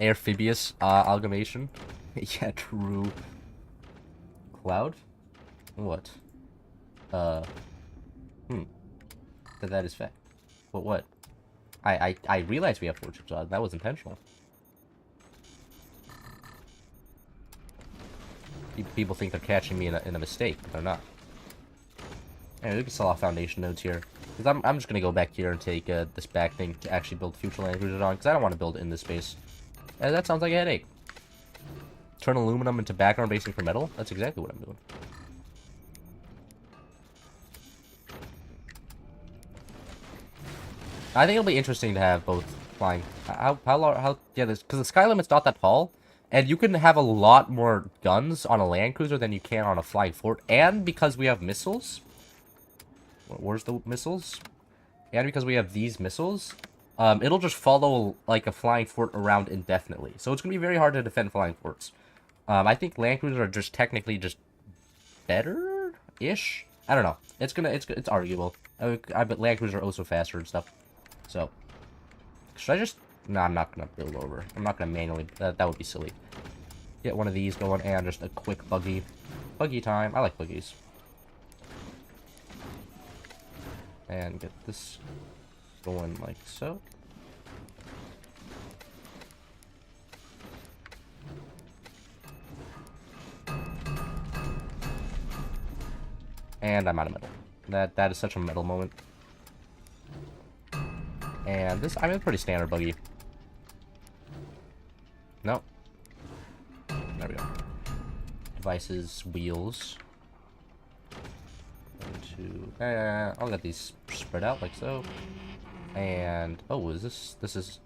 Amphibious amalgamation. Yeah, true. Cloud? What? That is fact. But what? I realized we have 4 chips on. That was intentional. People think they're catching me in a mistake, but they're not. And we can sell off foundation nodes here. Because I'm just going to go back here and take this back thing to actually build future land cruisers on. Because I don't want to build in this space. And that sounds like a headache. Turn aluminum into background basing for metal? That's exactly what I'm doing. I think it'll be interesting to have both flying. Yeah, because the sky limit's not that tall. And you can have a lot more guns on a land cruiser than you can on a flying fort. And because we have missiles... Where's the missiles? And because we have these missiles, it'll just follow like a flying fort around indefinitely. So it's going to be very hard to defend flying forts. I think land cruisers are just technically just better-ish? I don't know. It's arguable. I bet land cruisers are also faster and stuff. So, should I just... No, I'm not going to build over. I'm not going to manually... That would be silly. Get one of these going and just a quick buggy. Buggy time. I like buggies. And get this going like so. And I'm out of metal. That is such a metal moment. And this, I mean, pretty standard buggy. No. There we go. Devices, wheels. 1, 2. I'll let these spread out like so. And oh, this is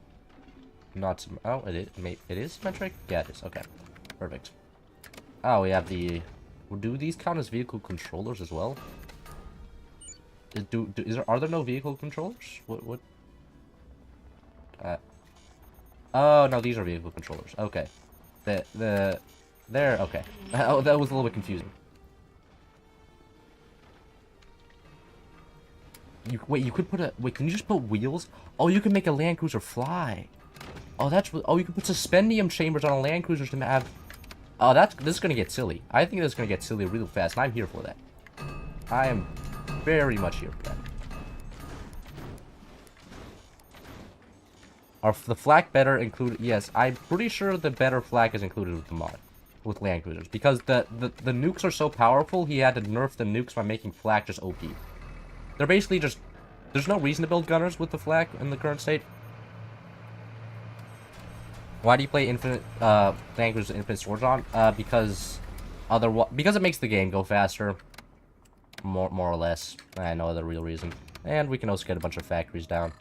not. Oh, it is symmetric. Yeah, it is. Okay, perfect. Oh, we have the. Do these count as vehicle controllers as well? Are there no vehicle controllers? What? Oh no, these are vehicle controllers. Okay, there. Okay. Oh, that was a little bit confusing. Wait, you could put a... Wait, can you just put wheels? Oh, you can make a Land Cruiser fly. Oh, that's... Oh, you can put suspendium chambers on a Land Cruiser to have... Oh, this is going to get silly. I think this is going to get silly real fast, and I'm here for that. I am very much here for that. Are the flak better included? Yes, I'm pretty sure the better flak is included with the mod. With land cruisers. Because the nukes are so powerful, he had to nerf the nukes by making flak just OP. They're basically just... There's no reason to build gunners with the flak in the current state. Why do you play infinite land cruisers and infinite swords on? Because it makes the game go faster. More or less. I know the real reason. And we can also get a bunch of factories down.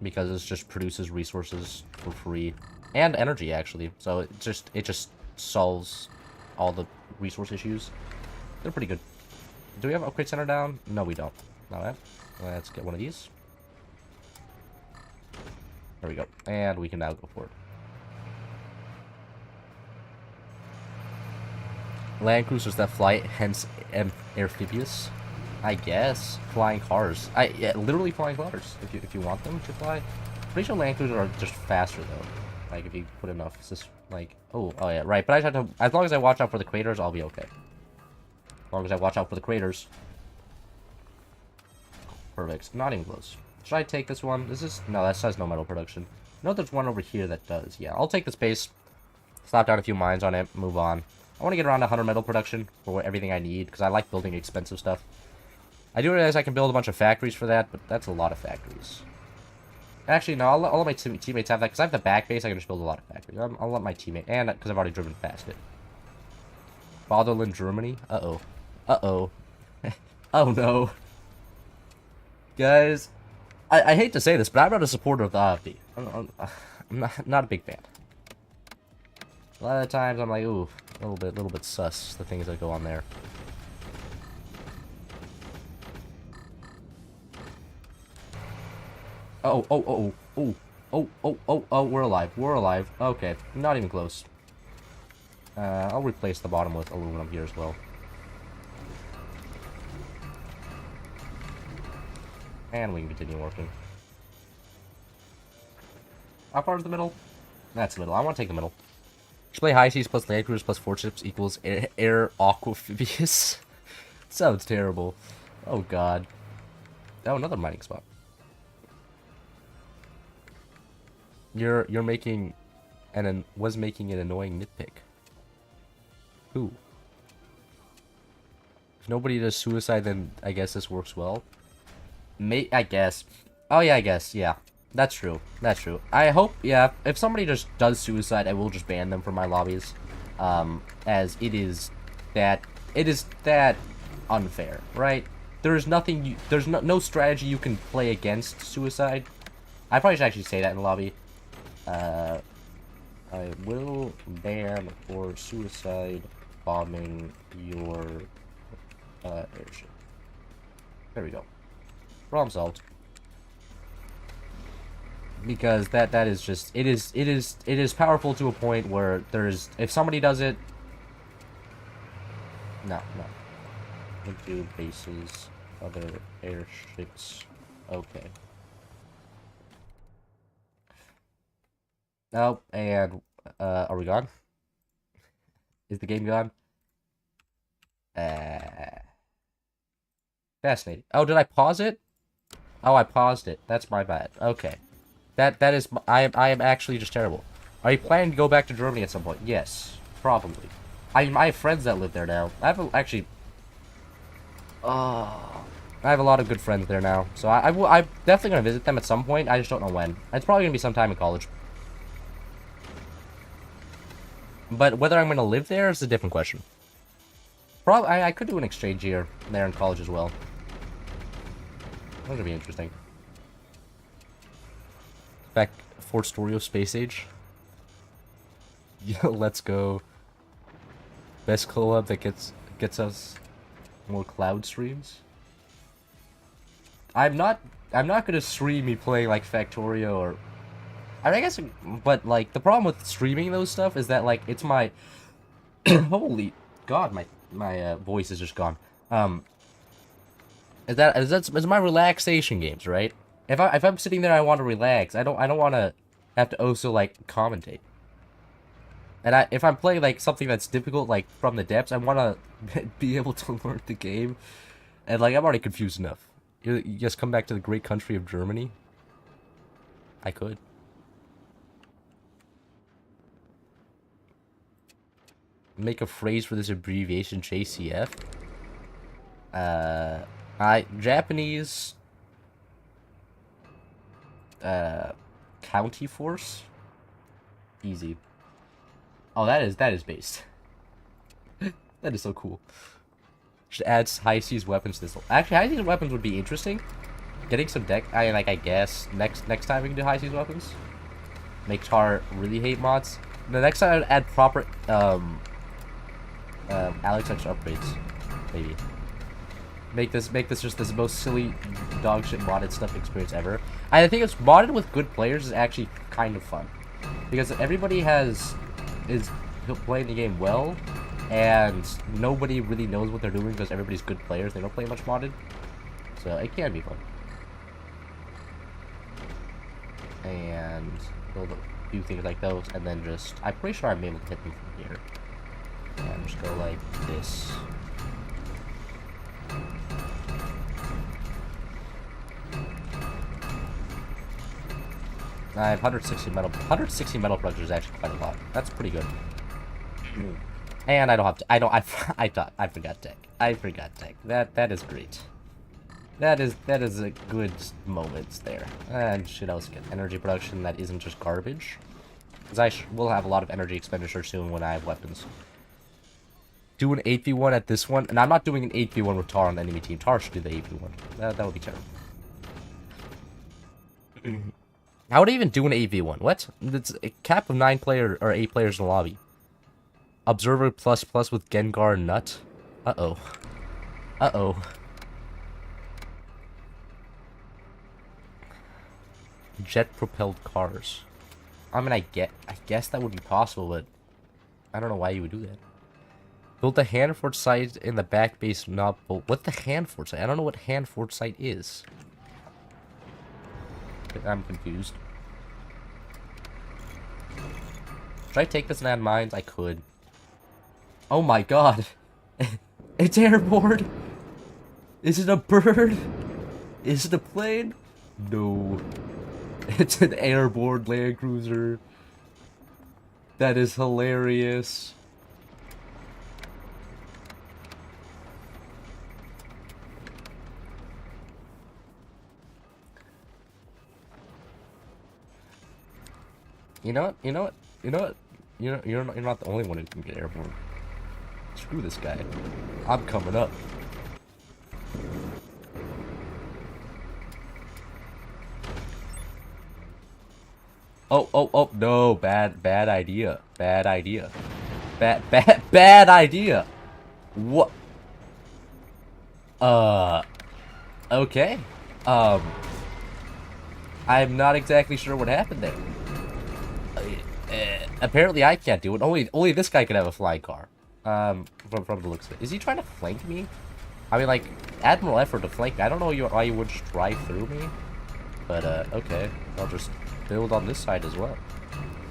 Because it just produces resources for free. And energy, actually. So it just solves all the resource issues. They're pretty good. Do we have upgrade center down? No, we don't. Alright. Let's get one of these. There we go. And we can now go for it. Land cruisers that fly, hence amphibious. I guess. Flying cars. Yeah, literally flying cars. If you want them to fly. Pretty sure land cruisers are just faster though. Like if you put enough. It's just like oh yeah, right. But I just have to, as long as I watch out for the craters, I'll be okay. As long as I watch out for the craters. Perfect. Not even close. Should I take this one? Is this... No, that says no metal production. No, there's one over here that does. Yeah, I'll take the space. Slap down a few mines on it. Move on. I want to get around 100 metal production for everything I need, because I like building expensive stuff. I do realize I can build a bunch of factories for that, but that's a lot of factories. Actually, no, I'll let my teammates have that, because I have the back base, I can just build a lot of factories. I'll let my teammate... And because I've already driven past it. Fatherland, Germany? Uh-oh. Uh-oh. Oh, no. Guys... I hate to say this, but I'm not a supporter of the AfD. I'm not a big fan. A lot of times I'm like, ooh, a little bit sus, the things that go on there. Oh, we're alive. We're alive. Okay, not even close. I'll replace the bottom with aluminum here as well. And we can continue working. How far is the middle? That's the middle. I want to take the middle. Should play high seas plus land cruisers plus fort ships equals air aquamphibious. Sounds terrible. Oh god. Oh, another mining spot. You're making was making an annoying nitpick. Who? If nobody does suicide, then I guess this works well. I guess. Oh yeah, I guess. Yeah, that's true. That's true. I hope. Yeah, if somebody just does suicide, I will just ban them from my lobbies. As it is that unfair, right? There's nothing. There's no strategy you can play against suicide. I probably should actually say that in the lobby. I will ban for suicide bombing your airship. There we go. Problem solved. Because that is just it is powerful to a point where there's if somebody does it. No. Into bases, other airships. Okay. Oh, and are we gone? Is the game gone? Fascinating. Oh, did I pause it? Oh, I paused it. That's my bad. Okay. That is... I am actually just terrible. Are you planning to go back to Germany at some point? Yes. Probably. I have friends that live there now. I have actually... I have a lot of good friends there now. So I'm definitely going to visit them at some point. I just don't know when. It's probably going to be sometime in college. But whether I'm going to live there is a different question. Probably... I could do an exchange year there in college as well. That's gonna be interesting. Back Fort Storio Space Age. Yeah, let's go. Best collab that gets us more cloud streams. I'm not gonna stream me playing like Factorio or I guess, but like the problem with streaming those stuff is that like it's my holy god, my voice is just gone. Is my relaxation games, right? If I'm sitting there, I want to relax. I don't want to have to also like commentate. And if I'm playing like something that's difficult, like from the depths, I want to be able to learn the game. And like I'm already confused enough. You just come back to the great country of Germany. I could. Make a phrase for this abbreviation, JCF. Japanese county force. Easy. Oh, that is based. That is so cool. Should add high seas weapons to this. Actually, high seas weapons would be interesting. Getting some deck. I guess next time we can do high seas weapons. Make Tar really hate mods. The next time I'd add proper Alex X upgrades, maybe. Make this just the most silly dog shit modded stuff experience ever. I think it's modded with good players is actually kind of fun, because everybody is playing the game well, and nobody really knows what they're doing because everybody's good players. They don't play much modded, so it can be fun. And build a few things like those, and then just I'm pretty sure I'm able to hit them from here. And just go like this. I have 160 metal. 160 metal production is actually quite a lot. That's pretty good. And I don't have to. I forgot tech. I forgot tech. That is great. That is a good moment there. And shit else get energy production that isn't just garbage. Because I will have a lot of energy expenditure soon when I have weapons. Do an 8v1 at this one, and I'm not doing an 8v1 with Tar on the enemy team. Tar should do the 8v1. That would be terrible. How would I even do an 8v1? What? It's a cap of 9 player or 8 players in the lobby. Observer plus with Gengar Nut. Uh-oh. Uh-oh. Jet-propelled cars. I mean, I guess that would be possible, but I don't know why you would do that. Build the hand fort site in the back base knob. What the hand fort site? I don't know what hand fort site is. I'm confused. Should I take this and add mines? I could. Oh my god. It's airborne. Is it a bird? Is it a plane? No. It's an airborne land cruiser. That is hilarious. You know what? You're not the only one who can get airborne. Screw this guy. I'm coming up. Oh, no, bad idea. Bad idea. Bad idea. What? Okay. I'm not exactly sure what happened there. Apparently I can't do it. Only this guy can have a flying car. From the looks of it. Is he trying to flank me? I mean, like, admiral effort to flank me. I don't know why you would just drive through me. But, okay. I'll just build on this side as well.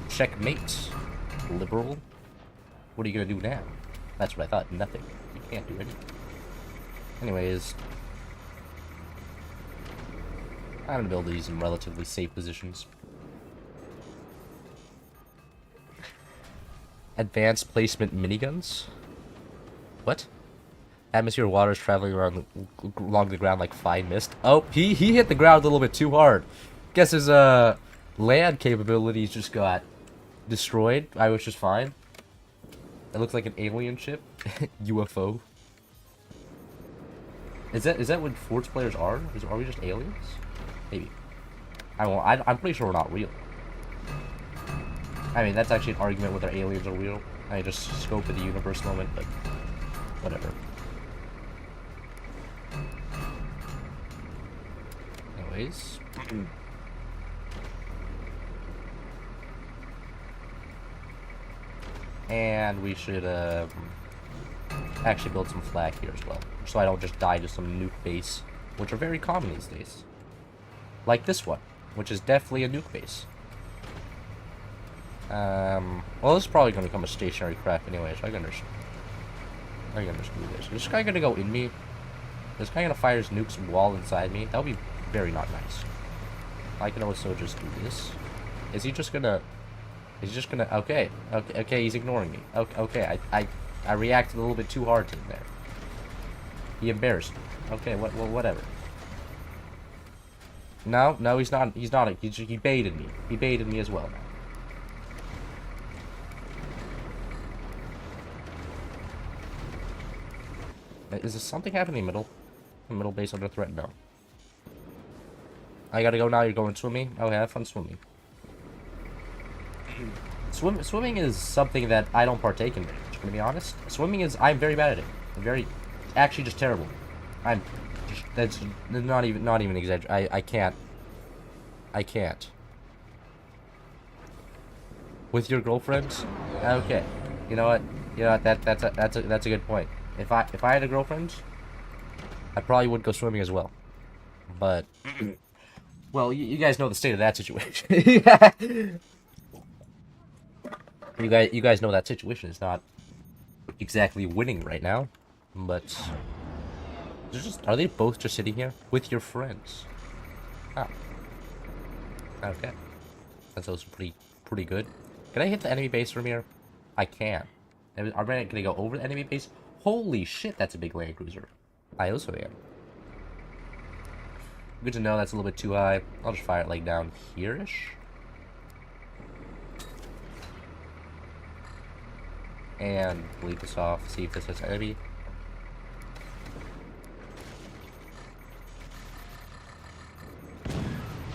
Checkmate. Liberal. What are you gonna do now? That's what I thought. Nothing. You can't do anything. Anyways. I'm gonna build these in relatively safe positions. Advanced placement miniguns? What? Atmosphere water is traveling along the ground like fine mist. Oh, he hit the ground a little bit too hard. Guess his land capabilities just got destroyed. I was just fine. It looks like an alien ship. UFO. Is that what Forts players are? Are we just aliens? Maybe. I'm pretty sure we're not real. I mean, that's actually an argument whether aliens are real. I just scope of the universe moment, but whatever. Anyways. And we should actually build some flag here as well, so I don't just die to some nuke base, which are very common these days. Like this one, which is definitely a nuke base. Well, this is probably going to become a stationary craft anyway, so I'm gonna just do this. Is this guy going to go in me? Is this guy going to fire his nukes wall inside me? That would be very not nice. I can also just do this. Is he just gonna... He's just gonna... Okay. Okay, he's ignoring me. Okay, I reacted a little bit too hard to him there. He embarrassed me. Okay, well, whatever. No, he's not. He's not. He baited me. He baited me as well now. Is there something happening in the middle? Middle base under threat? No. I gotta go now. You're going swimming? Okay, have fun swimming. Swimming is something that I don't partake in very much, to be honest. Swimming is... I'm very bad at it. I'm very... Actually, just terrible. I'm... That's not even exaggeration. I can't. I can't. With your girlfriends? Okay. You know what? That's a good point. If I had a girlfriend, I probably would go swimming as well. But well, you guys know the state of that situation. You guys know that situation is not exactly winning right now. But are they both just sitting here with your friends? Oh. Okay. That's also pretty good. Can I hit the enemy base from here? I can. Are we gonna go over the enemy base? Holy shit, that's a big land cruiser. I also am. Good to know that's a little bit too high. I'll just fire it like down here-ish. And bleed this off, see if this hits enemy.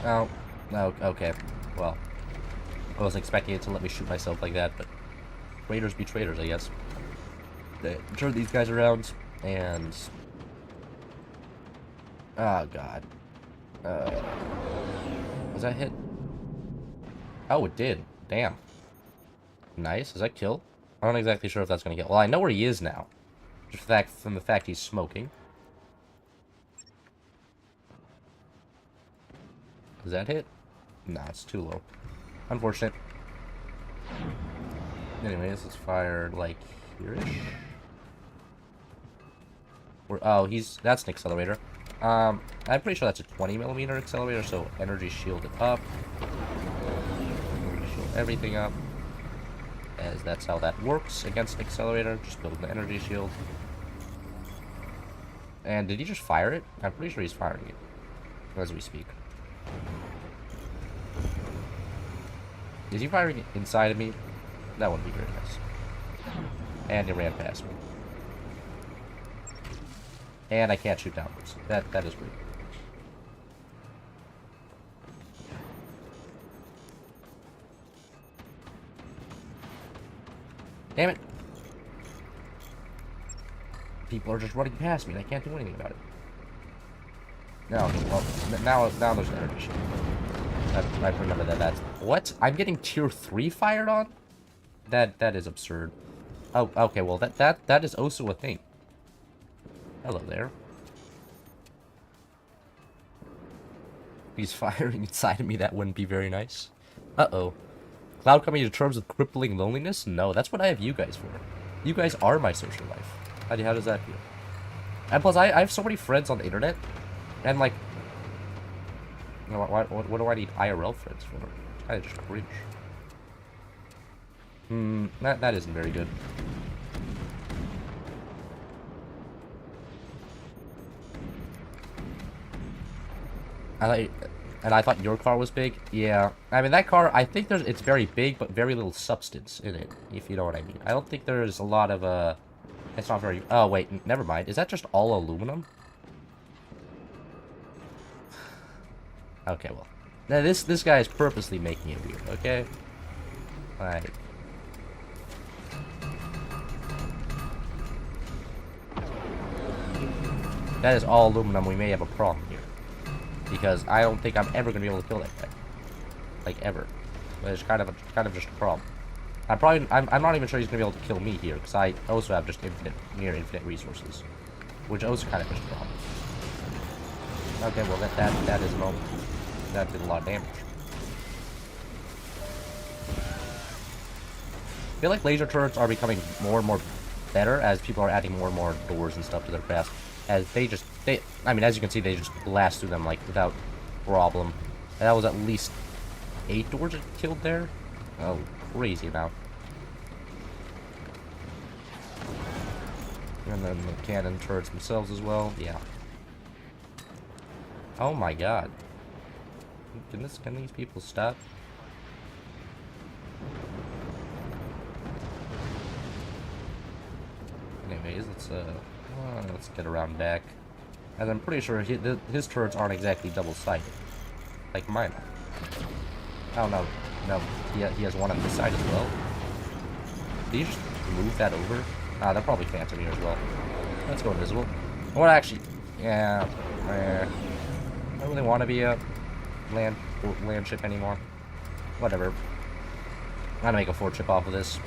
Oh, no, okay. Well, I wasn't expecting it to let me shoot myself like that, but traitors be traitors, I guess. They turn these guys around, and... Oh, God. Was that hit? Oh, it did. Damn. Nice. Does that kill? I'm not exactly sure if that's gonna kill. Well, I know where he is now. Just from the fact he's smoking. Does that hit? Nah, it's too low. Unfortunate. Anyways, let's fire, like, here-ish. Oh, that's an accelerator. I'm pretty sure that's a 20mm accelerator, so energy shield it up. Energy shield everything up. As that's how that works against an accelerator. Just build the energy shield. And did he just fire it? I'm pretty sure he's firing it as we speak. Is he firing it inside of me? That wouldn't be very nice. And he ran past me. And I can't shoot downwards. That is weird. Damn it! People are just running past me and I can't do anything about it. No, well, now there's an energy shield. I remember that's... What? I'm getting tier 3 fired on? That is absurd. Oh, okay, well, that is also a thing. Hello there. He's firing inside of me, that wouldn't be very nice. Uh-oh. Cloud coming to terms with crippling loneliness? No, that's what I have you guys for. You guys are my social life. How does that feel? And plus, I have so many friends on the internet, and like... You know, what do I need IRL friends for? It's kind of just cringe. That isn't very good. And I thought your car was big. Yeah, I mean that car. I think it's very big, but very little substance in it. If you know what I mean. I don't think there's a lot of It's not very. Oh wait, never mind. Is that just all aluminum? Okay, well, now this guy is purposely making it weird. Okay, like. That is all aluminum. We may have a problem here. Because I don't think I'm ever going to be able to kill that guy. Like, ever. But it's kind of just a problem. I'm not even sure he's going to be able to kill me here. Because I also have just near infinite resources. Which also kind of just a problem. Okay, well, that is a moment. That did a lot of damage. I feel like laser turrets are becoming more and more better as people are adding more and more doors and stuff to their craft. As I mean, as you can see, they just blast through them, like, without problem. That was at least 8 doors killed there. Oh, crazy amount. And then the cannon turrets themselves as well. Yeah. Oh my god. Can these people stop? Anyways, let's get around back. And I'm pretty sure his turrets aren't exactly double-sided, like mine are. Oh no, no, he has one on this side as well. Did you just move that over? Ah, they're probably phantom here as well. Let's go invisible. Well, actually, yeah, I don't really want to be a land ship anymore. Whatever. I'm gonna make a fort ship off of this.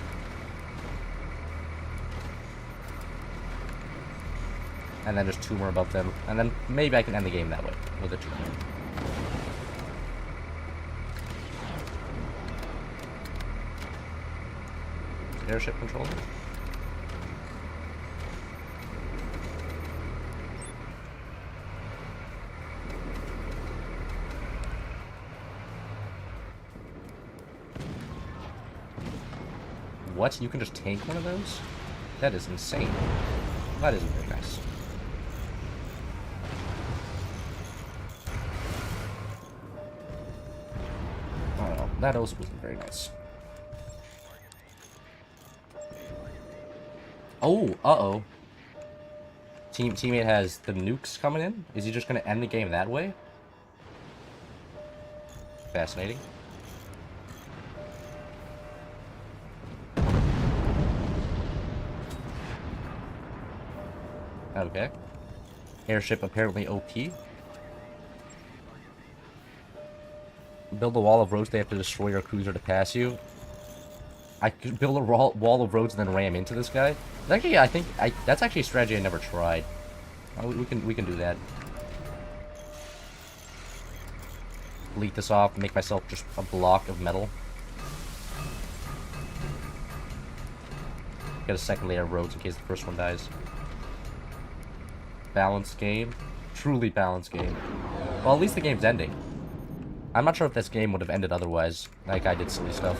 And then just 2 more above them. And then maybe I can end the game that way with a 2 more. Airship controller. What? You can just tank one of those? That is insane. That isn't very nice. Oh, that also wasn't very nice. Oh, uh-oh. Teammate has the nukes coming in? Is he just gonna end the game that way? Fascinating. Okay. Airship apparently OP. Build a wall of roads, they have to destroy your cruiser to pass you. I could build a wall of roads and then ram into this guy. Actually, I think that's actually a strategy I never tried. We can do that. Leak this off, make myself just a block of metal. Get a second layer of roads in case the first one dies. Balanced game. Truly balanced game. Well, at least the game's ending. I'm not sure if this game would have ended otherwise. Like, I did silly stuff.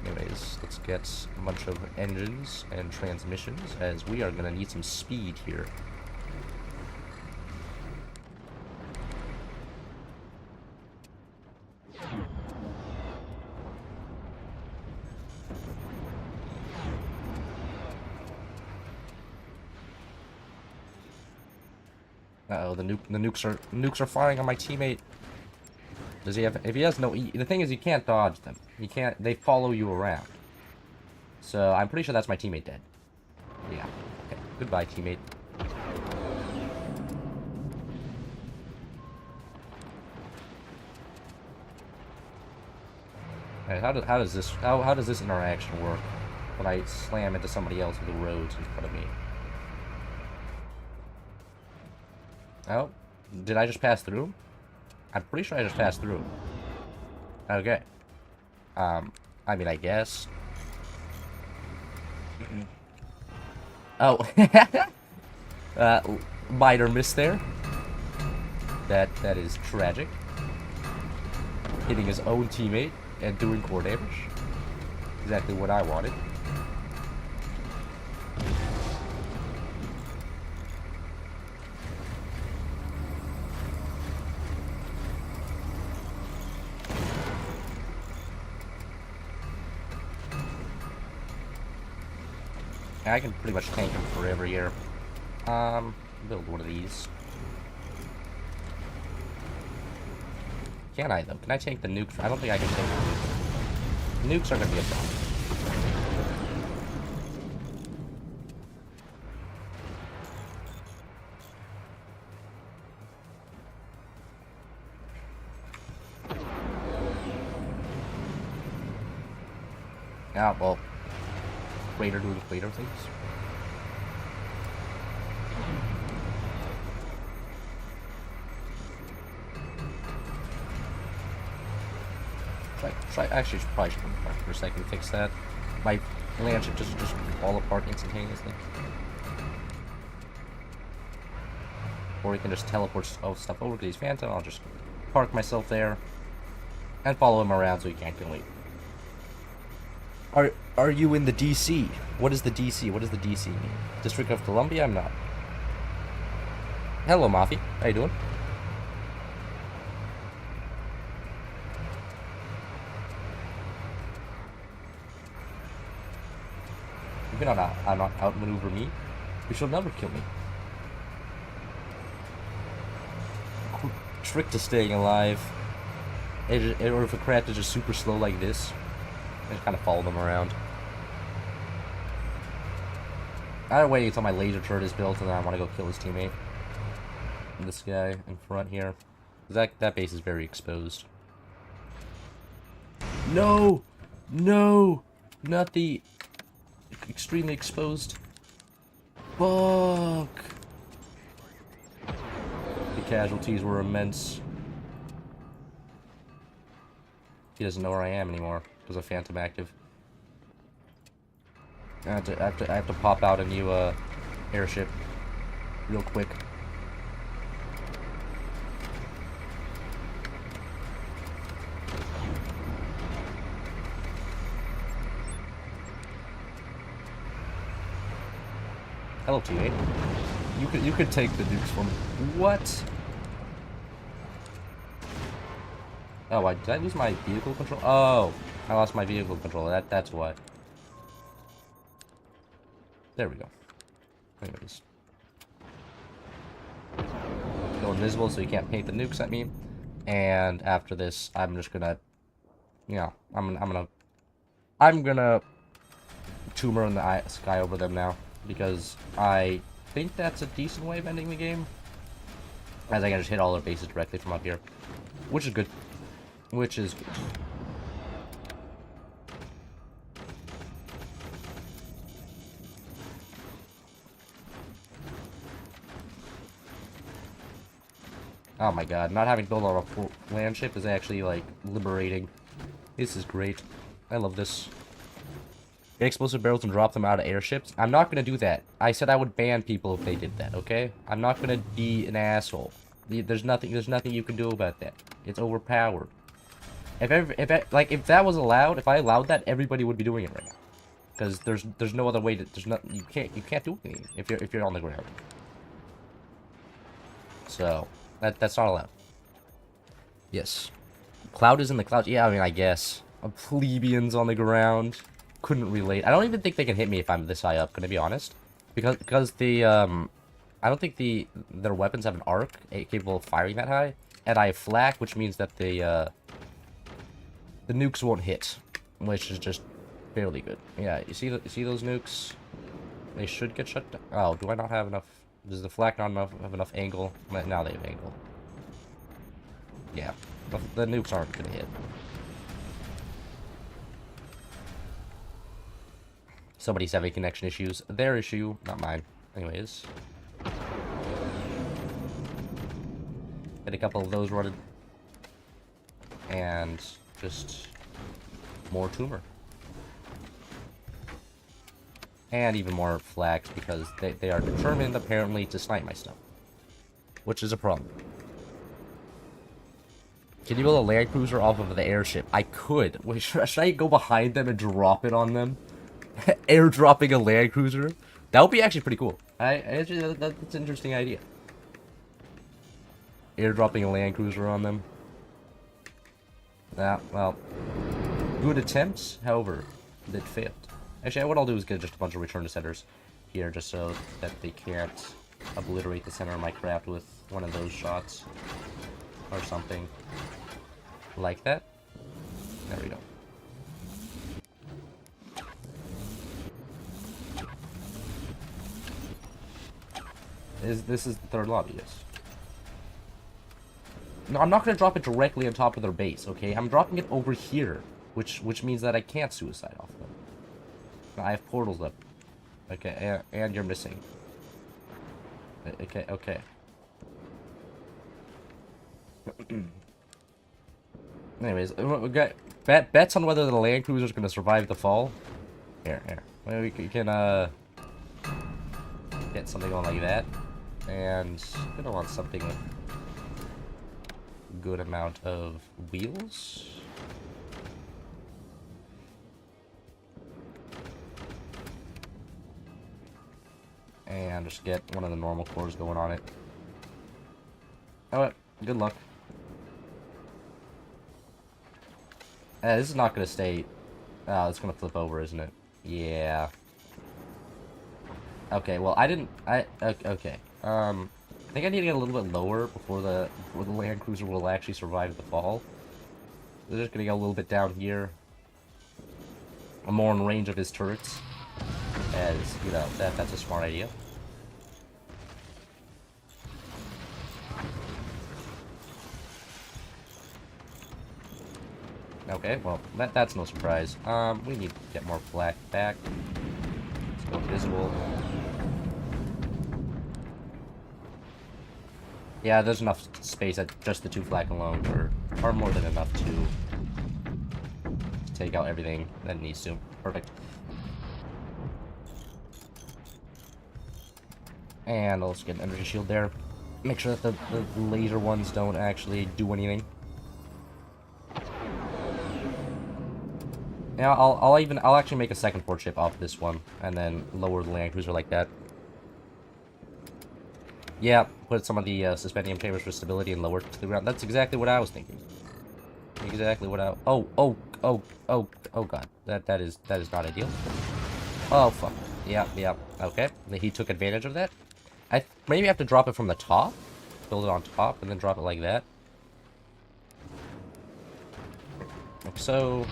Anyways, let's get a bunch of engines and transmissions, as we are going to need some speed here. Uh-oh, the nukes are firing on my teammate. Does he have? If he has no, the thing is, you can't dodge them. You can't. They follow you around. So I'm pretty sure that's my teammate dead. Yeah. Okay. Goodbye, teammate. Right, how does this interaction work when I slam into somebody else with the roads in front of me? Oh, did I just pass through? I'm pretty sure I just passed through. Okay. I mean, I guess. Oh. Minor miss there. That is tragic. Hitting his own teammate and doing core damage. Exactly what I wanted. I can pretty much tank him forever here. Build one of these. Can I, though? Can I tank the nukes? I don't think I can tank the nukes. Nukes are going to be a problem. Ah, well. Raider doing Raider things. Actually, probably should mark for a second fix that. My land should just fall apart instantaneously. or we can just teleport stuff over to these Phantom. I'll just park myself there and follow him around so he can't kill me. Are you in the DC? What is the DC? What does the DC mean? District of Columbia? I'm not. Hello, Mafi. How you doing? You cannot outmaneuver me. You shall never kill me. Trick to staying alive. Or if a craft is just super slow like this, I just kind of follow them around. I'm waiting until my laser turret is built, and then I want to go kill his teammate. This guy in front here. That base is very exposed. No! No! Not the extremely exposed. Fuck! The casualties were immense. He doesn't know where I am anymore because of Phantom active. I have to pop out a new airship real quick. Hello, teammate. You could take the nukes from me. What? Oh, did I lose my vehicle control? Oh, I lost my vehicle control. That's why. There we go. Anyways. Go invisible so you can't paint the nukes at me. And after this, I'm just gonna, you know, I'm gonna tumor in the sky over them now, because I think that's a decent way of ending the game. As I can just hit all their bases directly from up here, which is good. Which is good. Oh my god, not having built on a land ship is actually, like, liberating. This is great. I love this. Get explosive barrels and drop them out of airships. I'm not gonna do that. I said I would ban people if they did that, okay? I'm not gonna be an asshole. There's nothing you can do about that. It's overpowered. If that was allowed, if I allowed that, everybody would be doing it right now. Because there's no other way to, you can't do anything if you're on the ground. So that's not allowed. Yes. Cloud is in the clouds. Yeah, I mean, I guess. Plebeians on the ground. Couldn't relate. I don't even think they can hit me if I'm this high up, gonna be honest. Because the, I don't think their weapons have an arc capable of firing that high. And I have flak, which means that the nukes won't hit. Which is just fairly good. Yeah, you see those nukes? They should get shut down. Oh, do I not have enough? Does the flak not have enough angle? Now they have angle. Yeah, the nukes aren't gonna hit. Somebody's having connection issues. Their issue, not mine. Anyways. Get a couple of those running. And just more tumor. And even more flags because they are determined, apparently, to snipe my stuff. Which is a problem. Can you build a land cruiser off of the airship? I could. Wait, should I go behind them and drop it on them? Airdropping a land cruiser? That would be actually pretty cool. That's an interesting idea. Airdropping a land cruiser on them. Well, good attempts, however, that failed. Actually, what I'll do is get just a bunch of return to centers here, just so that they can't obliterate the center of my craft with one of those shots. Or something like that. There we go. This is the third lobby, yes. No, I'm not going to drop it directly on top of their base, okay? I'm dropping it over here, which means that I can't suicide off them. I have portals up. Okay, and you're missing. Okay. Anyways, we got bets on whether the land cruiser is going to survive the fall. Here. Maybe we can get something going like that. And I'm gonna want something with a good amount of wheels. And just get one of the normal cores going on it. Alright, good luck. This is not gonna stay. Oh, it's gonna flip over, isn't it? Yeah. Okay, well, okay. I think I need to get a little bit lower before the Land Cruiser will actually survive the fall. We're just gonna go a little bit down here. I'm more in range of his turrets. As, you know, that's a smart idea. Okay, well, that's no surprise. We need to get more flak back. Let's go invisible. Yeah, there's enough space at just the 2 flak alone for far more than enough to take out everything that needs to. Perfect. And I'll just get an energy shield there. Make sure that the laser ones don't actually do anything. Yeah, I'll actually make a second port ship off this one, and then lower the land cruiser like that. Yeah, put some of the suspendium chambers for stability and lower to the ground. That's exactly what I was thinking. Exactly what I. Oh God, that is not ideal. Oh fuck. Yeah. Okay, he took advantage of that. I maybe have to drop it from the top, build it on top, and then drop it like that. Like so.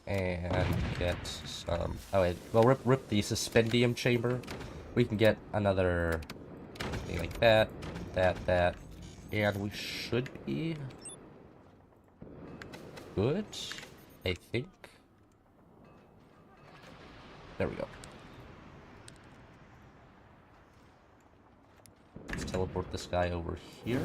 And get some. Oh wait, well rip the suspendium chamber. We can get another thing like that, and we should be good. I think. There we go. Let's teleport this guy over here.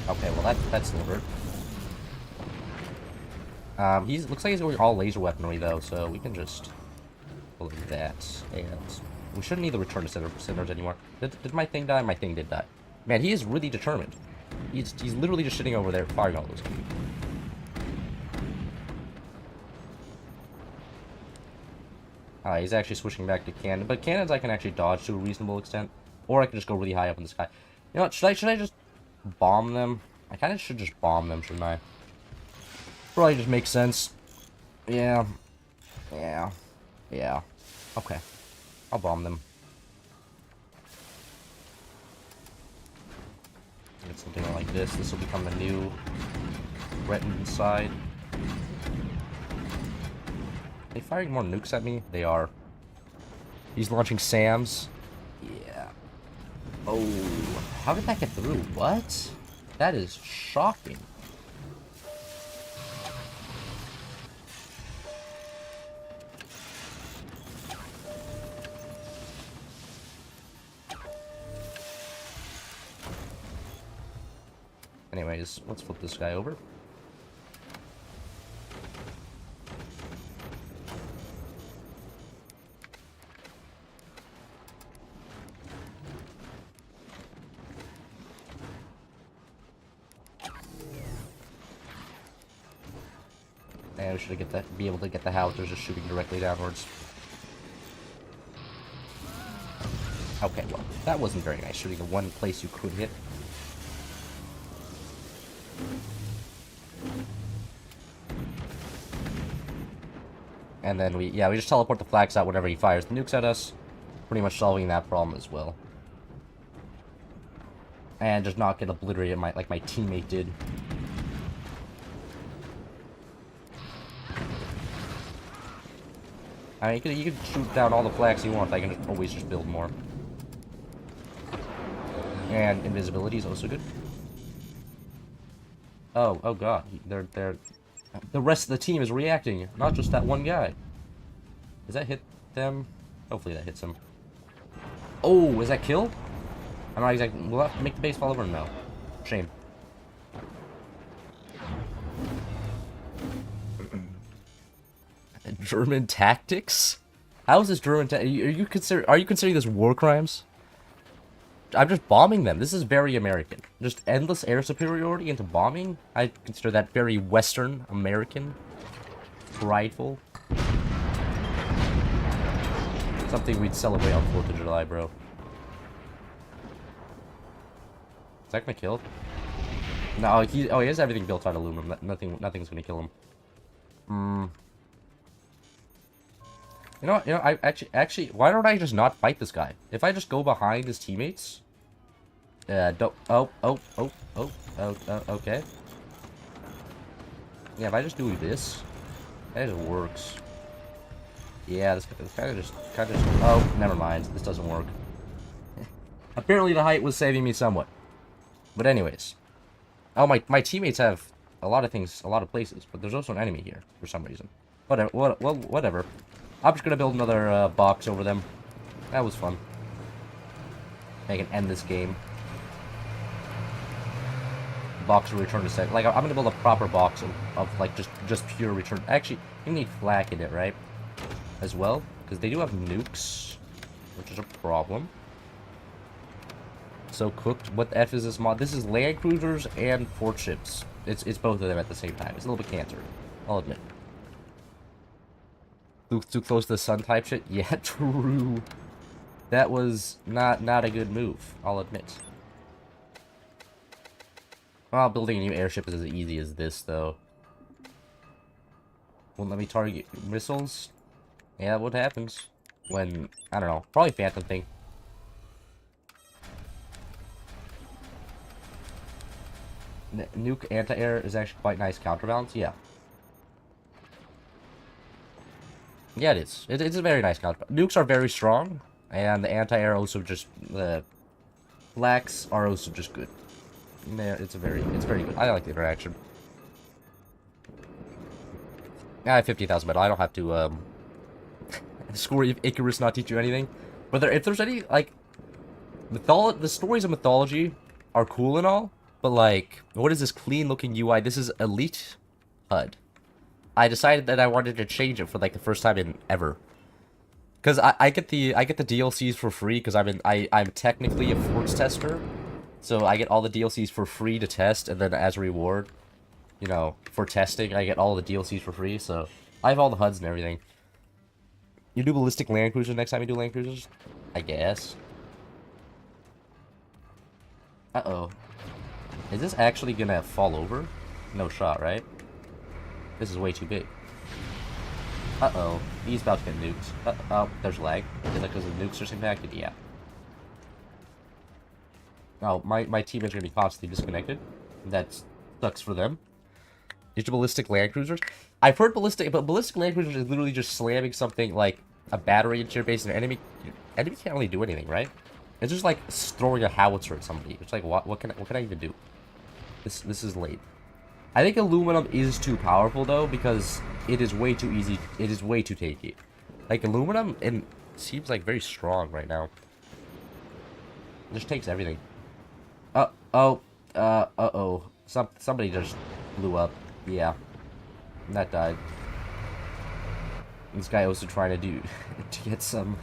Okay, well that's delivered. Looks like he's going all laser weaponry though, so we can just believe that, and we shouldn't need the return to centers anymore. Did my thing die? My thing did die. Man, he is really determined. He's literally just sitting over there firing all those people. He's actually switching back to cannon, but cannons I can actually dodge to a reasonable extent, or I can just go really high up in the sky. You know what? Should I just bomb them? I kind of should just bomb them, shouldn't I? Probably just makes sense. Yeah. Okay. I'll bomb them. Get something like this. This will become the new threatened side. Are they firing more nukes at me? They are. He's launching SAMs. Yeah. Oh. How did that get through? What? That is shocking. Anyways, let's flip this guy over. And we should be able to get the howitzers just shooting directly downwards. Okay, well, that wasn't very nice, shooting the one place you could hit. And then we just teleport the flags out whenever he fires the nukes at us. Pretty much solving that problem as well. And just not get obliterated like my teammate did. I mean, you can shoot down all the flags you want. I can always just build more. And invisibility is also good. Oh god, the rest of the team is reacting, not just that one guy. Does that hit them? Hopefully that hits him. Oh, is that kill? I'm not exactly. Will that make the base fall over? No. Shame. German tactics? How is this German? Are you considering this war crimes? I'm just bombing them. This is very American. Just endless air superiority into bombing. I consider that very Western American. Prideful. Something we'd celebrate on 4th of July, bro. Is that gonna kill? No, he has everything built on aluminum. Nothing's gonna kill him. I actually, why don't I just not fight this guy? If I just go behind his teammates, don't. Okay. Yeah, if I just do this, that just works. Yeah, this kind of just. Oh, never mind. This doesn't work. Apparently, the height was saving me somewhat. But anyways, oh my teammates have a lot of things, a lot of places, but there's also an enemy here for some reason. Whatever. Whatever. I'm just gonna build another box over them. That was fun. I can end this game. Box will return to set. Like, I'm gonna build a proper box of like just pure return. Actually, you need flak in it, right? As well, because they do have nukes, which is a problem. So cooked. What the F is this mod? This is land cruisers and fort ships. It's both of them at the same time. It's a little bit cancer, I'll admit. Too close to the sun type shit? Yeah, true. That was not a good move, I'll admit. Well, building a new airship is as easy as this, though. Won't let me target missiles? Yeah, what happens when, I don't know, probably Phantom thing. Nuke anti-air is actually quite nice counterbalance, yeah. Yeah, it is. It's a very nice counterbalance. Nukes are very strong, and the anti-air also just, the flaks are also just good. Yeah, it's very good. I like the interaction. I have 50,000 metal. I don't have to, Story of Icarus not teach you anything. But if there's any, like, the stories of mythology are cool and all, but, like, what is this clean-looking UI? This is Elite HUD. I decided that I wanted to change it for, like, the first time in ever. Because I get the DLCs for free, because I'm technically a Forts tester. So I get all the DLCs for free to test, and then as a reward, you know, for testing, I get all the DLCs for free, so I have all the HUDs and everything. You do ballistic land cruisers next time you do land cruisers? I guess. Uh-oh. Is this actually gonna fall over? No shot, right? This is way too big. Uh-oh. He's about to get nuked. Oh, there's lag. Is that because the nukes are impacted? Yeah. Oh, my teammates are gonna be constantly disconnected. That sucks for them. Use ballistic land cruisers. I've heard ballistic land cruisers is literally just slamming something like a battery into your base, and enemy can't really do anything, right? It's just like throwing a howitzer at somebody. It's like what can I even do? This is late. I think aluminum is too powerful though, because it is way too easy. It is way too tanky. Like aluminum, it seems like very strong right now. It just takes everything. Uh-oh. Somebody just blew up. Yeah. That died. This guy also trying to get some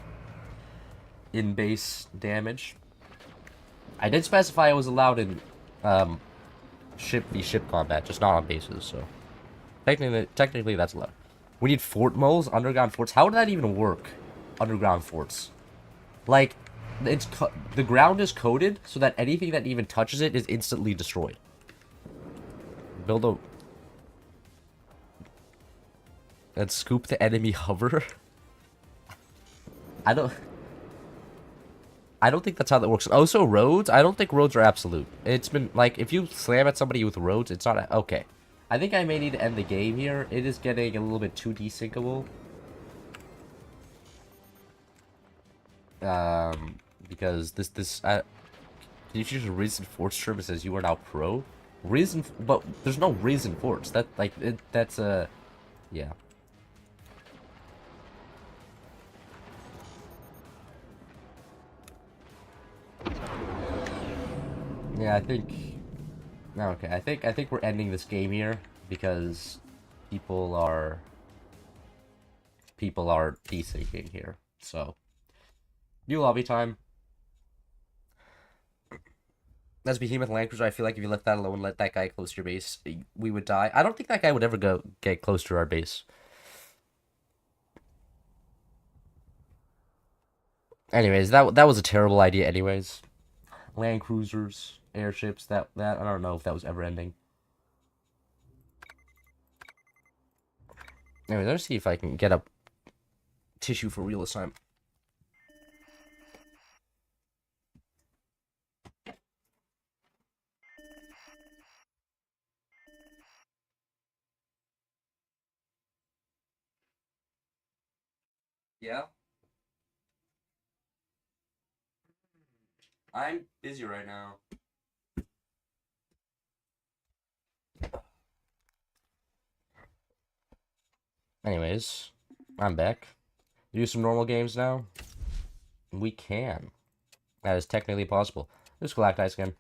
in-base damage. I did specify I was allowed in ship v ship combat, just not on bases, so technically that's allowed. We need fort moles, underground forts. How would that even work? Underground forts. Like, the ground is coated so that anything that even touches it is instantly destroyed. Build a... And scoop the enemy hover? I don't think that's how that works. Also, roads? I don't think roads are absolute. It's been, like, if you slam at somebody with roads, it's not... Okay. I think I may need to end the game here. It is getting a little bit too desyncable. Because can you choose a Risen Forts term? It says you are now pro? But there's no Risen Forts. That's yeah. Yeah, I think... No, okay, I think we're ending this game here because people are peacekeeping here. So, new lobby time. As Behemoth Land Cruiser, I feel like if you left that alone, let that guy close to your base, we would die. I don't think that guy would ever get close to our base. Anyways, that was a terrible idea. Anyways, land cruisers, airships, that I don't know if that was ever ending. Anyway, let's see if I can get up tissue for real this time. Yeah, I'm busy right now. Anyways, I'm back. Do some normal games now? We can. That is technically possible. Just Galactize again.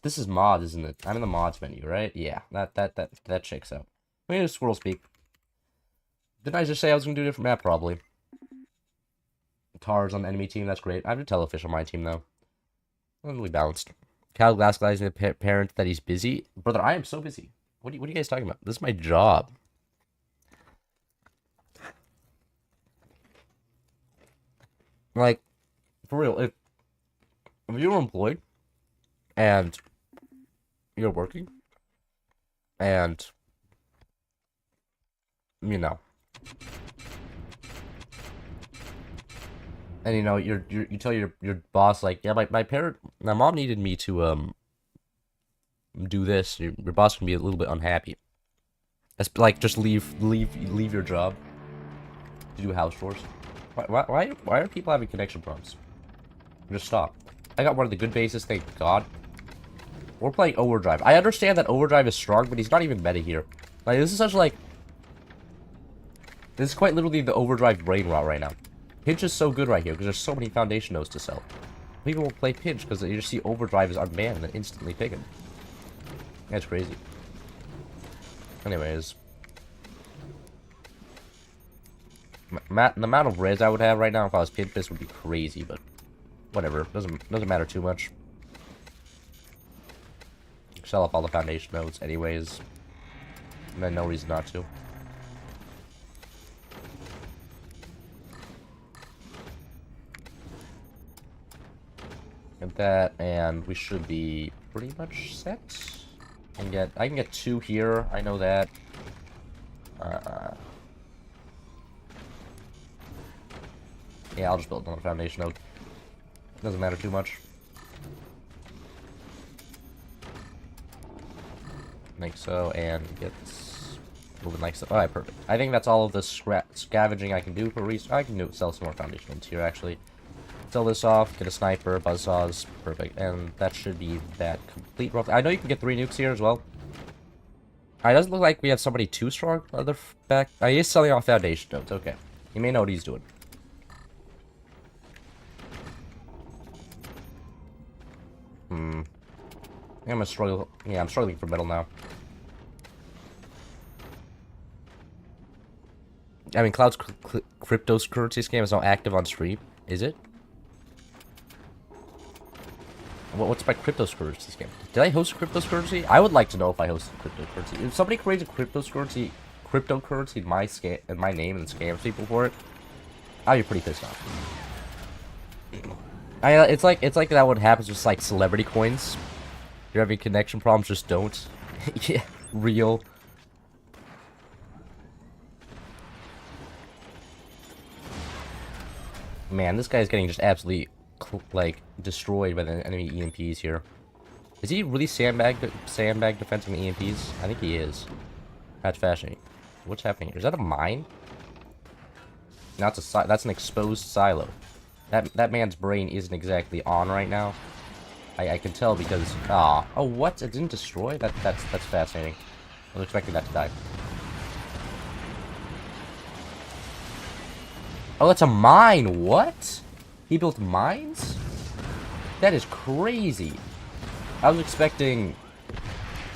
This is mod, isn't it? I'm in the mods menu, right? Yeah, that checks out. Let me do Squirrel Speak. Didn't I just say I was gonna do a different map? Probably. Tars on the enemy team, that's great. I have a Telefish on my team though. Really balanced. Cal Glass Guy's the parent that he's busy. Brother, I am so busy. What are you guys talking about? This is my job. Like, for real, if you're employed and you're working and you know and you know you tell your boss like, yeah, my mom needed me to do this. Your boss can be a little bit unhappy. That's like, just leave your job to do house chores. Why are people having connection problems? Just stop. I got one of the good bases, thank God. We're playing Overdrive. I understand that Overdrive is strong, but he's not even meta here. Like, this is such like... This is quite literally the Overdrive brain rot right now. Pinch is so good right here, because there's so many foundation nodes to sell. People will play Pinch, because you just see Overdrive is unbanned and then instantly pick him. That's crazy. Anyways. The amount of res I would have right now if I was Pinch Fist would be crazy, but... Whatever. Doesn't matter too much. Sell off all the foundation nodes anyways. And then no reason not to. Get that, and we should be pretty much set. I can get 2 here, I know that. Yeah, I'll just build another foundation node. Doesn't matter too much. Like so, and get moving like so. Alright, perfect. I think that's all of the scavenging I can do for I can sell some more foundation nodes here, actually. Sell this off, get a sniper, buzzsaws, perfect. And that should be that complete roughly. I know you can get 3 nukes here as well. It doesn't look like we have somebody too strong on the back. He is selling off foundation nodes, okay. He may know what he's doing. I'm gonna struggle. Yeah, I'm struggling for metal now. I mean, Cloud's cryptocurrency scam is now active on stream. Is it? What's my cryptocurrency scam? Did I host a cryptocurrency? I would like to know if I hosted cryptocurrency. If somebody creates a cryptocurrency in my my name and scams people for it, I'd be pretty pissed off. It's like that what happens with like celebrity coins. You're having connection problems, just don't. Yeah, real. Man, this guy's getting just absolutely like destroyed by the enemy EMPs here. Is he really sandbag defending the EMPs? I think he is. That's fascinating. What's happening here? Is that a mine? No, that's an exposed silo. That man's brain isn't exactly on right now. I can tell because oh what? It didn't destroy? That's fascinating. I was expecting that to die. Oh, that's a mine. What? He built mines? That is crazy. I was expecting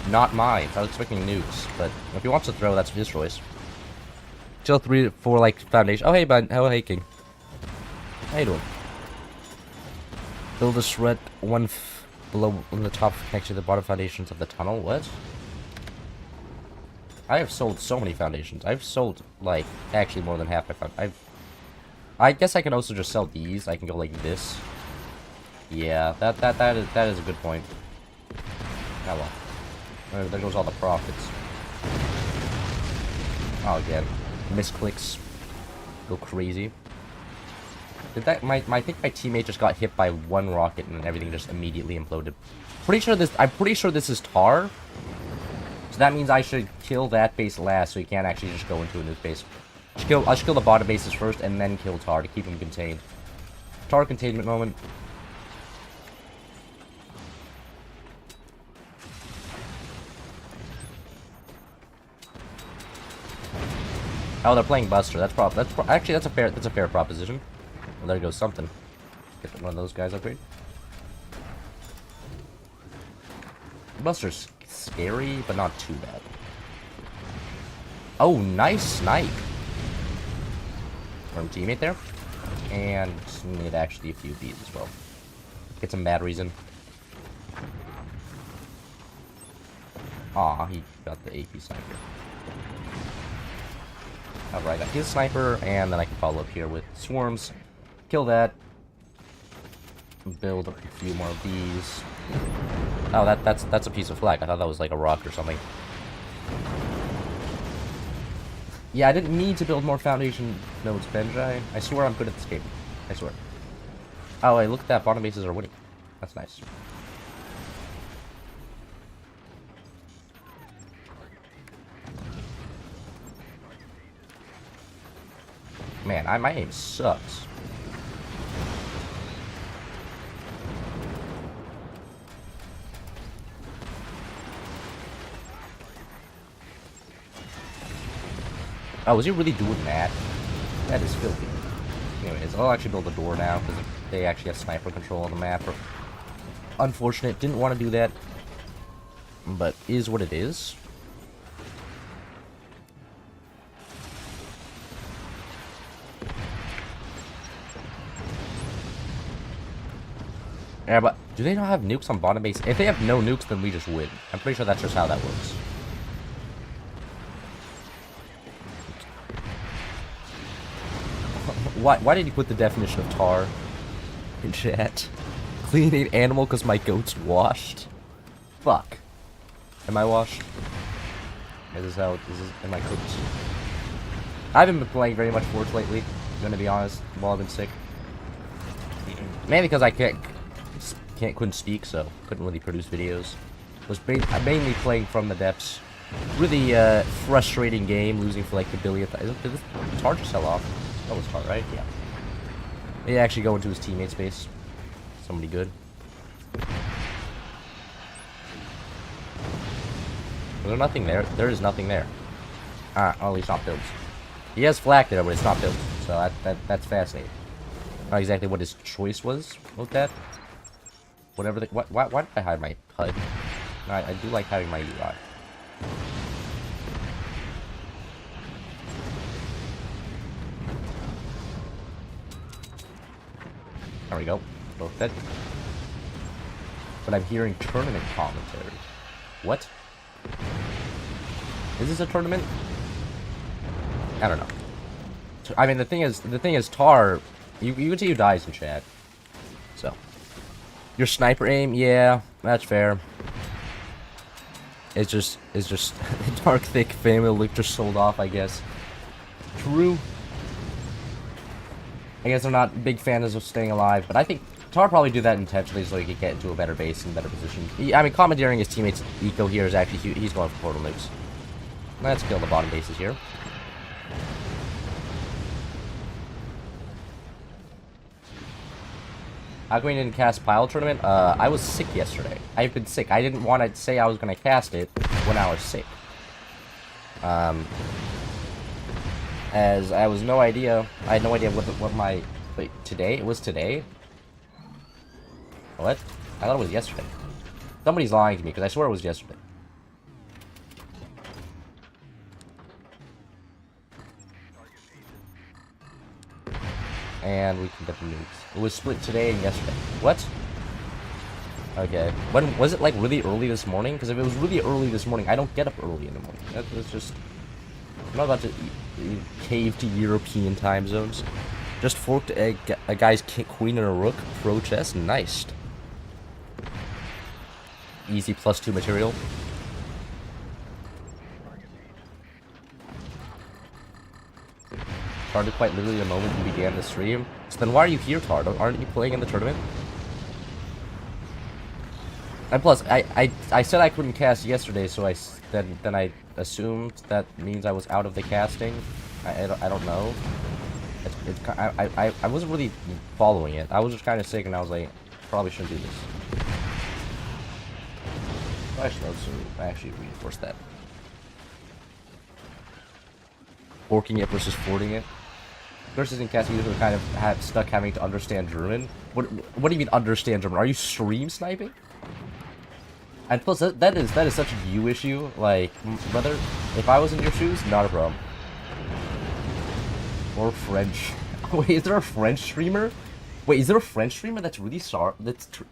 not mines. I was expecting nukes. But if he wants to throw, that's his choice. Still 3 to 4 like foundation. Oh, hey, bud. Oh, hey, King. How you doing? Build a shred below on the top next to the bottom foundations of the tunnel. What? I have sold so many foundations. I've sold, like, actually more than half my foundations. I guess I can also just sell these. I can go like this. Yeah, that is a good point. Oh well. There goes all the profits. Oh, again. Misclicks. Go crazy. Did that I think my teammate just got hit by one rocket and everything just immediately imploded. I'm pretty sure this is Tar. So that means I should kill that base last so he can't actually just go into a nuke base. I should kill the bottom bases first and then kill Tar to keep him contained. Tar containment moment. Oh, they're playing Buster. Actually that's a fair proposition. Well, there goes something. Get one of those guys upgrade. Buster's scary, but not too bad. Oh, nice snipe. From teammate there. And need actually a few of these as well. Get some batteries in. Aw, he got the AP sniper. Alright, got his sniper, and then I can follow up here with swarms. Kill that. Build up a few more of these. Oh, that's a piece of flak. I thought that was like a rock or something. Yeah, I didn't need to build more foundation nodes, Benjai. I swear I'm good at this game. I swear. Oh, hey, look at that. Bottom bases are winning. That's nice. Man, my aim sucks. Oh, is he really doing that? That is filthy. Anyways, I'll actually build a door now, because they actually have sniper control on the map. Unfortunate, didn't want to do that. But is what it is. Yeah, but do they not have nukes on bottom base? If they have no nukes, then we just win. I'm pretty sure that's just how that works. Why did you put the definition of tar in chat? Clean an animal because my goat's washed? Fuck. Am I washed? Am I cooked? I haven't been playing very much Forts lately, I'm gonna be honest, while I've been sick. Mainly because I couldn't speak, so couldn't really produce videos. Was mainly playing from the depths. Really frustrating game, losing for like the billionth. Did this Tar just sell off? That was Tar, right? Yeah. They actually go into his teammate's base. Somebody good. Is there nothing there? There is nothing there. Oh, he's not built. He has flak there, but it's not built. So that's fascinating. Not exactly what his choice was with that. Whatever the... Why did I hide my HUD? No, I do like having my UI. There we go. Both dead. But I'm hearing tournament commentary. What? Is this a tournament? I don't know. I mean, the thing is, Tar, you can see who dies in chat. So, your sniper aim, yeah, that's fair. It's just Dark Thick family look just sold off, I guess. True. I guess they're not big fans of staying alive, but I think Tar probably do that intentionally so he can get into a better base and better position. I mean, commandeering his teammates' eco here is actually he's going for portal nukes. Let's kill the bottom bases here. How come we didn't cast Pile Tournament? I was sick yesterday. I've been sick. I didn't want to say I was going to cast it when I was sick. As I was no idea. I had no idea what my... Wait, today? It was today? What? I thought it was yesterday. Somebody's lying to me, because I swear it was yesterday. And we can get the nukes. It was split today and yesterday. What? Okay. When was it, like, really early this morning? Because if it was really early this morning, I don't get up early in the morning. That's just... I'm not about to cave to European time zones. Just forked a guy's queen and a rook. Pro chess. Nice. Easy +2 material. Started quite literally the moment you began the stream. So then why are you here, Tard? Aren't you playing in the tournament? And plus, I said I couldn't cast yesterday, so then I assumed that means I was out of the casting. I don't know. I wasn't really following it. I was just kind of sick, and I was like, probably shouldn't do this. I should also actually reinforce that. Forking it versus fording it. Versus in casting, usually kind of stuck having to understand German. What do you mean understand German? Are you stream sniping? And plus, that is such a you issue. Like, brother, if I was in your shoes, not a problem. Or French. Wait, is there a French streamer? Wait, is there a French streamer that's really sorry?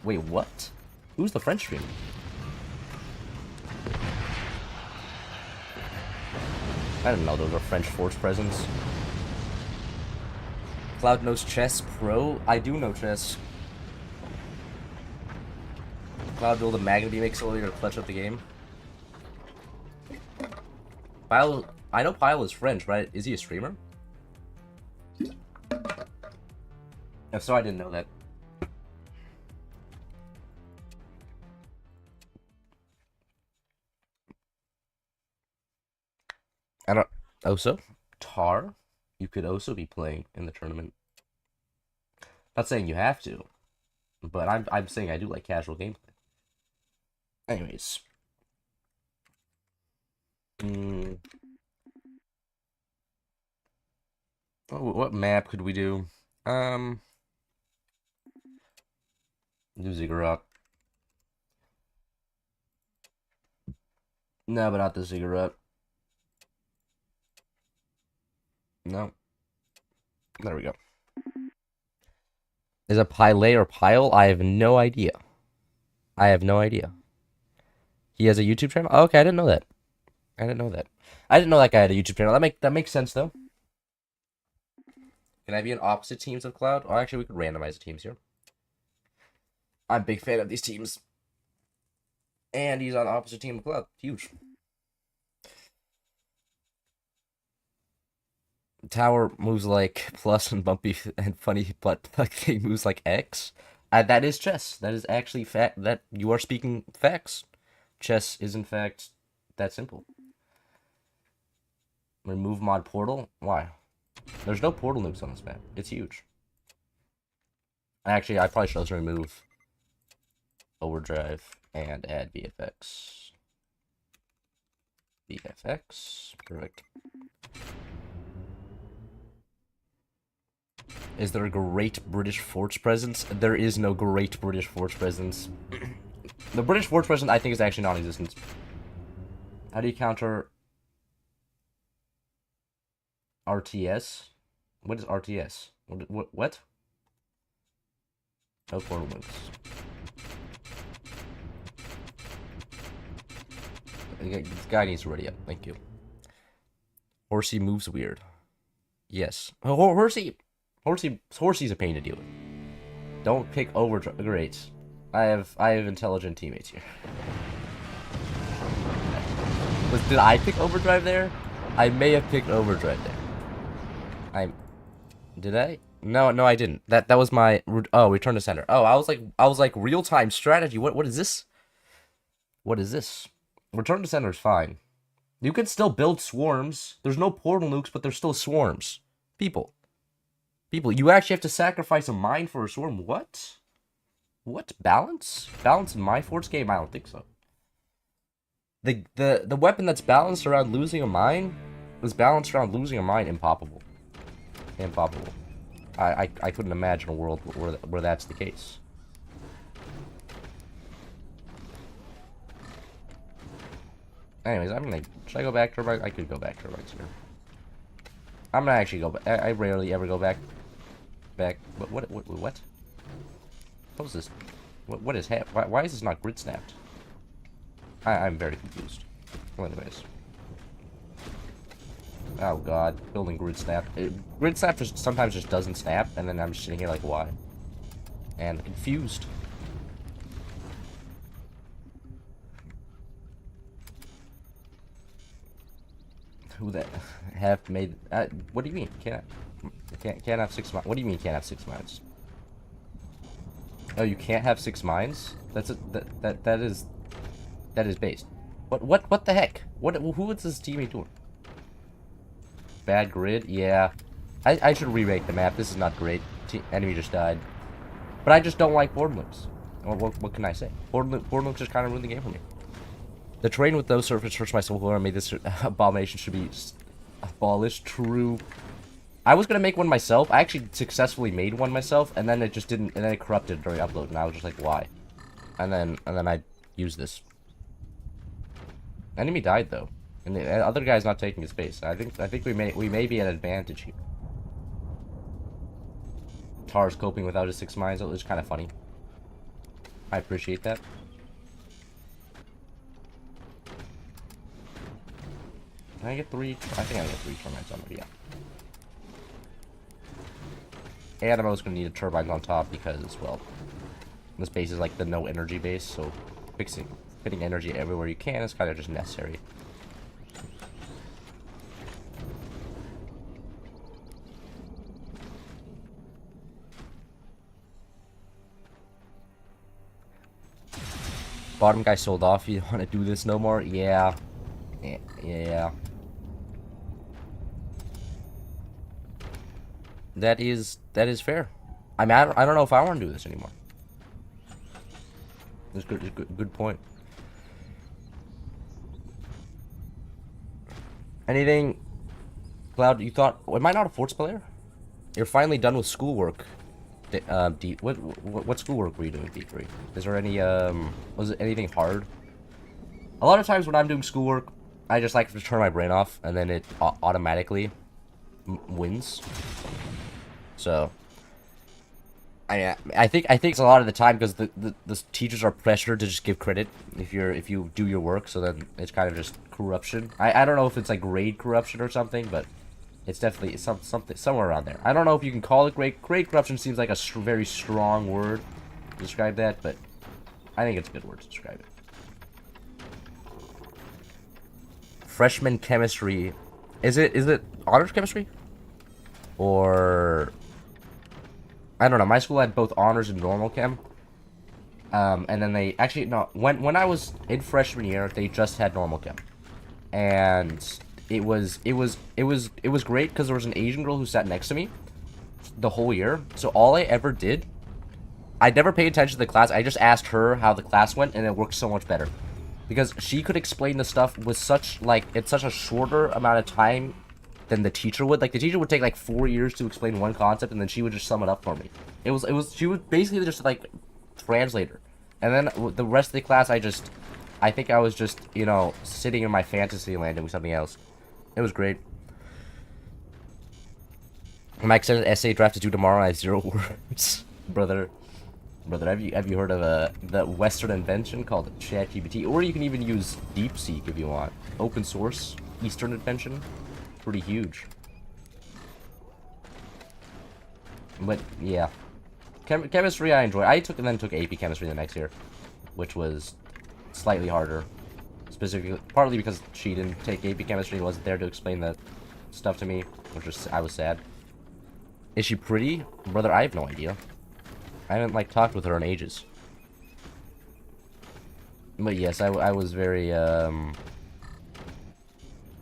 Wait, what? Who's the French streamer? I didn't know there was a French Force presence. Cloud knows chess pro. I do know chess. Cloud build a Magna Beam Accelerator to clutch up the game. Pyle, I know Pyle is French, right? Is he a streamer? If so, I didn't know that. I don't... Also, Tar, you could also be playing in the tournament. Not saying you have to, but I'm saying I do like casual gameplay. Anyways. Oh, what map could we do? Do Ziggurat. No, but not the Ziggurat. No. There we go. Is it Pile or Pile? I have no idea. I have no idea. He has a YouTube channel? Oh, okay, I didn't know that. I didn't know that. I didn't know that guy had a YouTube channel. That makes sense, though. Can I be in opposite teams of Cloud? Oh, actually, we could randomize the teams here. I'm a big fan of these teams. And he's on the opposite team of Cloud. Huge. Tower moves like plus and bumpy and funny, but king moves like X. That is chess. That is actually fact. That you are speaking facts. Chess is in fact that simple. Remove mod portal. Why? There's no portal nukes on this map. It's huge. Actually, I probably should also remove overdrive and add VFX. VFX. Perfect. Is there a great British forts presence? There is no great British forts presence. The British forts presence, I think, is actually non-existent. How do you counter RTS? What is RTS? What? No portal moves. This guy needs to ready up. Thank you. Horsey moves weird. Yes. Horsey's a pain to deal with. Don't pick overdrive. Great. I have intelligent teammates here. Did I pick overdrive there? I may have picked overdrive there. Did I? No, I didn't. That was my return to center. Oh, I was like real-time strategy. What is this? What is this? Return to center is fine. You can still build swarms. There's no portal nukes, but there's still swarms. People, you actually have to sacrifice a mine for a swarm. What? What? Balance? Balance in my forts game? I don't think so. The weapon that's balanced around losing a mine This balance around losing a mine, impossible. Impossible. I couldn't imagine a world where that's the case. Anyways, I'm gonna... Should I go back turbines? I could go back turbines here. I'm gonna actually go back. I rarely ever go back. What? What is this? What is happening? Why is this not grid snapped? I'm very confused. Well, anyways. Oh god, building grid snap. Grid snap just sometimes just doesn't snap, and then I'm just sitting here like, why? And confused. Who that have made? What do you mean? Can't have 6 mines? What do you mean can't have 6 mines? Oh, you can't have 6 mines? That is based. What the heck? Who is this teammate doing? Bad grid? Yeah. I should re-rate the map. This is not great. Enemy just died. But I just don't like board loops. What can I say? Board loops just kind of ruined the game for me. The terrain with those surface hurts my soul. I made this abomination should be abolished. True. I was gonna make one myself. I actually successfully made one myself, and then it just didn't. And then it corrupted during upload, and I was just like, why? And then I used this. Enemy died though, and the other guy's not taking his space. I think we may be at an advantage here. Tar's coping without his 6 mines. It was kind of funny. I appreciate that. Can I get 3? I think I get 3 turbines on it, yeah. And I'm always going to need a turbine on top because, well, this base is like the no energy base, so fitting energy everywhere you can is kind of just necessary. Bottom guy sold off. You don't want to do this no more? Yeah. Yeah. That is fair. I don't know if I want to do this anymore. That's good point. Anything, Cloud? You thought, am I not a Forts player? You're finally done with schoolwork. What schoolwork were you doing, D3? Is there any was it anything hard? A lot of times when I'm doing schoolwork, I just like to turn my brain off, and then it automatically wins. So, I think it's a lot of the time because the teachers are pressured to just give credit if you do your work. So then it's kind of just corruption. I don't know if it's like grade corruption or something, but it's definitely something somewhere around there. I don't know if you can call it grade corruption. Seems like a very strong word to describe that, but I think it's a good word to describe it. Freshman chemistry, is it honors chemistry, or I don't know. My school had both honors and normal chem, and then they actually no. When I was in freshman year, they just had normal chem, and it was great because there was an Asian girl who sat next to me the whole year. So all I ever did, I never paid attention to the class. I just asked her how the class went, and it worked so much better because she could explain the stuff with such a shorter amount of time than the teacher would. Like, the teacher would take like 4 years to explain one concept, and then she would just sum it up for me. She was basically just like translator. And then the rest of the class, I think I was just, you know, sitting in my fantasy land doing something else. It was great. My extended essay draft to do tomorrow. I have 0 words, brother. Have you heard of the Western invention called ChatGPT? Or you can even use DeepSeek if you want. Open source Eastern invention. Pretty huge. But yeah, chemistry I enjoy. I took AP chemistry the next year, which was slightly harder. Specifically, partly because she didn't take AP chemistry and wasn't there to explain that stuff to me, I was sad. Is she pretty? Brother, I have no idea. I haven't like talked with her in ages. But yes, I was very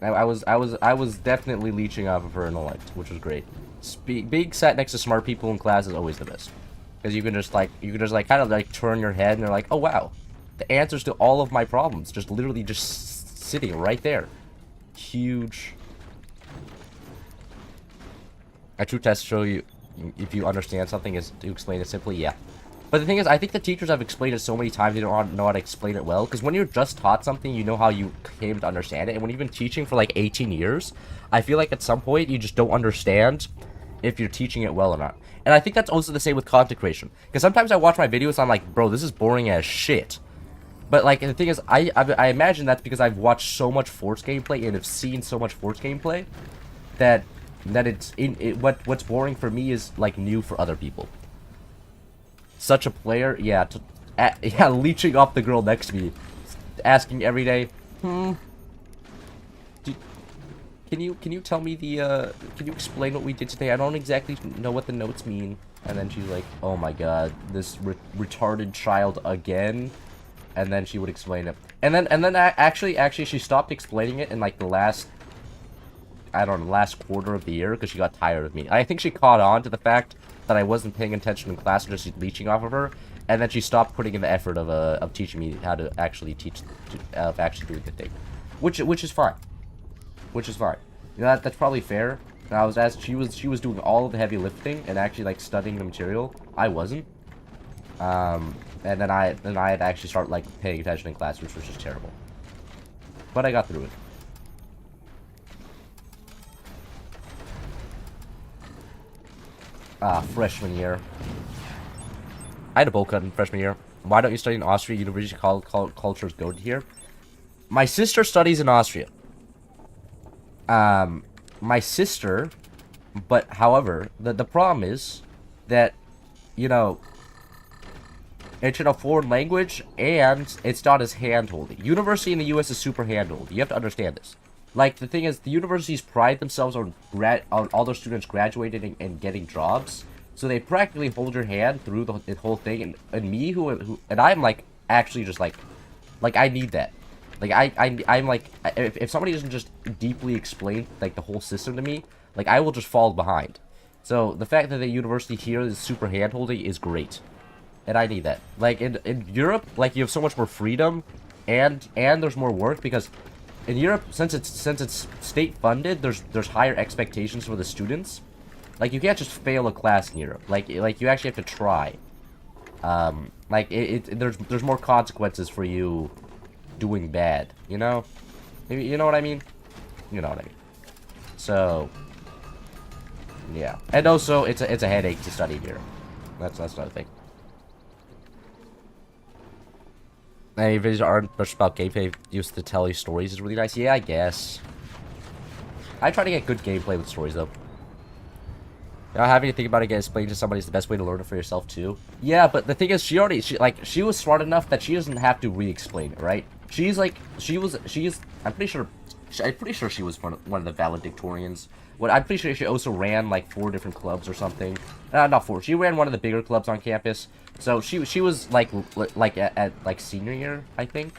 I was definitely leeching off of her intellect, which was great. Being sat next to smart people in class is always the best, because you can just kind of like turn your head and they're like, oh wow, the answers to all of my problems just literally just sitting right there. Huge A true test show you if you understand something is to explain it simply. Yeah. But the thing is, I think the teachers have explained it so many times they don't know how to explain it well. Because when you're just taught something, you know how you came to understand it. And when you've been teaching for like 18 years, I feel like at some point you just don't understand if you're teaching it well or not. And I think that's also the same with content creation. Because sometimes I watch my videos and I'm like, bro, this is boring as shit. But like the thing is, I imagine that's because I've watched so much Forts gameplay and have seen so much Forts gameplay that what's boring for me is like new for other people. Such a player, yeah, yeah, leeching off the girl next to me, asking every day, can you tell me can you explain what we did today? I don't exactly know what the notes mean. And then she's like, oh my god, this retarded child again. And then she would explain it. And then actually she stopped explaining it in like the last, I don't know, last quarter of the year because she got tired of me. I think she caught on to the fact that I wasn't paying attention in class and just leeching off of her, and then she stopped putting in the effort of teaching me how to actually actually doing the thing, which is fine, which is fine. You know, that's probably fair. And I was asked, she was doing all of the heavy lifting and actually like studying the material. I wasn't. And then I had to actually start like paying attention in class, which was just terrible. But I got through it. Freshman year. I had a bowl cut in freshman year. Why don't you study in Austria? University culture is good here. My sister studies in Austria. My sister, but however, the problem is that, you know, it's in a foreign language and it's not as hand-holdy. University in the US is super hand-holdy. You have to understand this. Like, the thing is, the universities pride themselves on all their students graduating and getting jobs. So they practically hold your hand through the whole thing. And me, and I'm, like, actually just, like, I need that. Like, I'm, like, if somebody doesn't just deeply explain, like, the whole system to me, like, I will just fall behind. So, the fact that the university here is super hand-holding is great. And I need that. Like, in Europe, like, you have so much more freedom, and there's more work, because in Europe, since it's state funded, there's higher expectations for the students. Like, you can't just fail a class in Europe. Like you actually have to try. Like there's more consequences for you doing bad. You know, you know what I mean. You know what I mean. So yeah, and also it's a headache to study here. That's another thing. Any videos aren't just about gameplay used to tell you stories is really nice. Yeah, I guess. I try to get good gameplay with stories, though. You know, having to think about it, get explained to somebody is the best way to learn it for yourself, too. Yeah, but the thing is, she was smart enough that she doesn't have to re-explain it, right? I'm pretty sure she was one of the valedictorians. I'm pretty sure she also ran, like, 4 different clubs or something. Not 4. She ran one of the bigger clubs on campus. So she was, like at senior year, I think.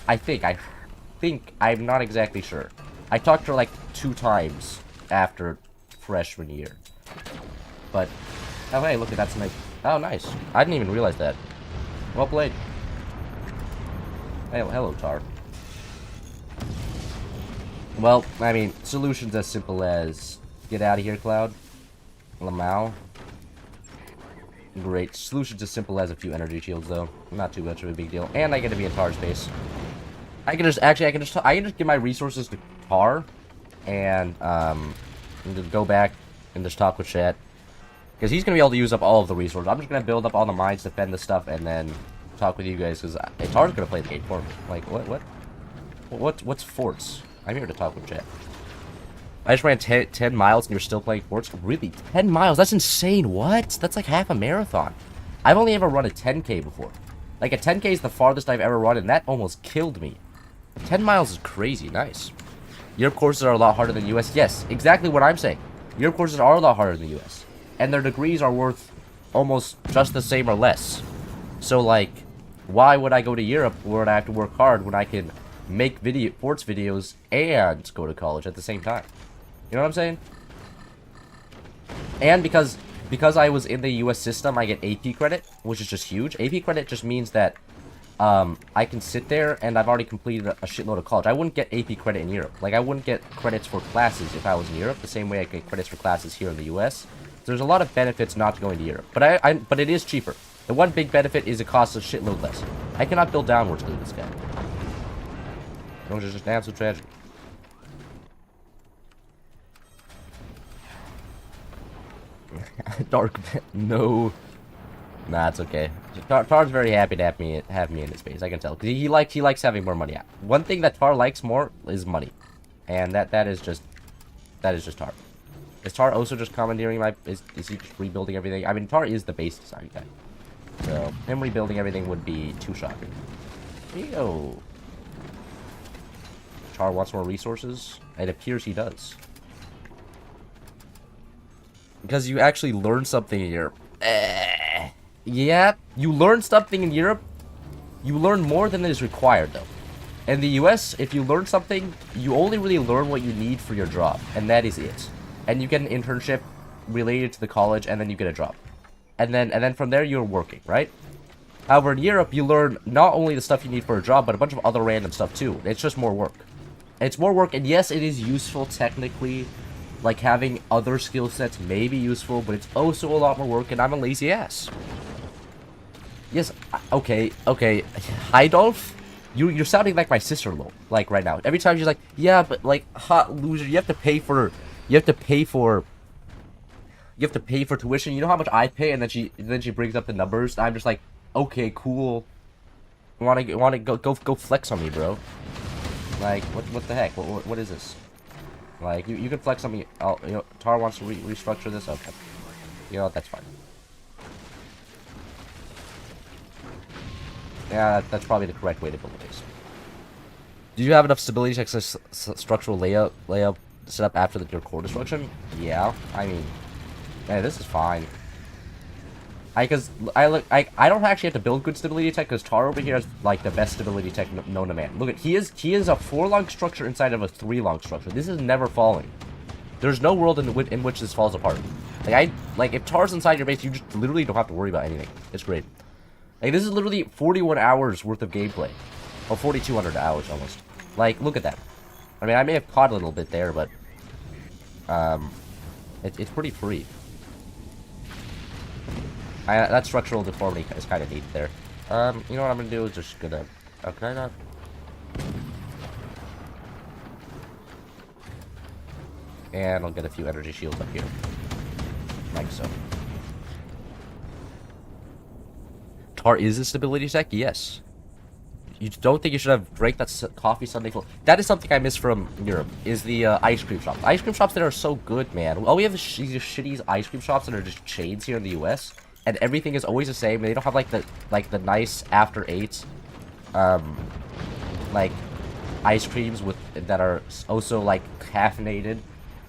I'm not exactly sure. I talked to her, like, 2 times after freshman year. But, oh, hey, look at that's nice. Oh, nice. I didn't even realize that. Well played. Hey, hello, Tar. Well, I mean, solutions as simple as get out of here, Cloud. Lamau. Great. Solutions as simple as a few energy shields, though. Not too much of a big deal. And I get to be in Tar's space. I can just give my resources to Tar, and just go back and just talk with Chat, because he's gonna be able to use up all of the resources. I'm just gonna build up all the mines, defend the stuff, and then talk with you guys, because Tar's gonna play the game for me. Like, what's Forts? I'm here to talk with Chat. I just ran 10 miles and you're still playing Forts? Really? 10 miles? That's insane. What? That's like half a marathon. I've only ever run a 10K before. Like, a 10K is the farthest I've ever run, and that almost killed me. 10 miles is crazy. Nice. Europe courses are a lot harder than US. Yes, exactly what I'm saying. Europe courses are a lot harder than the US. And their degrees are worth almost just the same or less. So, like, why would I go to Europe where I have to work hard when I can make Forts videos and go to college at the same time? You know what I'm saying? And because I was in the US system, I get AP credit, which is just huge. AP credit just means that I can sit there and I've already completed a shitload of college. I wouldn't get AP credit in Europe. Like, I wouldn't get credits for classes if I was in Europe, the same way I get credits for classes here in the US. There's a lot of benefits not to going to Europe. But but it is cheaper. The one big benefit is it costs a shitload less. I cannot build downwards through this guy. Which is just an absolute tragedy. Dark, no. Nah, it's okay. Tar's very happy to have me in his base. I can tell because he likes having more money. One thing that Tar likes more is money, and that is just Tar. Is Tar also just commandeering my? Is he just rebuilding everything? I mean, Tar is the base design guy, so him rebuilding everything would be too shocking. Yo, Tar wants more resources. It appears he does. Because you actually learn something in Europe. Yeah, you learn something in Europe. You learn more than is required, though. In the US, if you learn something, you only really learn what you need for your job, and that is it. And you get an internship related to the college, and then you get a job. And then from there, you're working, right? However, in Europe, you learn not only the stuff you need for a job, but a bunch of other random stuff, too. It's just more work. It's more work, and yes, it is useful, technically. Like, having other skill sets may be useful, but it's also a lot more work, and I'm a lazy ass. Yes, okay. Heidolf, you're sounding like my sister-in-law, like, right now. Every time she's like, yeah, but, like, hot loser, you have to pay for tuition. You know how much I pay? And then she brings up the numbers, and I'm just like, okay, cool. Wanna go flex on me, bro. Like, what the heck? What is this? Like, you can flex on me. Oh, you know, Tar wants to restructure this? Okay. You know what, that's fine. Yeah, that's probably the correct way to build a base. Do you have enough stability checks to structural layout set up after your core destruction? Yeah, I mean, yeah, this is fine. I don't actually have to build good stability tech because Tar over here has like the best stability tech known to man. Look at he is a 4-lung structure inside of a 3-lung structure. This is never falling. There's no world in which this falls apart. Like if Tar's inside your base, you just literally don't have to worry about anything. It's great. Like this is literally 41 hours worth of gameplay, or 4,200 hours almost. Like look at that. I mean I may have caught a little bit there, but it's pretty free. That structural deformity is kind of neat there. You know what I'm gonna do is just gonna... Oh, can I not? And I'll get a few energy shields up here. Like so. Tar is a stability tech? Yes. You don't think you should have drank that coffee Sunday full? That is something I miss from Europe, is the ice cream shops. Ice cream shops there are so good, man. All we have is these shitty ice cream shops that are just chains here in the US. And everything is always the same. They don't have like the nice after 8 like ice creams that are also like caffeinated.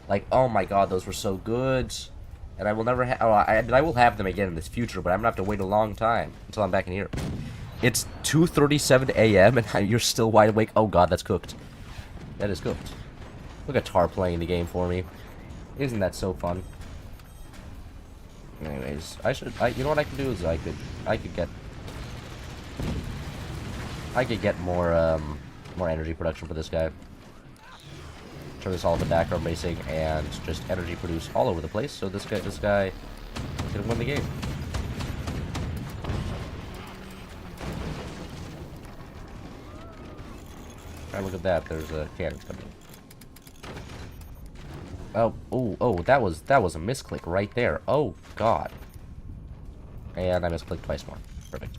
Like oh my god, those were so good. And I will never I will have them again in this future, but I'm gonna have to wait a long time until I'm back in here. It's 2:37 a.m. and you're still wide awake. Oh god, that's cooked. That is cooked. Look at Tar playing the game for me. Isn't that so fun? Anyways, you know what I can do is I could get more energy production for this guy. Turn this all into background basing and just energy produce all over the place. So this guy can win the game. Alright, look at that. There's a cannons coming. Oh, that was a misclick right there. Oh, God. And I misclicked twice more. Perfect.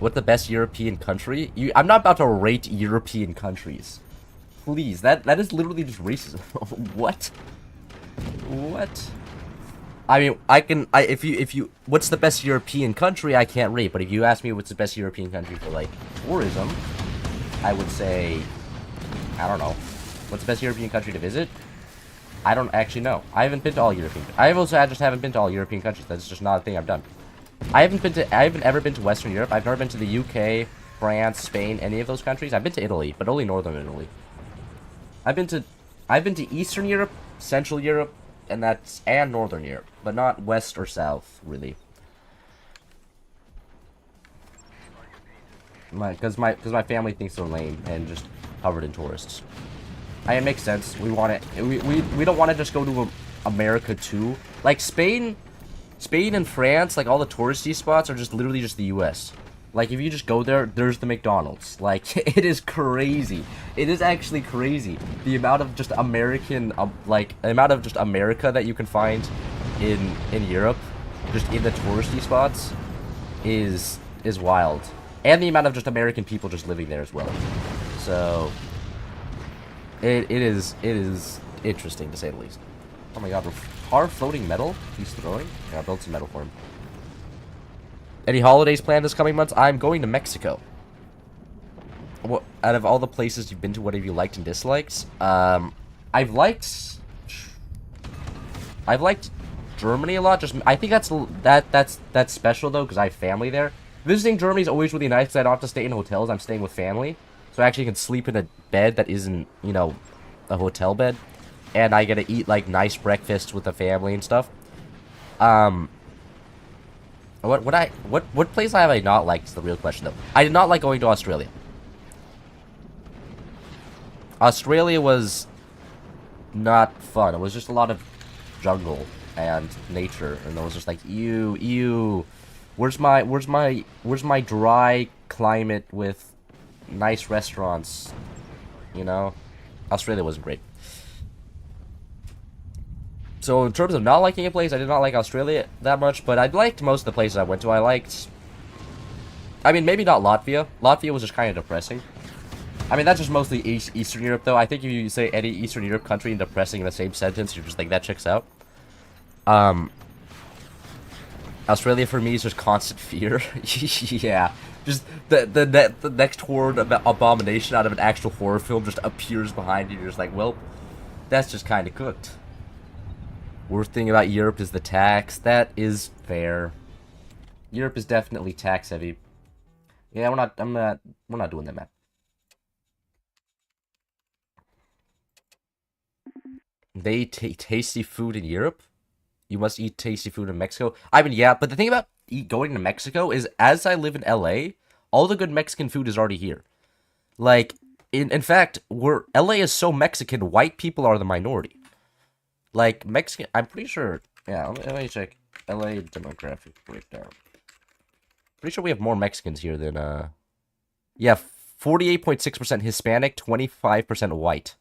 What the best European country? I'm not about to rate European countries. Please, that is literally just racism. What? What? I mean, if you, what's the best European country? I can't rate, but if you ask me what's the best European country for, like, tourism, I would say... I don't know. What's the best European country to visit? I don't actually know. I haven't been to all European... I just haven't been to all European countries. That's just not a thing I've done. I haven't ever been to Western Europe. I've never been to the UK, France, Spain, any of those countries. I've been to Italy, but only Northern Italy. I've been to Eastern Europe, Central Europe, and Northern Europe, but not West or South, really. Because my family thinks they're lame and just covered in tourists. It makes sense. We want it. We don't want to just go to America too. Like Spain and France, like all the touristy spots are just literally just the U.S. Like if you just go there, there's the McDonald's. Like it is crazy. It is actually crazy. The amount of just American, the amount of just America that you can find in Europe, just in the touristy spots, is wild. And the amount of just American people just living there as well. So it is interesting to say the least. Oh my god, hard floating metal he's throwing? Yeah, I'll build some metal for him. Any holidays planned this coming months? I'm going to Mexico. What, out of all the places you've been to, what have you liked and disliked? I've liked Germany a lot. Just I think that's special though, because I have family there. Visiting Germany is always really nice because I don't have to stay in hotels. I'm staying with family, so I actually can sleep in a bed that isn't, you know, a hotel bed, and I get to eat like nice breakfasts with the family and stuff. What place have I not liked is the real question though. I did not like going to Australia. Australia was not fun. It was just a lot of jungle and nature, and it was just like ew. Where's my dry climate with nice restaurants? You know, Australia wasn't great. So in terms of not liking a place, I did not like Australia that much, but I liked most of the places I went to. I mean, maybe not Latvia. Latvia was just kind of depressing. I mean, that's just mostly Eastern Europe, though. I think if you say any Eastern Europe country and depressing in the same sentence, you're just like, that checks out. Australia for me is just constant fear. Yeah. Just the next horror abomination out of an actual horror film just appears behind you. You're just like, well, that's just kind of cooked. Worst thing about Europe is the tax. That is fair. Europe is definitely tax heavy. Yeah, we're not doing that, man. They eat tasty food in Europe? You must eat tasty food in Mexico? I mean, yeah, but the thing about going to Mexico is, as I live in LA, all the good Mexican food is already here. Like, in fact, LA is so Mexican, white people are the minority. Like, Mexican, I'm pretty sure, yeah, let me check LA demographic breakdown. Pretty sure we have more Mexicans here than, yeah, 48.6% Hispanic, 25% white.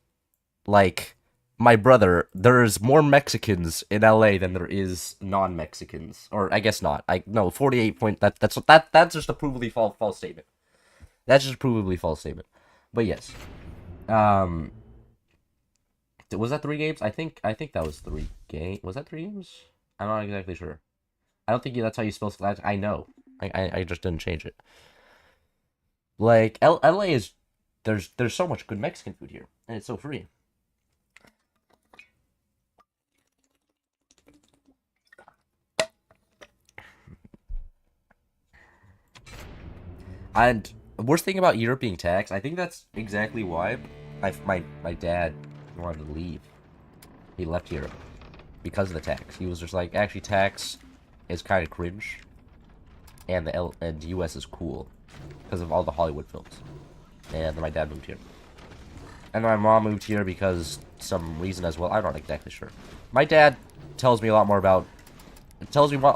Like, my brother, there's more Mexicans in LA than there is non-Mexicans. Or, I guess not. No, 48 point, that's just a provably false statement. That's just a provably false statement. But yes. Was that 3 games? I think that was 3 games. Was that 3 games? I'm not exactly sure. I don't think that's how you spell Splash. I know. I just didn't change it. Like, LA is... There's so much good Mexican food here. And it's so free. And the worst thing about Europe being taxed, I think that's exactly why my dad wanted to leave. He left Europe because of the tax. He was just like, actually, tax is kind of cringe, and the U.S. is cool because of all the Hollywood films. And then my dad moved here, and then my mom moved here because some reason as well. I'm not exactly sure. My dad tells me a lot more about.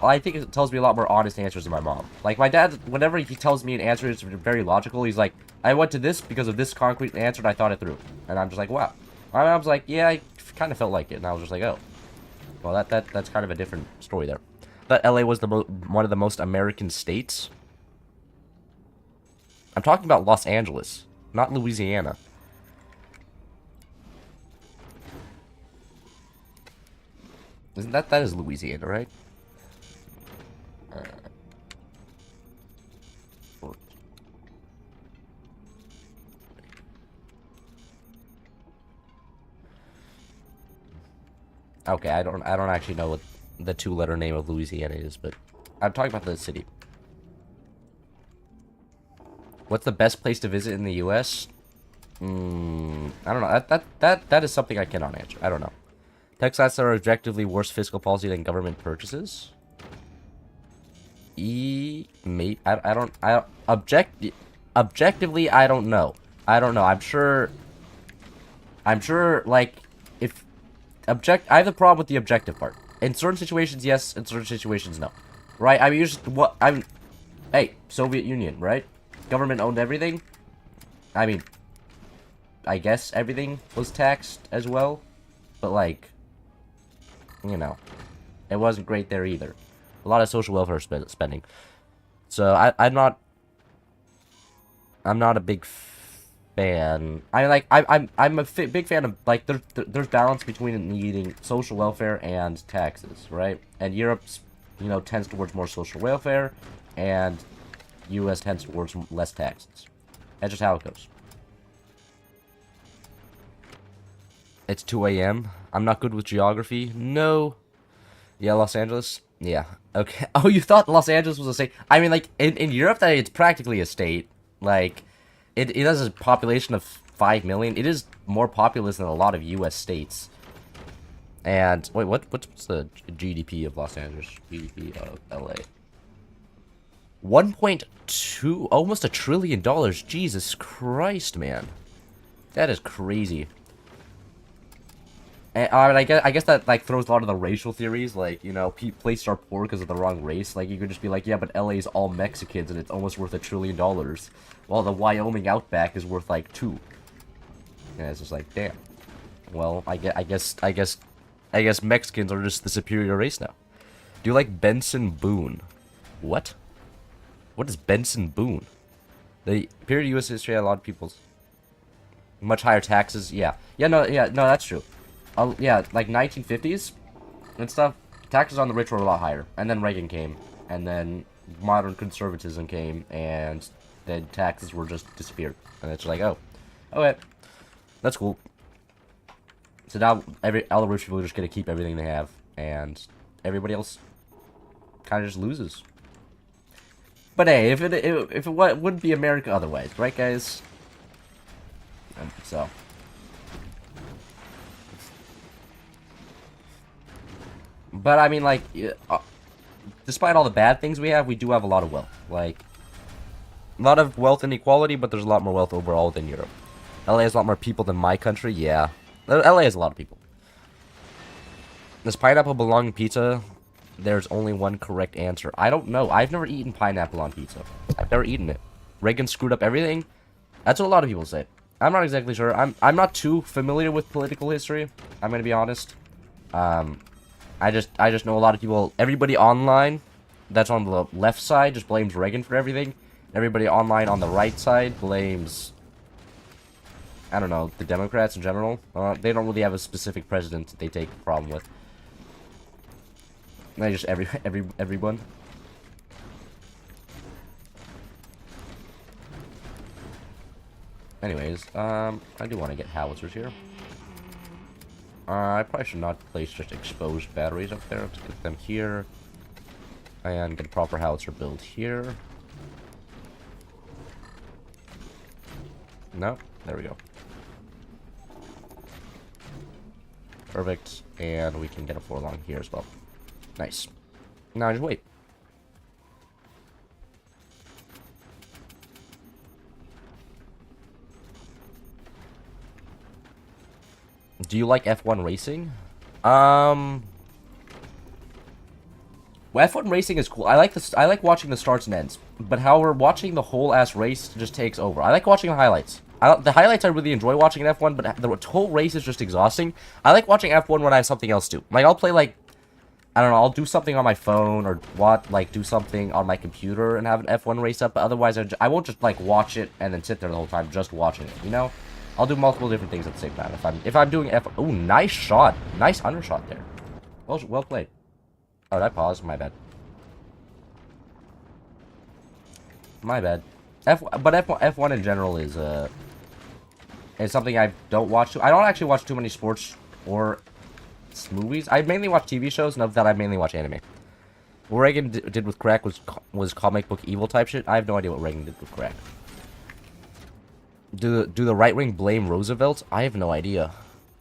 I think it tells me a lot more honest answers than my mom. Like, my dad, whenever he tells me an answer, it's very logical. He's like, I went to this because of this concrete answer, and I thought it through. And I'm just like, wow. My mom's like, yeah, I kind of felt like it. And I was just like, oh. Well, that's kind of a different story there. But LA was one of the most American states. I'm talking about Los Angeles, not Louisiana. Isn't that is Louisiana, right? Okay, I don't actually know what the 2-letter name of Louisiana is, but I'm talking about the city. What's the best place to visit in the U.S.? I don't know. That is something I cannot answer. I don't know. Texas are objectively worse fiscal policy than government purchases. Objectively, I don't know. I don't know. I'm sure, like, if I have the problem with the objective part. In certain situations, yes. In certain situations, no. Right? I mean, hey, Soviet Union, right? Government owned everything. I mean, I guess everything was taxed as well. But, like, you know, it wasn't great there either. A lot of social welfare spending. So, I'm not a big fan. I'm a big fan of, like, there's balance between needing social welfare and taxes, right? And Europe's, you know, tends towards more social welfare, and U.S. tends towards less taxes. That's just how it goes. It's 2 a.m. I'm not good with geography. No. Yeah, Los Angeles? Yeah. Okay. Oh, you thought Los Angeles was a state? I mean, like, in Europe, it's practically a state. Like, it has a population of 5 million. It is more populous than a lot of U.S. states. And, wait, what's the GDP of Los Angeles? GDP of L.A. 1.2, almost $1 trillion. Jesus Christ, man. That is crazy. And, I guess that, like, throws a lot of the racial theories, like, you know, places are poor because of the wrong race. Like, you could just be like, yeah, but LA's all Mexicans and it's almost worth $1 trillion, while the Wyoming Outback is worth, like, 2. And it's just like, damn. Well, I guess Mexicans are just the superior race now. Do you like Benson Boone? What? What is Benson Boone? The period of U.S. history had a lot of people's much higher taxes. Yeah, no, that's true. Yeah, like 1950s and stuff, taxes on the rich were a lot higher. And then Reagan came, and then modern conservatism came, and then taxes were just disappeared. And it's like, oh, okay, that's cool. So now all the rich people are just gonna keep everything they have, and everybody else kind of just loses. But hey, if it wouldn't be America otherwise, right, guys? So. But, I mean, like, despite all the bad things we do have a lot of wealth. Like, a lot of wealth inequality, but there's a lot more wealth overall than Europe. LA has a lot more people than my country, yeah. LA has a lot of people. Does pineapple belong in pizza? There's only one correct answer. I don't know. I've never eaten pineapple on pizza. I've never eaten it. Reagan screwed up everything? That's what a lot of people say. I'm not exactly sure. I'm not too familiar with political history. I'm gonna be honest. I just know a lot of people, everybody online that's on the left side just blames Reagan for everything. Everybody online on the right side blames, I don't know, the Democrats in general. They don't really have a specific president that they take a problem with. They just everyone. Anyways, I do want to get howitzers here. I probably should not place just exposed batteries up there. Let's get them here. And get a proper howitzer build here. No, there we go. Perfect. And we can get a 4-long here as well. Nice. Now just wait. Do you like F1 racing? Well, F1 racing is cool. I like watching the starts and ends. But however, watching the whole ass race just takes over. I like watching the highlights. The highlights I really enjoy watching in F1, but the whole race is just exhausting. I like watching F1 when I have something else to do. Like, I'll play, like, I don't know, I'll do something on my phone or do something on my computer and have an F1 race up, but otherwise I won't just, like, watch it and then sit there the whole time just watching it, you know? I'll do multiple different things at the same time. If I'm doing F1... Oh, nice shot. Nice undershot there. Well played. Oh, that paused. My bad. My bad. F1 in general is something I don't watch. I don't actually watch too many sports or movies. I mainly watch TV shows, and of that I mainly watch anime. What Reagan did with crack was comic book evil type shit. I have no idea what Reagan did with crack. Do the right wing blame Roosevelt? I have no idea.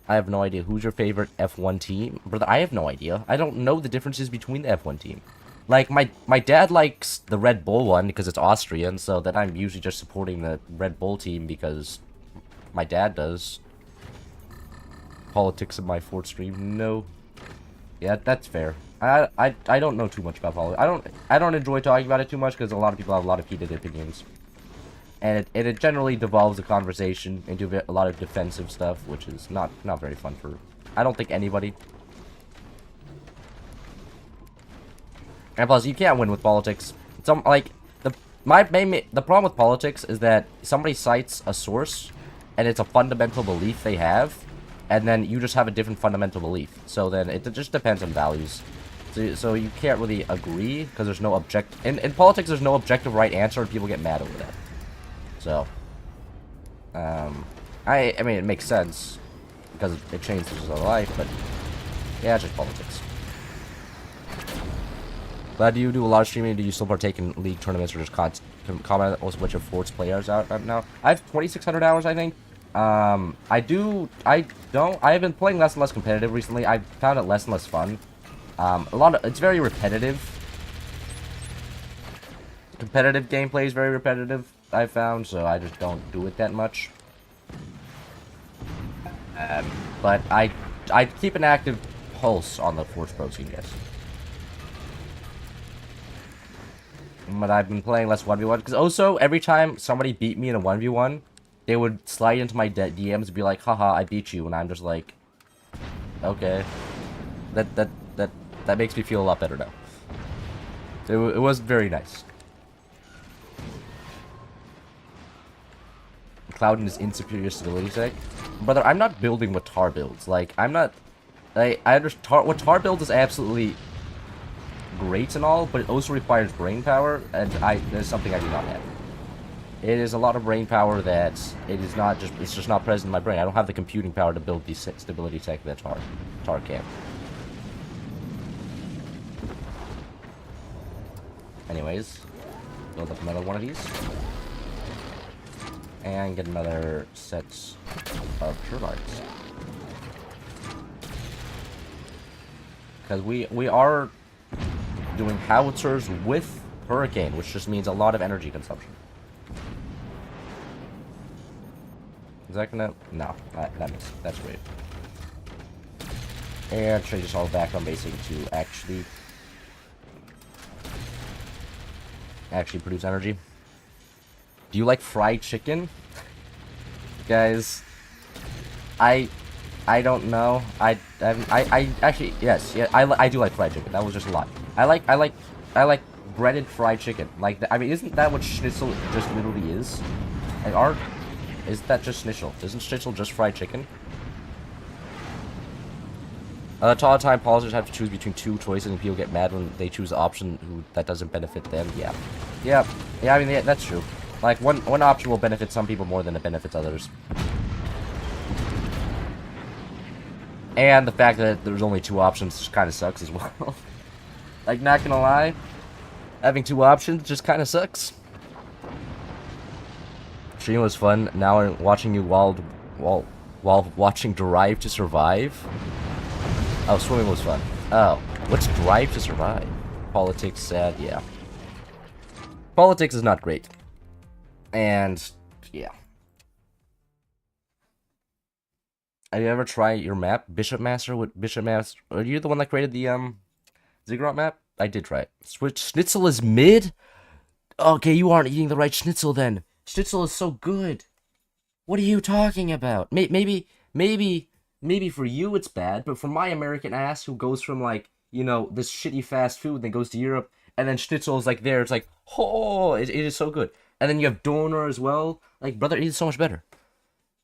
I have no idea. Who's your favorite F1 team? Brother, I have no idea. I don't know the differences between the F1 team. Like, my dad likes the Red Bull one because it's Austrian, so then I'm usually just supporting the Red Bull team because my dad does. Politics in my Fort stream? No. Yeah, that's fair. I don't know too much about politics. I don't enjoy talking about it too much because a lot of people have a lot of heated opinions. And it generally devolves the conversation into a lot of defensive stuff, which is not very fun for, I don't think, anybody. And plus, you can't win with politics. Like, the problem with politics is that somebody cites a source, and it's a fundamental belief they have, and then you just have a different fundamental belief. So then it just depends on values. So you can't really agree, because there's no in politics, there's no objective right answer, and people get mad over that. So, I mean, it makes sense, because it changes their life, but, yeah, it's just politics. But do you do a lot of streaming? Do you still partake in league tournaments, or just comment on which of Fort's players out right now? I have 2,600 hours, I think. I have been playing less and less competitive recently. I found it less and less fun. It's very repetitive. Competitive gameplay is very repetitive, I found, so I just don't do it that much. But I keep an active pulse on the Force Pro scene, guys. But I've been playing less 1v1, because also, every time somebody beat me in a 1v1, they would slide into my DMs and be like, haha, I beat you, and I'm just like, okay. That makes me feel a lot better now. It was very nice. Cloud and his insuperior stability sake. Brother, I'm not building what Tar builds. Like, I'm not... I understand... What Tar builds is absolutely great and all, but it also requires brain power, and there's something I do not have. It is a lot of brain power that it's just not present in my brain. I don't have the computing power to build the stability tech that Tar can. Anyways, build up another one of these. And get another set of turbines. Because we are doing howitzers with Hurricane, which just means a lot of energy consumption. Is that gonna... No, that's great. And change this all back on basing to actually produce energy. Do you like fried chicken? Guys, I don't know. I actually, yes, yeah, I do like fried chicken. That was just a lot. I like breaded fried chicken. Like, I mean, isn't that what schnitzel just literally is? Like, is that just schnitzel? Isn't schnitzel just fried chicken? A lot of time, politicians have to choose between two choices, and people get mad when they choose the option that doesn't benefit them. Yeah. I mean, yeah, that's true. Like, one option will benefit some people more than it benefits others. And the fact that there's only two options kind of sucks as well. Like, not gonna lie, having two options just kind of sucks. Stream was fun. Now I'm watching you while watching Drive to Survive. Oh, swimming was fun. Oh, what's Drive to Survive? Politics, sad, yeah. Politics is not great. And, yeah. Have you ever tried your map? Bishop Master? With Bishop Master? Are you the one that created the, Ziggurat map? I did try it. Switch Schnitzel is mid? Okay, you aren't eating the right schnitzel then. Schnitzel is so good. What are you talking about? Maybe for you it's bad, but for my American ass who goes from, like, you know, this shitty fast food, then goes to Europe, and then schnitzel is like there, it's like, oh, it is so good. And then you have doner as well. Like, brother, it is so much better.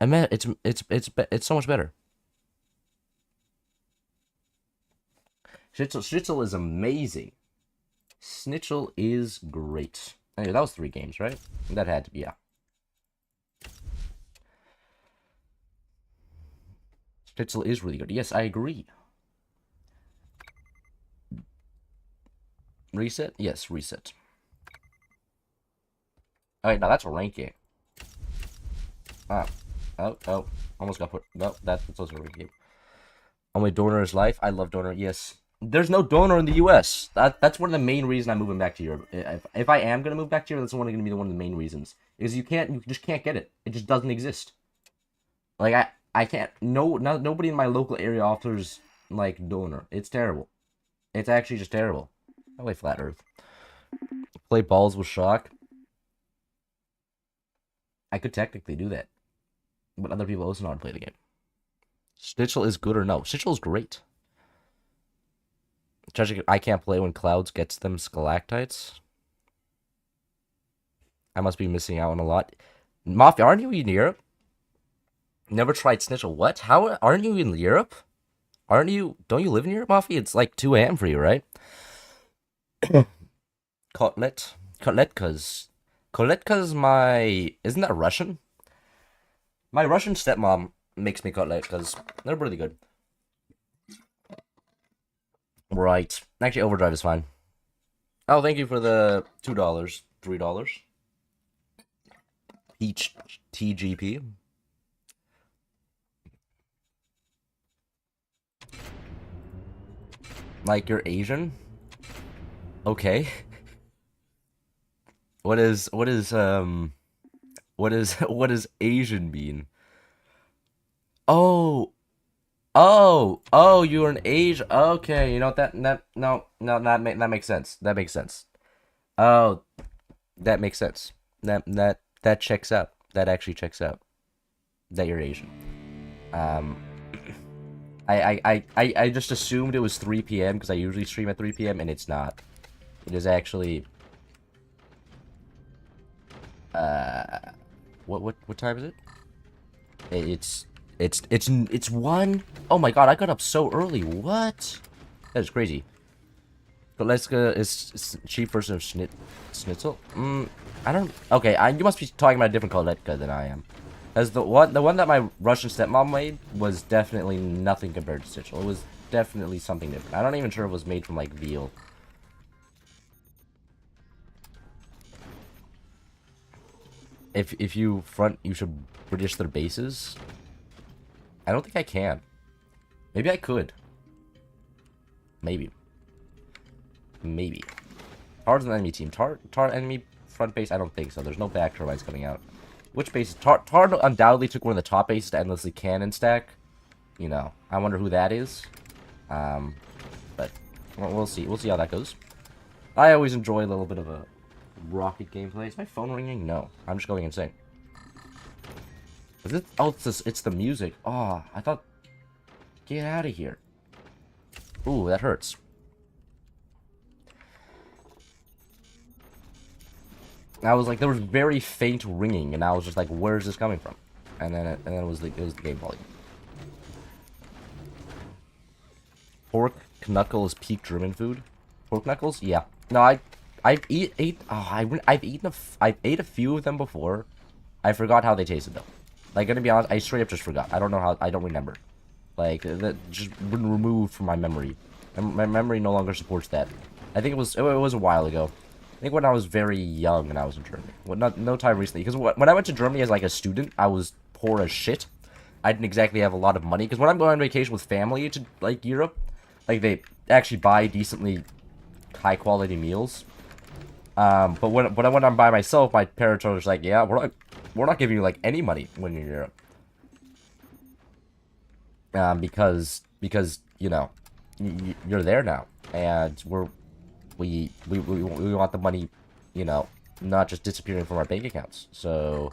I mean, it's so much better. Schnitzel is amazing. Schnitzel is great. Anyway, that was 3 games, right? That had to be, yeah. Schnitzel is really good. Yes, I agree. Reset? Yes, reset. Alright, now that's a rank game. Almost got put... No, that's also a rank game. Only Donor is life. I love Donor, yes. There's no donor in the U.S. That's one of the main reasons I'm moving back to Europe. If I am gonna move back to Europe, that's going to be one of the main reasons. Is you just can't get it. It just doesn't exist. Like I can't. Nobody in my local area offers like donor. It's terrible. It's actually just terrible. I play Flat Earth. Play balls with shock. I could technically do that, but other people also know how to play the game. Snitchel is good or no? Snitchel is great. Judging, I can't play when Clouds gets them stalactites. I must be missing out on a lot. Mafia, aren't you in Europe? Never tried Snitchel. What? How aren't you in Europe? Aren't you? Don't you live in Europe, Mafia? It's like 2 a.m. for you, right? Kotletka's my... Isn't that Russian? My Russian stepmom makes me kotletkas. They're really good. Right. Actually, Overdrive is fine. Oh, thank you for the $2. $3. Each TGP. Like, you're Asian? Okay. What is Asian mean? Oh, you're an Asian. Okay, you know what that makes sense. That makes sense. Oh, that makes sense. That checks out. That actually checks out. That you're Asian. I just assumed it was 3 p.m. because I usually stream at 3 p.m. and it's not. It is actually what time is it? It's 1. Oh my god, I got up so early. What? That is crazy. Koleska is cheap version of Schnitzel. I don't. Okay, you must be talking about a different Koletka than I am. As the one that my Russian stepmom made was definitely nothing compared to Schnitzel. It was definitely something different. I'm not even sure it was made from like veal. If you should British their bases. I don't think I can. Maybe I could. Maybe. Tar's an enemy team. Tar enemy front base? I don't think so. There's no back turbines coming out. Which base? Tar undoubtedly took one of the top bases to endlessly cannon stack. You know, I wonder who that is. But we'll see. We'll see how that goes. I always enjoy a little bit of a rocket gameplay. Is my phone ringing? No. I'm just going insane. Is it? Oh, it's the music. Oh, I thought... Get out of here. Ooh, that hurts. I was like, there was very faint ringing, and I was just like, where is this coming from? And then it was the game volume. Pork knuckles peak German food. Pork knuckles? Yeah. No, I've ate a few of them before. I forgot how they tasted though. Like, gonna be honest, I straight up just forgot. I don't know how. I don't remember. Like, that just been removed from my memory. And my memory no longer supports that. I think it was a while ago. I think when I was very young and I was in Germany. Well, no time recently. Because when I went to Germany as like a student, I was poor as shit. I didn't exactly have a lot of money. Because when I'm going on vacation with family to like Europe, like they actually buy decently high quality meals. But when I'm by myself, my parents are just like, yeah, we're not giving you like any money when you're in Europe. Because you know, you're there now, and we want the money, you know, not just disappearing from our bank accounts. So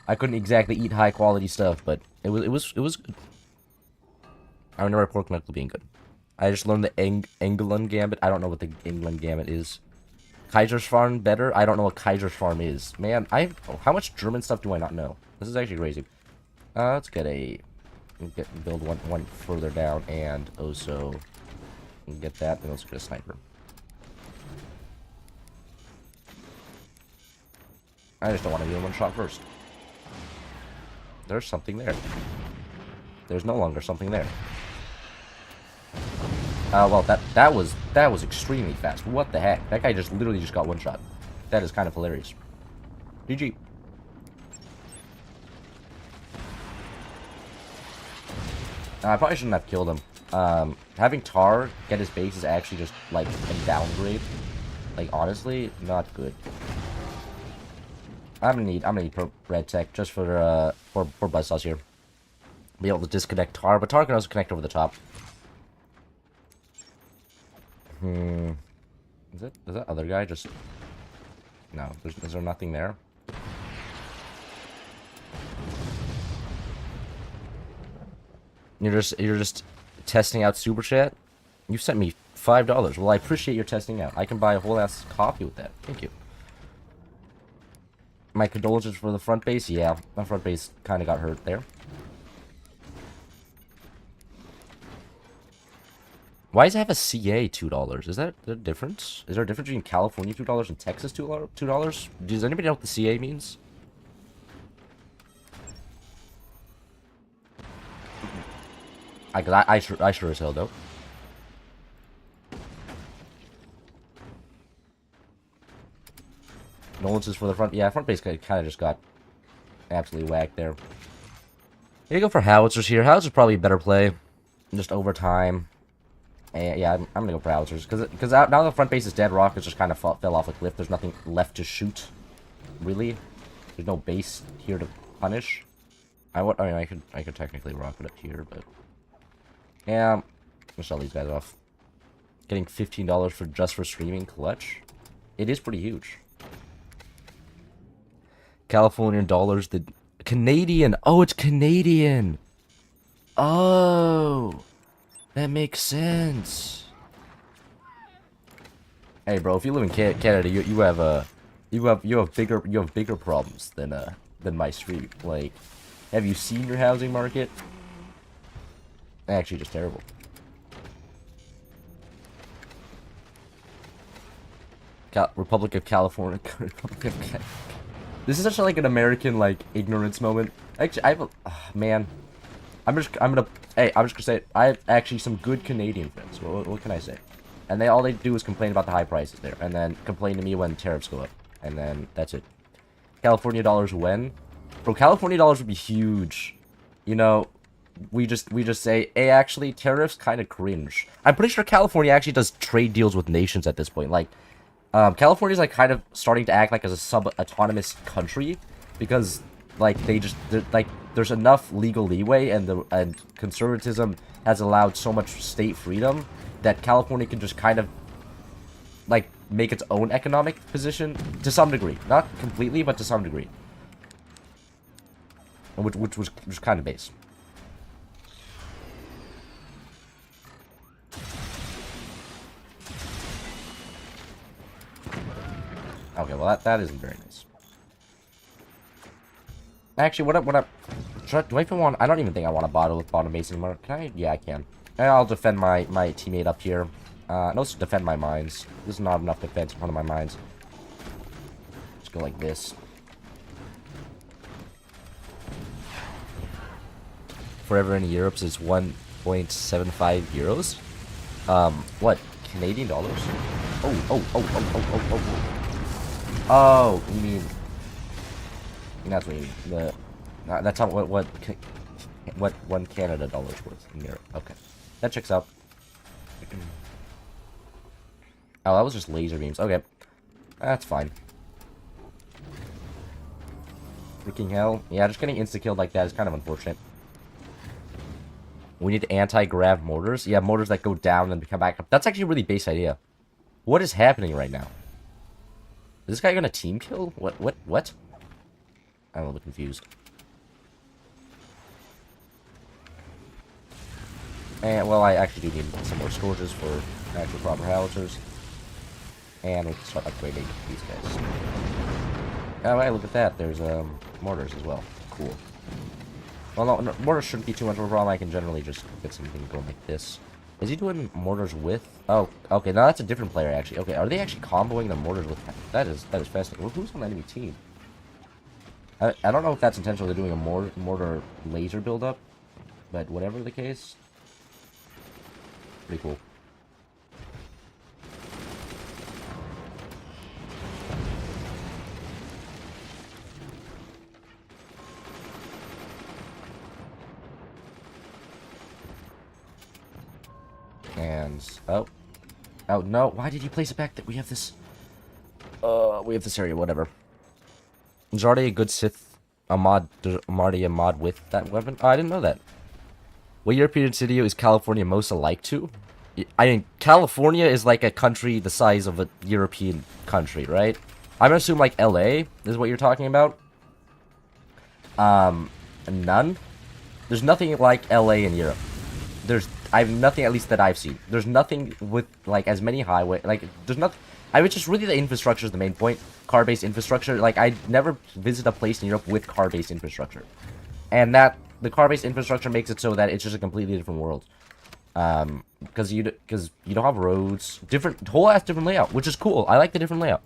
I couldn't exactly eat high quality stuff, but it was good. I remember pork knuckle being good. I just learned the England Gambit. I don't know what the England Gambit is. Kaiserschmarrn better? I don't know what Kaiserschmarrn is. Man, how much German stuff do I not know? This is actually crazy. Let's build one further down, and also get that, and also get a sniper. I just don't want to be in one shot first. There's something there. There's no longer something there. Well, that was extremely fast. What the heck? That guy just literally just got one shot. That is kind of hilarious. GG. I probably shouldn't have killed him. Having Tar get his base is actually just, like, a downgrade. Like, honestly, not good. I'm gonna need red tech just for Buzzsaws here. Be able to disconnect Tar, but Tar can also connect over the top. Is that other guy just... No, is there nothing there? You're just testing out Super Chat? You sent me $5. Well, I appreciate your testing out. I can buy a whole ass coffee with that. Thank you. My condolences for the front base. Yeah, my front base kind of got hurt there. Why does it have a CA $2? Is that the difference? Is there a difference between California $2 and Texas $2? Does anybody know what the CA means? I sure as hell don't. Condolences for the front. Yeah, front base kind of just got absolutely whacked there. Here you go for Howitzers here. Howitzers probably a better play. Just over time. And yeah, I'm gonna go for Howitzers. Because now the front base is dead, rockets just kind of fell off a cliff. There's nothing left to shoot. Really. There's no base here to punish. I mean, I could technically rocket up here, but... Yeah, let's sell these guys off. Getting $15 for just for streaming clutch. It is pretty huge. Californian dollars, the Canadian. Oh, it's Canadian. Oh, that makes sense. Hey, bro, if you live in Canada, you have bigger problems than my street. Like, have you seen your housing market? Actually, just terrible. Republic of California. This is such like an American like ignorance moment. Actually, man. I'm just gonna say I have actually some good Canadian friends. What can I say? And all they do is complain about the high prices there, and then complain to me when tariffs go up, and then that's it. California dollars when? Bro, California dollars would be huge. You know, we just say, hey, actually, tariffs kind of cringe. I'm pretty sure California actually does trade deals with nations at this point. Like, California's like kind of starting to act like as a sub-autonomous country because like there's enough legal leeway and conservatism has allowed so much state freedom that California can just kind of like make its own economic position to some degree, not completely, but to some degree, which was kind of base. Okay, well that isn't very nice. Actually, do I even want? I don't even think I want to bottle with bottom base anymore. Can I? Yeah, I can. And I'll defend my teammate up here. And also defend my mines. This is not enough defense in front of my mines. Just go like this. Forever in Europe is 1.75 euros. What? Canadian dollars? Oh, you mean... That's what you mean. That's not what 1 Canada dollar's worth in Europe. Okay. That checks out. Oh, that was just laser beams. Okay. That's fine. Freaking hell. Yeah, just getting insta-killed like that is kind of unfortunate. We need anti-grav mortars. Yeah, mortars that go down and come back up. That's actually a really base idea. What is happening right now? Is this guy gonna team kill? What? I'm a little bit confused. And, well, I actually do need some more storages for actual proper howitzers. And we can start upgrading these guys. Oh, hey, look at that. There's, mortars as well. Cool. Well, no, mortars shouldn't be too much of a problem. I can generally just get something going like this. Is he doing mortars with? Oh, okay. Now that's a different player, actually. Okay, are they actually comboing the mortars with? That is fascinating. Well, who's on the enemy team? I don't know if that's intentional. They're doing a mortar laser buildup, but whatever the case, pretty cool. And oh no! Why did you place it back? That we have this. We have this area. Whatever. Is already a good Sith a mod? There's already a mod with that weapon. Oh, I didn't know that. What European city is California most alike to? I mean, California is like a country the size of a European country, right? I'm gonna assume like LA is what you're talking about. None. There's nothing like LA in Europe. I've nothing, at least that I've seen. There's nothing with like as many highway, like there's nothing. I mean, just really the infrastructure is the main point. Car-based infrastructure. Like I never visit a place in Europe with car-based infrastructure, and that the car-based infrastructure makes it so that it's just a completely different world. Because you don't have roads, whole ass different layout, which is cool. I like the different layout.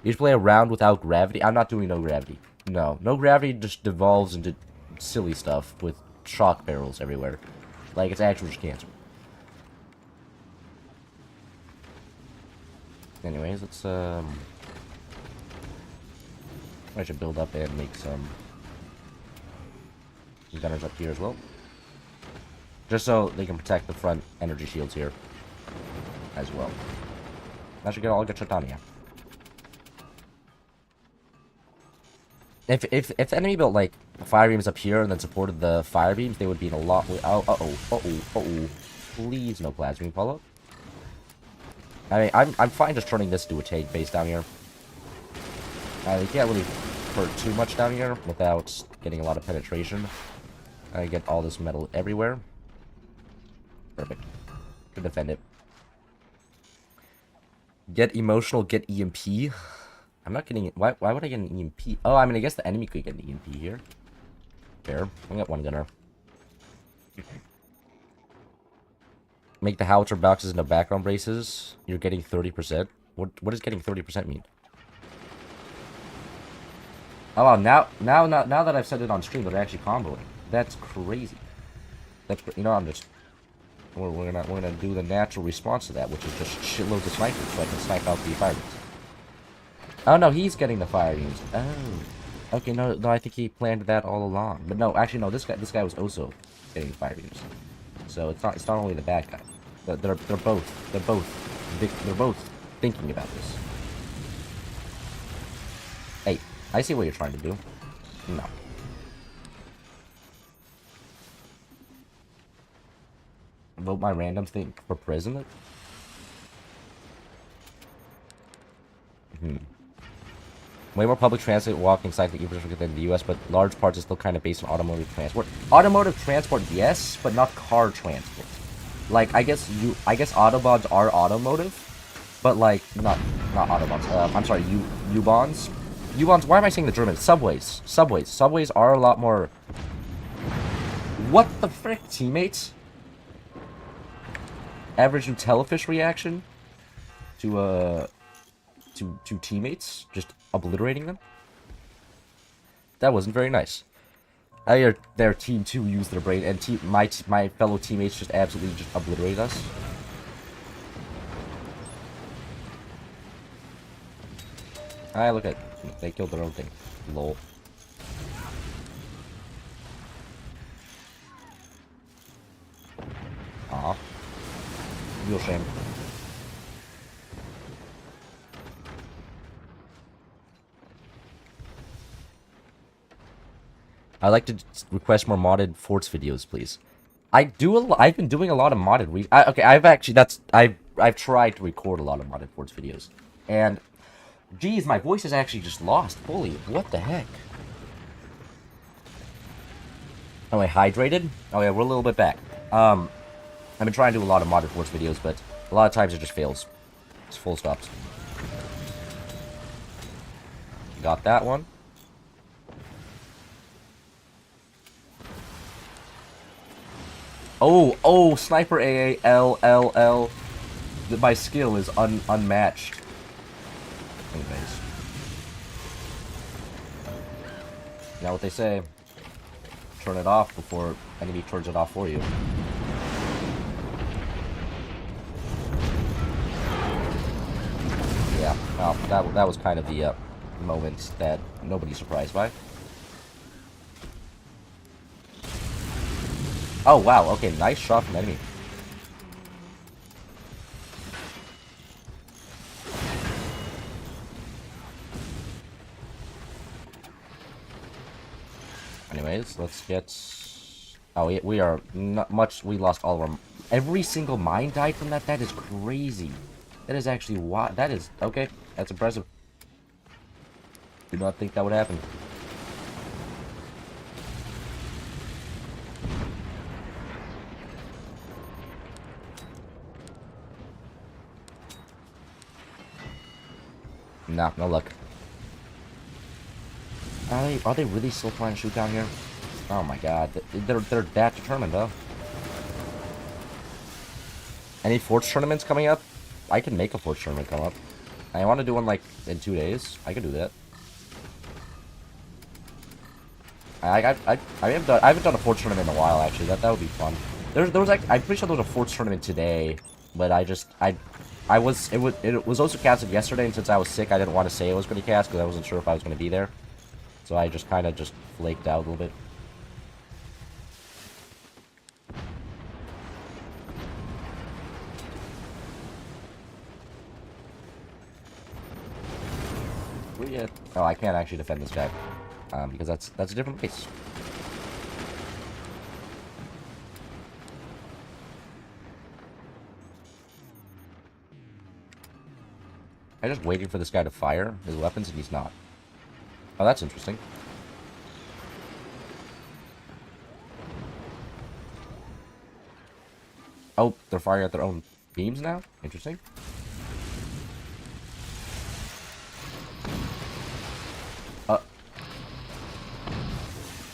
You just play around without gravity. I'm not doing no gravity. No gravity just devolves into silly stuff with shock barrels everywhere. Like, it's actual just cancer. Anyways, let's, I should build up and make some gunners up here as well. Just so they can protect the front energy shields here as well. That should all get shut down here. If the enemy built like fire beams up here and then supported the fire beams, they would be in a lot. Please no plasma follow. I mean, I'm fine just turning this to a tank base down here. You can't really hurt too much down here without getting a lot of penetration. I get all this metal everywhere. Perfect. Could defend it. Get emotional. Get EMP. I'm not getting it. Why would I get an EMP? Oh, I mean, I guess the enemy could get an EMP here. Fair. I got one gunner. Make the howitzer boxes into background braces. You're getting 30%. What does getting 30% mean? Oh, wow, now that I've said it on stream, they're actually comboing. That's crazy. You know, we're gonna do the natural response to that, which is just shitloads of snipers, so I can snipe out the fire beams. Oh no, he's getting the fire beams. Oh, okay. No, I think he planned that all along. But no, actually, no. This guy was also getting fire beams. So it's not only the bad guy. They're both thinking about this. Hey, I see what you're trying to do. No. Vote my random thing for president? Way more public transit, walking, cycling infrastructure than the US, but large parts are still kind of based on automotive transport. Automotive transport, yes, but not car transport. Like, I guess Autobahns are automotive, but like, not Autobahns. I'm sorry, U-Bahns. U-Bahns, why am I saying the German? Subways. Subways are a lot more... What the frick, teammates? Average Nutellafish reaction to teammates, just obliterating them. That wasn't very nice. Their team 2 used their brain, and my fellow teammates just absolutely just obliterate us. Alright, look at they killed their own thing. Lol. Aw. Real shame. I'd like to request more modded Forts videos, please. I've been doing a lot of modded okay, I've tried to record a lot of modded Forts videos. And geez, my voice is actually just lost. Holy, what the heck? Oh, I hydrated? Oh yeah, we're a little bit back. I've been trying to do a lot of modded Forts videos, but a lot of times it just fails. It's full stops. Got that one. Oh, sniper AA, L. My skill is unmatched. Anyways. Now what they say, turn it off before enemy turns it off for you. Yeah, well, that was kind of the moment that nobody's surprised by. Oh, wow, okay, nice shot from enemy. Anyways, let's get... Oh, we are not much... We lost all of our... Every single mine died from that? That is crazy. That is actually wild. That is... Okay, that's impressive. Did not think that would happen. Nah, no luck. Are they really still trying to shoot down here? Oh my god, they're that determined, though. Any Forts tournaments coming up? I can make a Forts tournament come up. I want to do one like in 2 days. I can do that. I haven't done a Forts tournament in a while actually. That would be fun. There was like I'm pretty sure there was a Forts tournament today, but it was also casted yesterday, and since I was sick, I didn't want to say it was going to cast because I wasn't sure if I was going to be there. So I just kind of just flaked out a little bit. Oh, I can't actually defend this guy because that's a different base. I'm just waiting for this guy to fire his weapons, and he's not. Oh, that's interesting. Oh, they're firing at their own beams now? Interesting.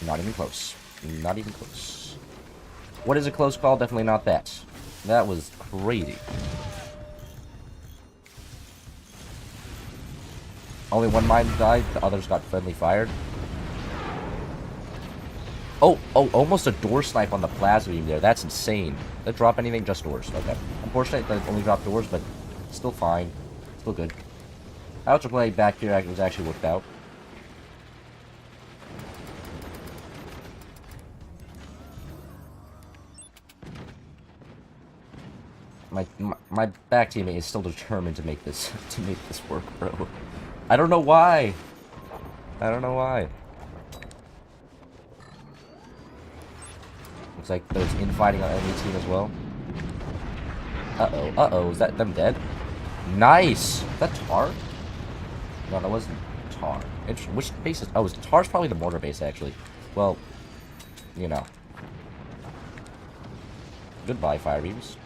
Not even close. Not even close. What is a close call? Definitely not that. That was crazy. Only one mine died, the others got friendly fired. Oh, almost a door snipe on the plasma beam there. That's insane. Did that drop anything? Just doors. Okay. Unfortunately, that only dropped doors, but still fine. Still good. Ultra play back here was actually worked out. My back teammate is still determined to make this work, bro. I don't know why. I don't know why. Looks like there's infighting on enemy team as well. Uh-oh. Is that them dead? Nice! Is that Tar? No, that wasn't Tar. Which base is... Oh, Tar's probably the mortar base, actually. Well, you know. Goodbye, fire beams.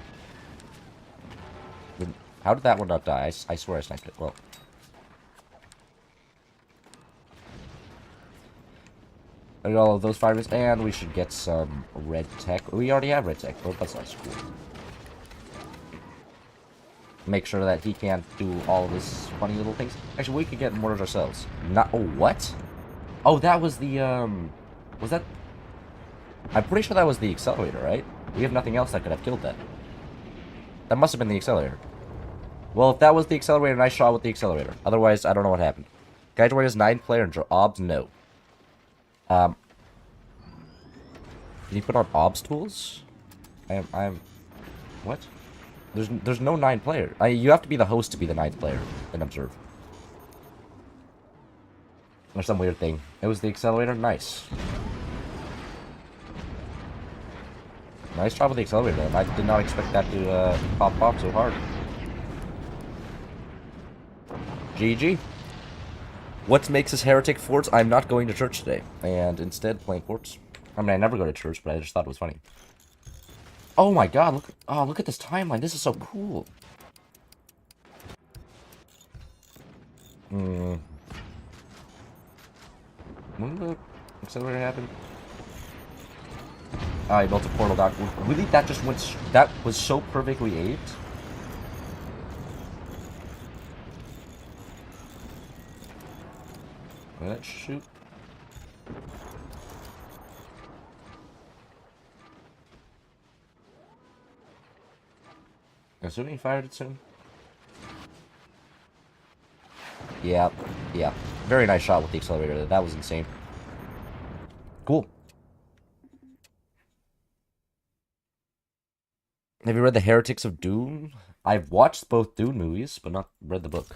How did that one not die? I swear I sniped it. Well. And all of those fire beams, and we should get some red tech. We already have red tech. Oh, that's nice. Cool. Make sure that he can't do all of his funny little things. Actually, we could get mortars ourselves. Not. Oh, what? Oh, that was the was that? I'm pretty sure that was the accelerator, right? We have nothing else that could have killed that. That must have been the accelerator. Well, if that was the accelerator, nice shot with the accelerator. Otherwise, I don't know what happened. Guy joined as 9-player and OBS, no. Did he put on OBS tools? What? There's no 9-player. You have to be the host to be the 9th player and observe. Or some weird thing. It was the accelerator? Nice. Nice job with the accelerator. I did not expect that to pop off so hard. GG. What makes us Heretic Forts? I'm not going to church today. And instead playing Forts. I mean, I never go to church, but I just thought it was funny. Oh my god, look at this timeline. This is so cool. When did the accelerator happen? I built a portal dock. Really? That just went... That was so perfectly aimed? Let's shoot. Assuming he fired it soon. Yeah. Very nice shot with the accelerator. That was insane. Cool. Have you read The Heretics of Dune? I've watched both Dune movies, but not read the book.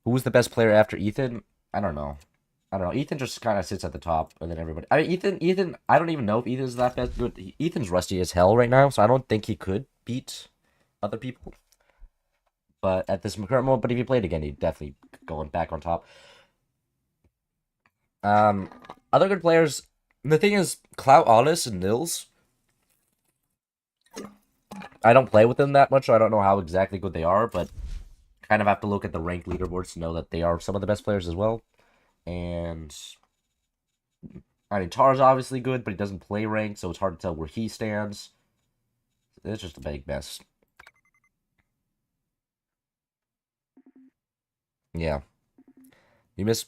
Who was the best player after Ethan? I don't know. I don't know. Ethan just kind of sits at the top, and then everybody. I mean, Ethan. I don't even know if Ethan's that bad. Good. Ethan's rusty as hell right now, so I don't think he could beat other people. But at this current moment, but if he played again, he'd definitely going back on top. Other good players. The thing is, Clout Honest and Nils. I don't play with them that much, so I don't know how exactly good they are, but kind of have to look at the ranked leaderboards to know that they are some of the best players as well. And I mean, Tar's obviously good, but he doesn't play ranked, so it's hard to tell where he stands. It's just a big mess. Yeah. You miss...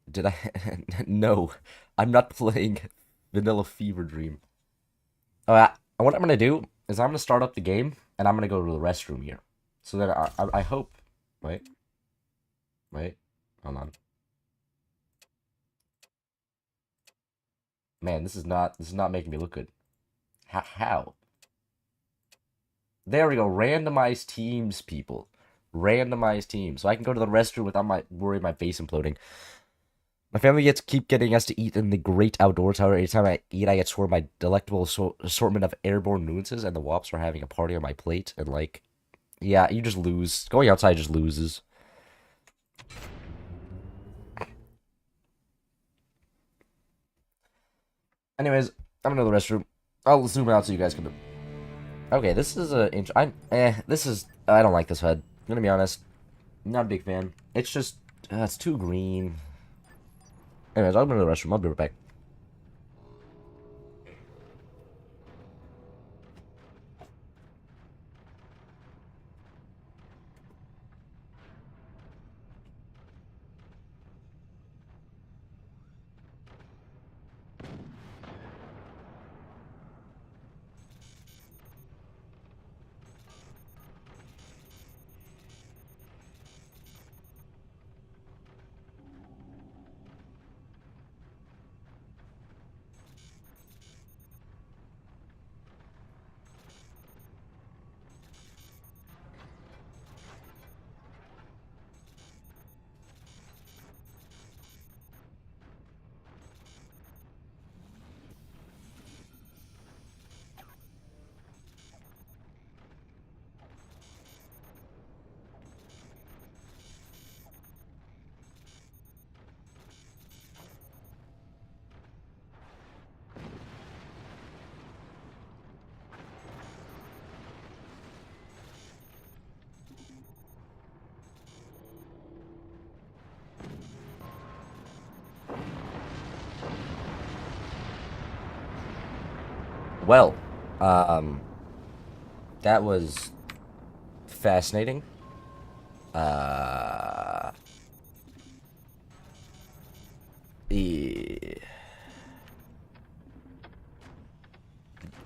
Did I... No. I'm not playing Vanilla Fever Dream. What I'm going to do is I'm going to start up the game, and I'm going to go to the restroom here. So that I hope... Wait. Hold on. Man, this is not making me look good. How? There we go. Randomized teams, people. Randomized teams. So I can go to the restroom without worry my face imploding. My family keep getting us to eat in the great outdoors. However, every time I eat, I get served my delectable assortment of airborne nuances, and the wops are having a party on my plate. And like, yeah, you just lose. Going outside just loses. Anyways, I'm gonna go to the restroom. I'll zoom out so you guys can. Okay, this is a. I don't like this HUD. I'm gonna be honest. Not a big fan. It's just. It's too green. Anyways, I'll go to the restroom. I'll be right back. Well, that was fascinating. Uh,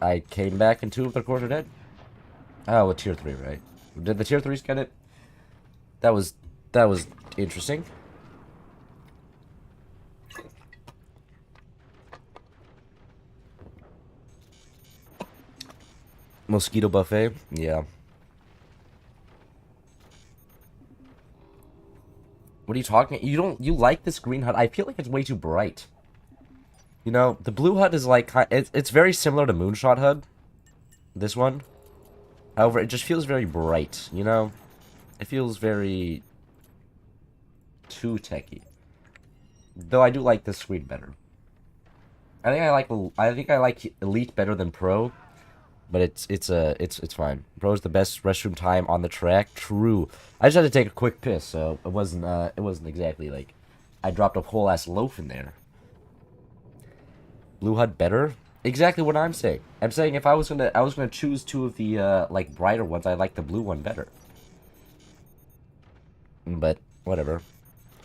I came back and two of the cores are dead. Oh, with tier 3, right? Did the tier 3s get it? That was interesting. Mosquito buffet, yeah. What are you talking? You like this green HUD? I feel like it's way too bright. You know, the blue HUD is like it's very similar to Moonshot HUD. This one, however, it just feels very bright. You know, it feels very too techy. Though I do like this screen better. I think I like Elite better than Pro. But it's fine. Bro's the best restroom time on the track. True. I just had to take a quick piss, so it wasn't exactly like I dropped a whole ass loaf in there. Blue HUD better? Exactly what I'm saying. I'm saying if I was gonna choose two of the like brighter ones, I like the blue one better. But whatever.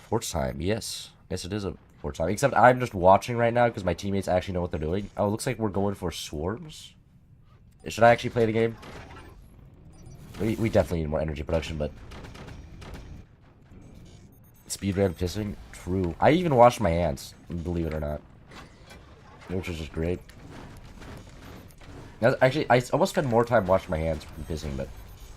Forts time, yes. Yes, it is a Forts time. Except I'm just watching right now because my teammates actually know what they're doing. Oh, it looks like we're going for swarms. Should I actually play the game? We definitely need more energy production, but... Speedrun pissing? True. I even washed my hands, believe it or not. Which was just great. Actually, I almost spent more time washing my hands from pissing, but...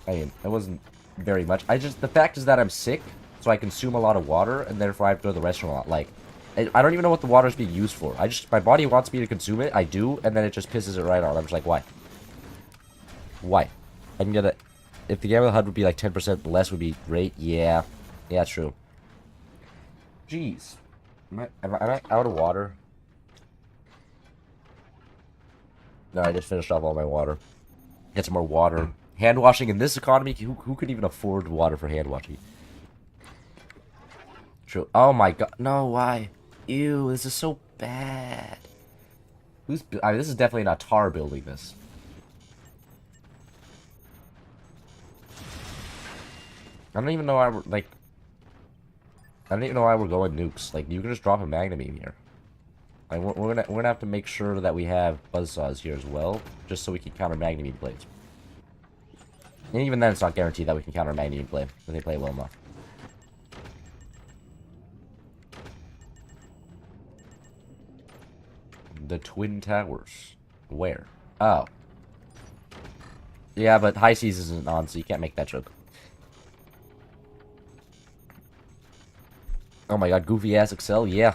I mean, it wasn't very much. The fact is that I'm sick, so I consume a lot of water, and therefore I have to go to the restroom a lot. Like, I don't even know what the water is being used for. My body wants me to consume it, I do, and then it just pisses it right on. I'm just like, why? Why? I can get a... If the ammo HUD would be like 10% less would be great, yeah. Yeah, true. Jeez. Am I out of water? No, I just finished off all my water. Get some more water. Hand washing in this economy? Who could even afford water for hand washing? True. Oh my god. No, why? Ew, this is so bad. I mean, this is definitely not Tar building this. I don't even know why we're, like... I don't even know why we're going nukes. Like, you can just drop a magnum here. Like, we're gonna have to make sure that we have buzzsaws here as well, just so we can counter magnum blades. And even then, it's not guaranteed that we can counter magnum blade if they play well enough. The Twin Towers. Where? Oh. Yeah, but High Seas isn't on, so you can't make that joke. Oh my god, goofy ass Excel, yeah.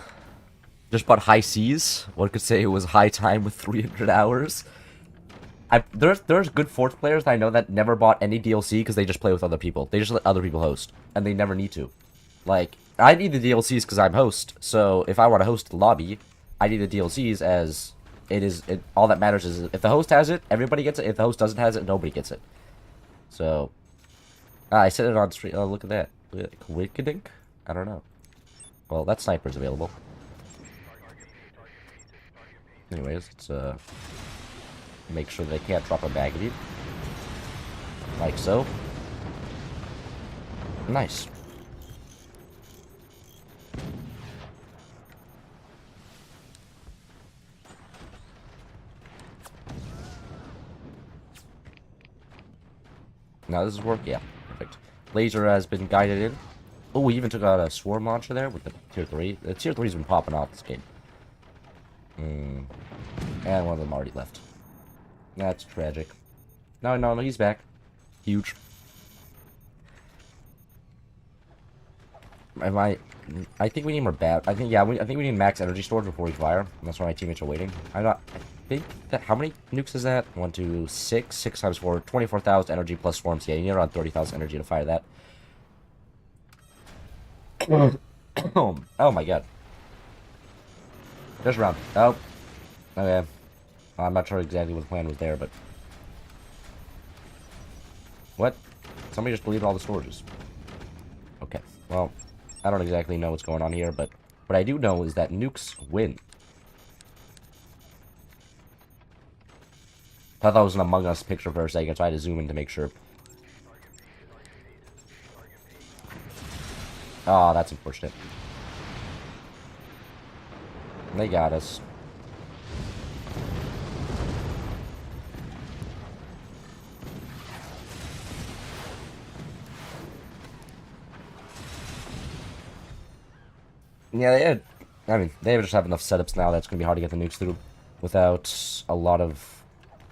Just bought High Seas. One could say it was high time with 300 hours. There's good Forts players that I know that never bought any DLC because they just play with other people. They just let other people host, and they never need to. Like, I need the DLCs because I'm host, so if I want to host the lobby, I need the DLCs as all that matters is if the host has it, everybody gets it. If the host doesn't has it, nobody gets it. So, I said it on stream. Oh, look at that. Quickening? I don't know. Well, that sniper's available. Anyways, let's make sure they can't drop a magazine. Like so. Nice. Now this is work? Yeah, perfect. Laser has been guided in. Oh, we even took out a swarm launcher there with the tier 3. The tier 3's been popping off this game. And one of them already left. That's tragic. No, he's back. Huge. I think we need more I think we need max energy storage before we fire. And that's why my teammates are waiting. I think that, how many nukes is that? 1, 2, 6. 6 times 4. 24,000 energy plus swarms. Yeah, you need around 30,000 energy to fire that. Oh my god. There's round. Oh. Okay. I'm not sure exactly what the plan was there, but... What? Somebody just deleted all the storages. Okay. Well, I don't exactly know what's going on here, but what I do know is that nukes win. I thought it was an Among Us picture for a second, so I had to zoom in to make sure. Oh, that's unfortunate. They got us. Yeah, they just have enough setups now that's going to be hard to get the nukes through without a lot of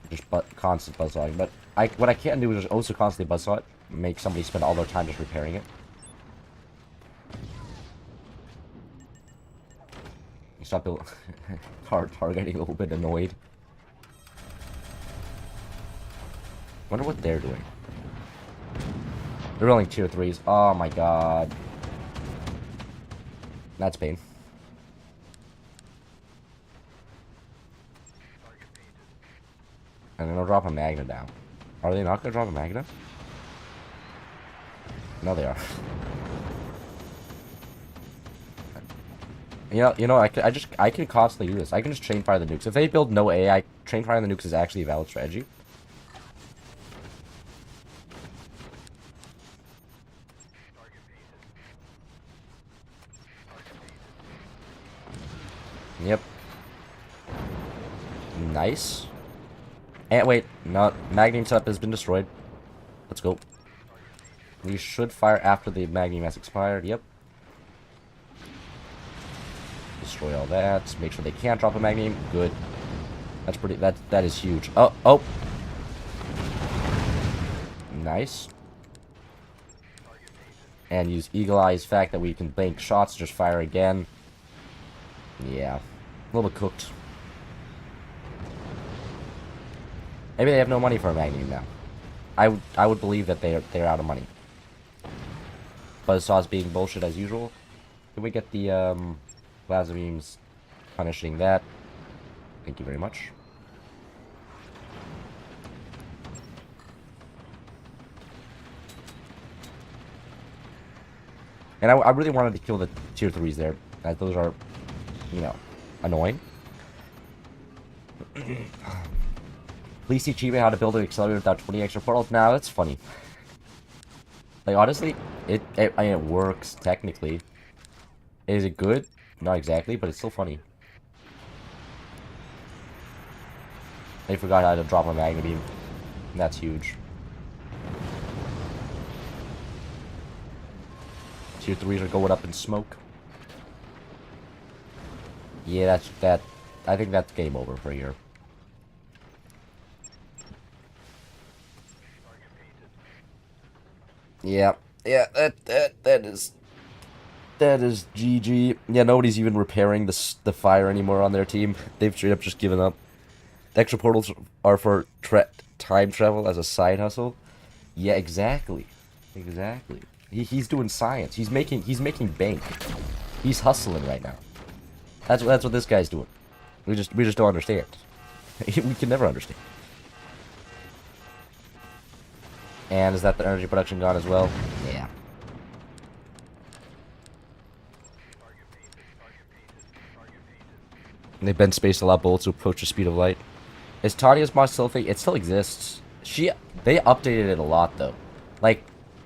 just constant buzzsawing. But what I can do is just also constantly buzzsaw it, make somebody spend all their time just repairing it. Stop getting a little bit annoyed. Wonder what they're doing. They're rolling tier 3s. Oh my god. That's pain. And then they'll drop a Magna down. Are they not gonna drop a Magna? No, they are. I can constantly do this. I can just chain fire the nukes. If they build no AI, chain fire the nukes is actually a valid strategy. Yep. Nice. And wait, no, Magnum setup has been destroyed. Let's go. We should fire after the Magnum has expired. Yep. Destroy all that. Make sure they can't drop a Magnum. Good. That's pretty. That is huge. Oh. Nice. And use Eagle Eye's fact that we can bank shots, just fire again. Yeah. A little bit cooked. Maybe they have no money for a Magnum now. I would believe that they're out of money. Buzzsaws being bullshit as usual. Can we get the plasma beams punishing that? Thank you very much. And I really wanted to kill the tier 3s there, as those are, you know, annoying. Please teach me how to build an accelerator without 20 extra portals. Now that's funny. Like, honestly, I mean, it works, technically. Is it good? Not exactly, but it's still funny. They forgot how to drop a Magna Beam. That's huge. Tier 3s are going up in smoke. Yeah, I think that's game over for here. Yeah, that is GG. Yeah, nobody's even repairing the fire anymore on their team. They've straight up just given up. The extra portals are for time travel as a side hustle. Yeah, exactly. Exactly. He's doing science. He's making bank. He's hustling right now. That's what this guy's doing. We just don't understand. We can never understand. And is that the energy production gone as well? Yeah. And they've been spaced a lot bullets to approach the speed of light. Is Tanya's mod still a thing? It still exists. They updated it a lot though. Like,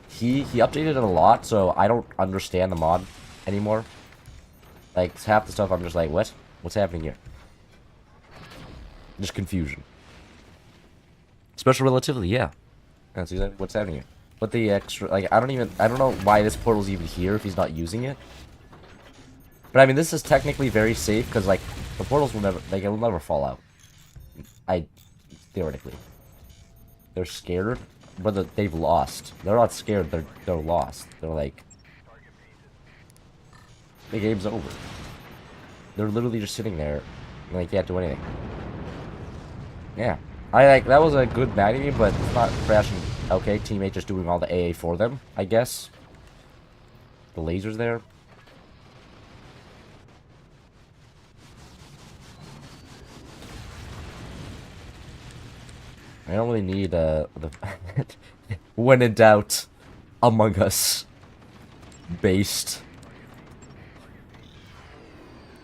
he updated it a lot, so I don't understand the mod anymore. Like, half the stuff I'm just like, what? What's happening here? Just confusion. Special relativity, yeah. That's exactly what's happening here. But the extra, like, I don't know why this portal's even here if he's not using it. But I mean, this is technically very safe because, like, the portals will never, like, it will never fall out. Theoretically. They're scared, but they've lost. They're not scared, they're lost. They're like, the game's over. They're literally just sitting there, and they can't do anything. Yeah. That was a good Magni, but it's not crashing. Okay, teammate just doing all the AA for them, I guess. The lasers there. I don't really need, the... when in doubt, Among Us. Based.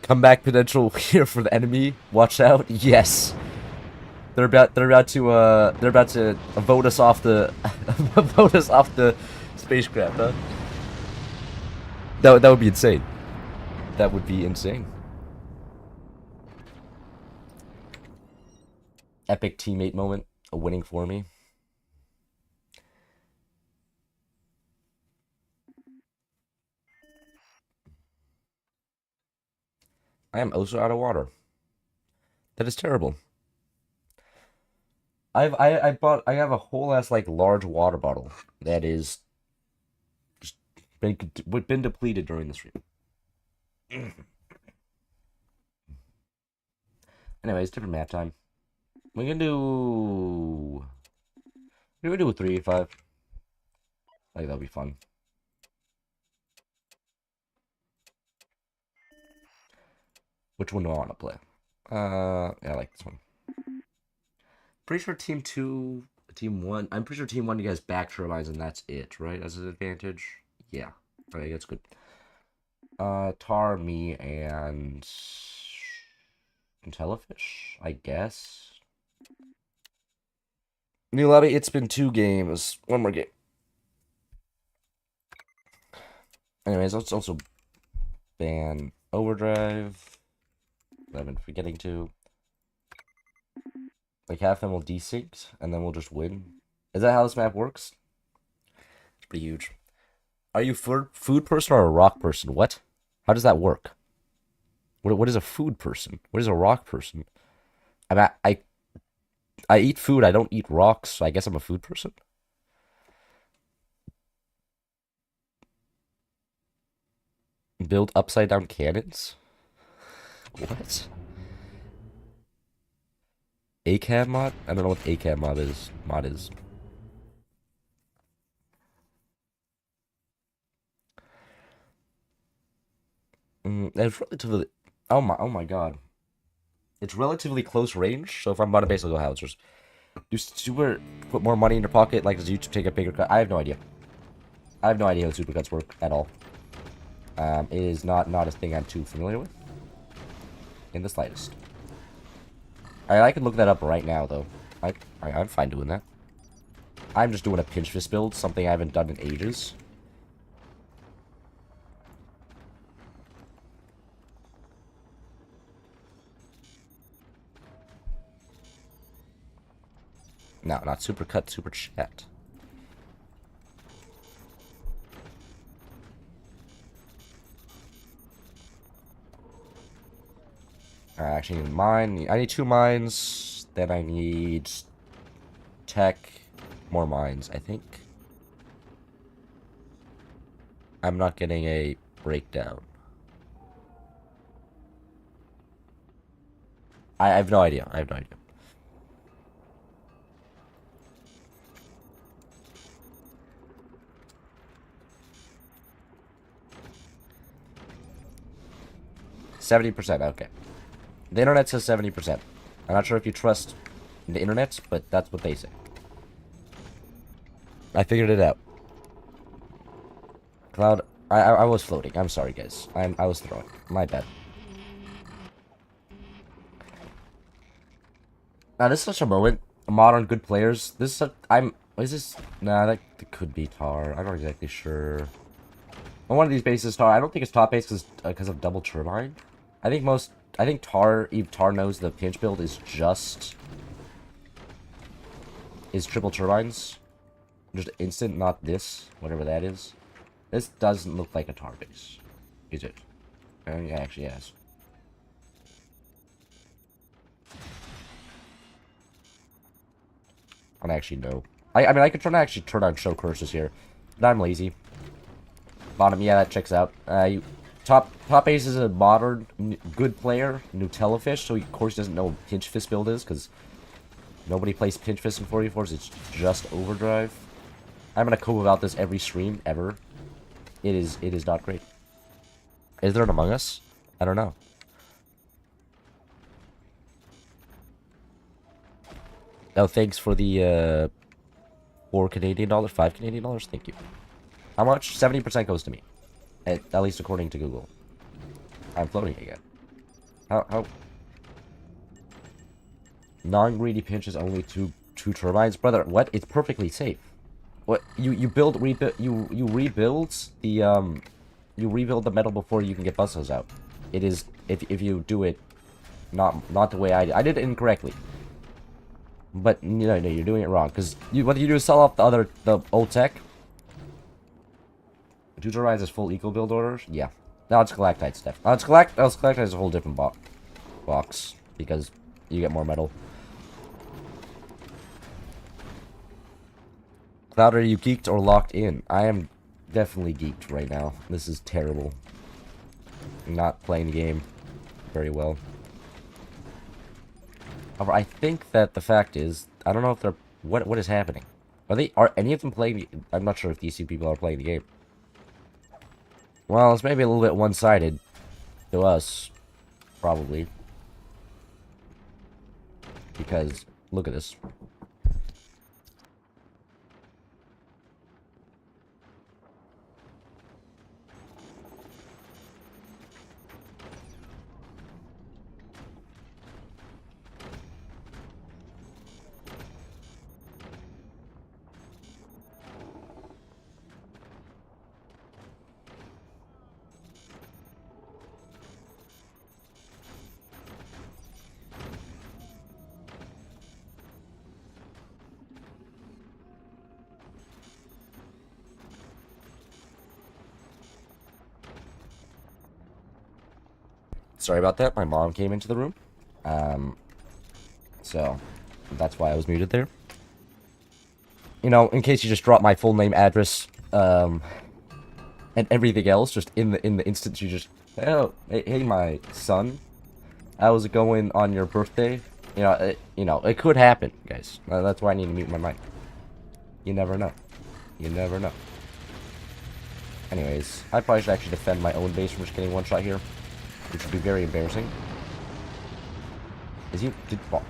Comeback potential here for the enemy. Watch out. Yes. They're about to vote us off the vote us off the spacecraft, huh? That would be insane. That would be insane. Epic teammate moment. A winning for me. I am also out of water. That is terrible. I have a whole ass like large water bottle that is just been depleted during the stream. Anyways, different map time. We can do a 3v5. I think that'll be fun. Which one do I want to play? Yeah, I like this one. Pretty sure team 2, team 1. I'm pretty sure team 1 you guys back turbines and that's it, right? As an advantage. Yeah. Okay, that's good. Tar, me, and Telefish, I guess. New lobby, it's been 2 games. One more game. Anyways, let's also ban Overdrive. I've been forgetting to. Like, half them will desync, and then we'll just win. Is that how this map works? It's pretty huge. Are you food person or a rock person? What? How does that work? What is a food person? What is a rock person? I eat food. I don't eat rocks. So I guess I'm a food person. Build upside down cannons? What? ACAB mod? I don't know what ACAB mod is. It's relatively. Oh my god. It's relatively close range, so if I'm about to basically go howitzers. Do super put more money in your pocket? Like, does YouTube take a bigger cut? I have no idea. I have no idea how supercuts work at all. It is not a thing I'm too familiar with. In the slightest. I can look that up right now, though. I'm fine doing that. I'm just doing a pinch fist build, something I haven't done in ages. No, not supercut, super chat. I actually need mine. I need 2 mines. Then I need tech. More mines, I think. I'm not getting a breakdown. I have no idea. I have no idea. %. Okay. The internet says 70%. I'm not sure if you trust the internet, but that's what they say. I figured it out. Cloud, I was floating. I'm sorry, guys. I was throwing. My bad. Now, this is such a moment. Modern good players. This is is this? Nah, that could be Tar. I'm not exactly sure. On one of these bases, Tar. I don't think it's top base because of double turbine. I think Tar knows the pinch build is triple turbines. Just instant, not this, whatever that is. This doesn't look like a Tar base, is it? It actually has. I don't actually know. I mean, I could try to actually turn on show curses here, but I'm lazy. Bottom, yeah, that checks out. Top ace is a modern, good player, Nutella fish, so he, of course, doesn't know what pinch fist build is, because nobody plays pinch fist in 4v4s, it's just overdrive. I'm gonna cope about this every stream, ever. It is not great. Is there an Among Us? I don't know. Oh, thanks for the, $4 Canadian, $5 Canadian, thank you. How much? 70% goes to me. At least according to Google. I'm floating again. How? Non-greedy pinch is only two turbines? Brother, what? It's perfectly safe. What? You rebuild the metal before you can get buzzsaws out. It is, if you do it not the way I did. I did it incorrectly. But, no, you're doing it wrong. Because what you do is sell off the old tech. 2 turbines is full eco build orders? Yeah. Now it's Galactite stuff. Galactite is a whole different box. Because you get more metal. Cloud, are you geeked or locked in? I am definitely geeked right now. This is terrible. I'm not playing the game very well. However, I think that the fact is, I don't know if they're... What is happening? Are any of them playing... I'm not sure if these 2 people are playing the game. Well, it's maybe a little bit one-sided to us, probably. Because, look at this. Sorry about that. My mom came into the room. So, that's why I was muted there. You know, in case you just dropped my full name, address, and everything else just in the instant you just, oh, hey, my son, how's it going on your birthday? It could happen, guys. That's why I need to mute my mic. You never know. You never know. Anyways, I probably should actually defend my own base from just getting one shot here, which would be very embarrassing.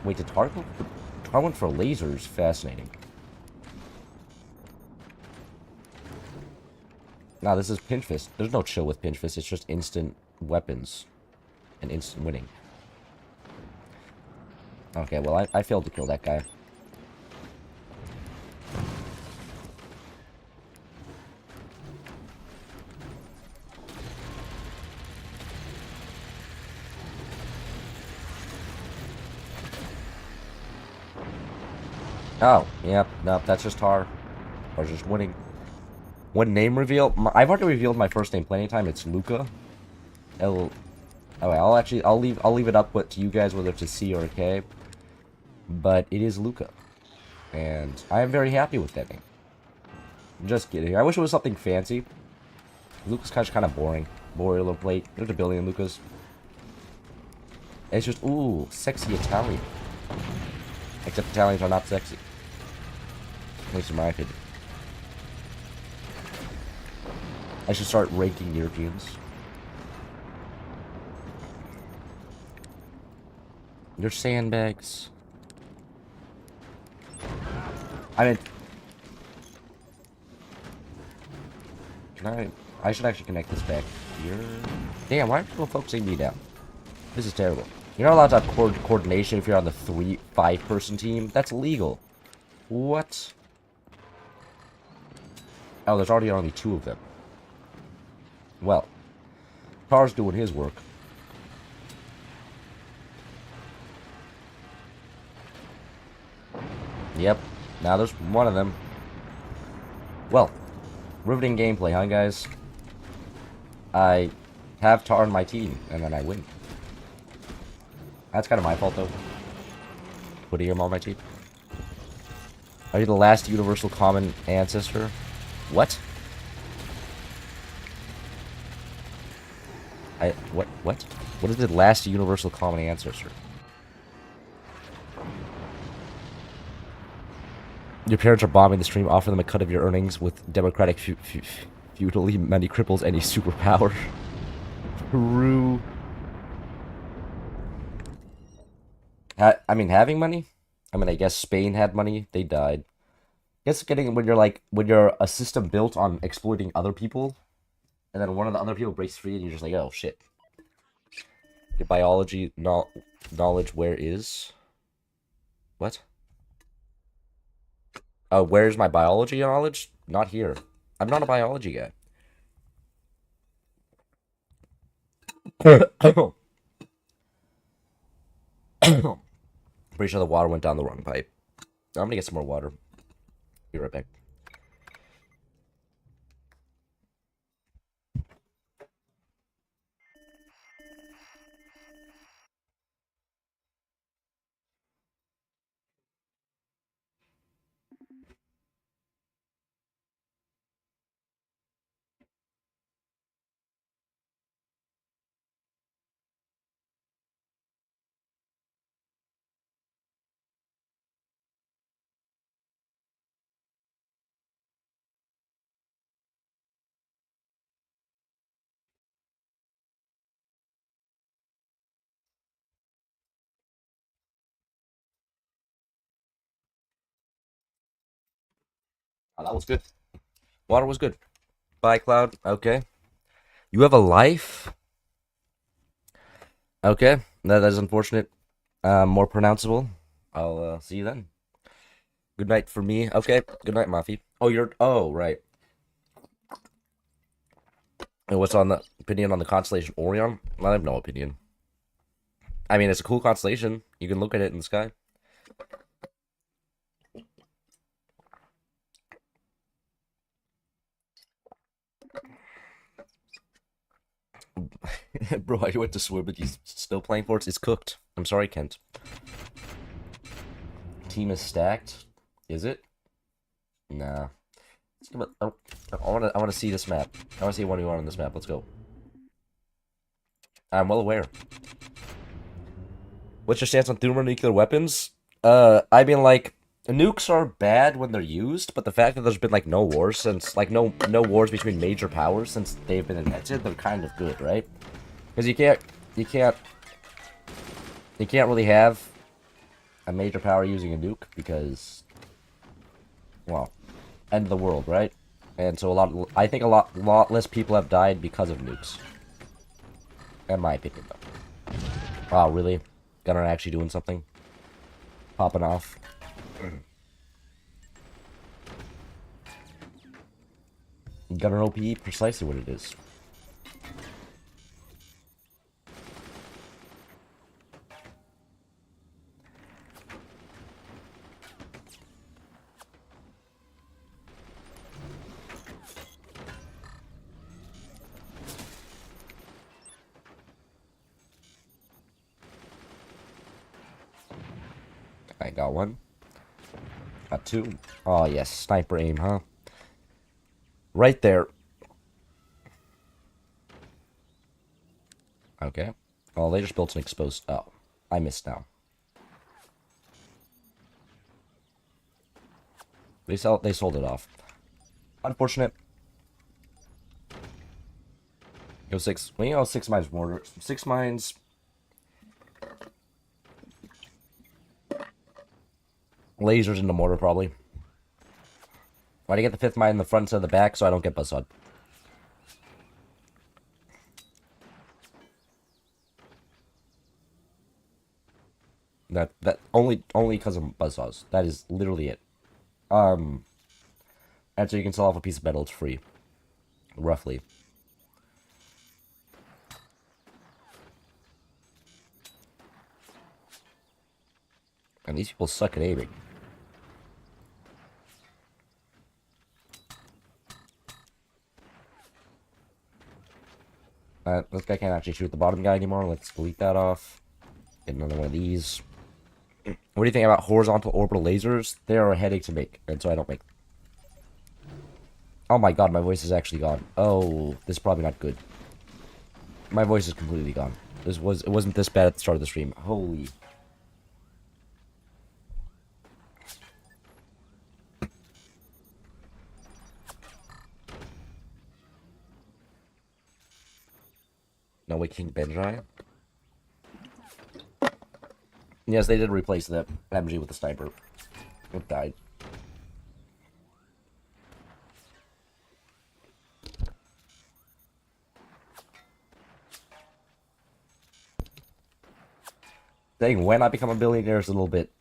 Wait, did Tar go? Tar went for lasers. Fascinating. Nah, this is Pinch Fist. There's no chill with Pinch Fist. It's just instant weapons and instant winning. Okay, well, I failed to kill that guy. Oh, yep, nope, that's just Tar. Or just winning. One name reveal? I've already revealed my first name plenty of time. It's Luca. Okay, I'll leave it up to you guys whether it's a C or a K. But it is Luca. And I am very happy with that name. Just kidding. I wish it was something fancy. Luca's kind of boring. Boilerplate. There's a billion Lucas. It's just, ooh, sexy Italian. Except Italians are not sexy. At least in my opinion. I should start ranking Europeans. They're sandbags. I mean... I should actually connect this back here. Damn, why are people focusing me down? This is terrible. You're not allowed to have coordination if you're on the 5-person team. That's illegal. What? Oh, there's already only 2 of them. Well, Tar's doing his work. Yep, now there's one of them. Well, riveting gameplay, huh, guys? I have Tar on my team, and then I win. That's kind of my fault, though. Putting him on my team. Are you the last universal common ancestor? What? What? What is the last universal common ancestor? Your parents are bombing the stream. Offer them a cut of your earnings with democratic feudally many cripples any superpower. True. I mean, having money? I mean, I guess Spain had money. They died. I guess when you're a system built on exploiting other people, and then one of the other people breaks free, and you're just like, oh, shit. Your biology knowledge where is? What? Oh, where's my biology knowledge? Not here. I'm not a biology guy. Pretty sure the water went down the wrong pipe. I'm gonna get some more water. Be right back. Oh, that was good. Water was good. Bye, Cloud. Okay. You have a life? Okay. That is unfortunate. More pronounceable. I'll see you then. Good night for me. Okay. Good night, Mafi. Oh, right. And what's on the opinion on the constellation Orion? I have no opinion. I mean, it's a cool constellation. You can look at it in the sky. Bro, I went to swim, but he's still playing Forts. It's cooked. I'm sorry, Kent. Team is stacked. Is it? Nah. Oh, I wanna see this map. I wanna see 1v1 on this map. Let's go. I'm well aware. What's your stance on thermonuclear weapons? I mean, like, nukes are bad when they're used, but the fact that there's been like no wars since, like, no wars between major powers since they've been invented, they're kind of good, right? Because you can't, you can't really have a major power using a nuke because, well, end of the world, right? And so I think a lot less people have died because of nukes. In my opinion, though. Wow, really? Gunner actually doing something? Popping off? Gunner OP, precisely what it is. I got one. Got two. Oh, yes. Sniper aim, huh? Right there. Okay. Oh, they just built an exposed... Oh, I missed now. They sold it off. Unfortunate. Go six. Well, you know, 6 mines mortar. 6 mines. Lasers into mortar, probably. Why do you get the 5th mine in the front instead of the back so I don't get buzzsawed? That only because of buzzsaws. That is literally it. And so you can sell off a piece of metal, it's free. Roughly. And these people suck at aiming. This guy can't actually shoot the bottom guy anymore. Let's delete that off. Get another one of these. What do you think about horizontal orbital lasers? They are a headache to make, and so I don't make them. Oh my god, my voice is actually gone. Oh, this is probably not good. My voice is completely gone. It wasn't this bad at the start of the stream. Holy. No way, King Benjai. Yes, they did replace the MG with the sniper. It died. Saying when I become a billionaire is a little bit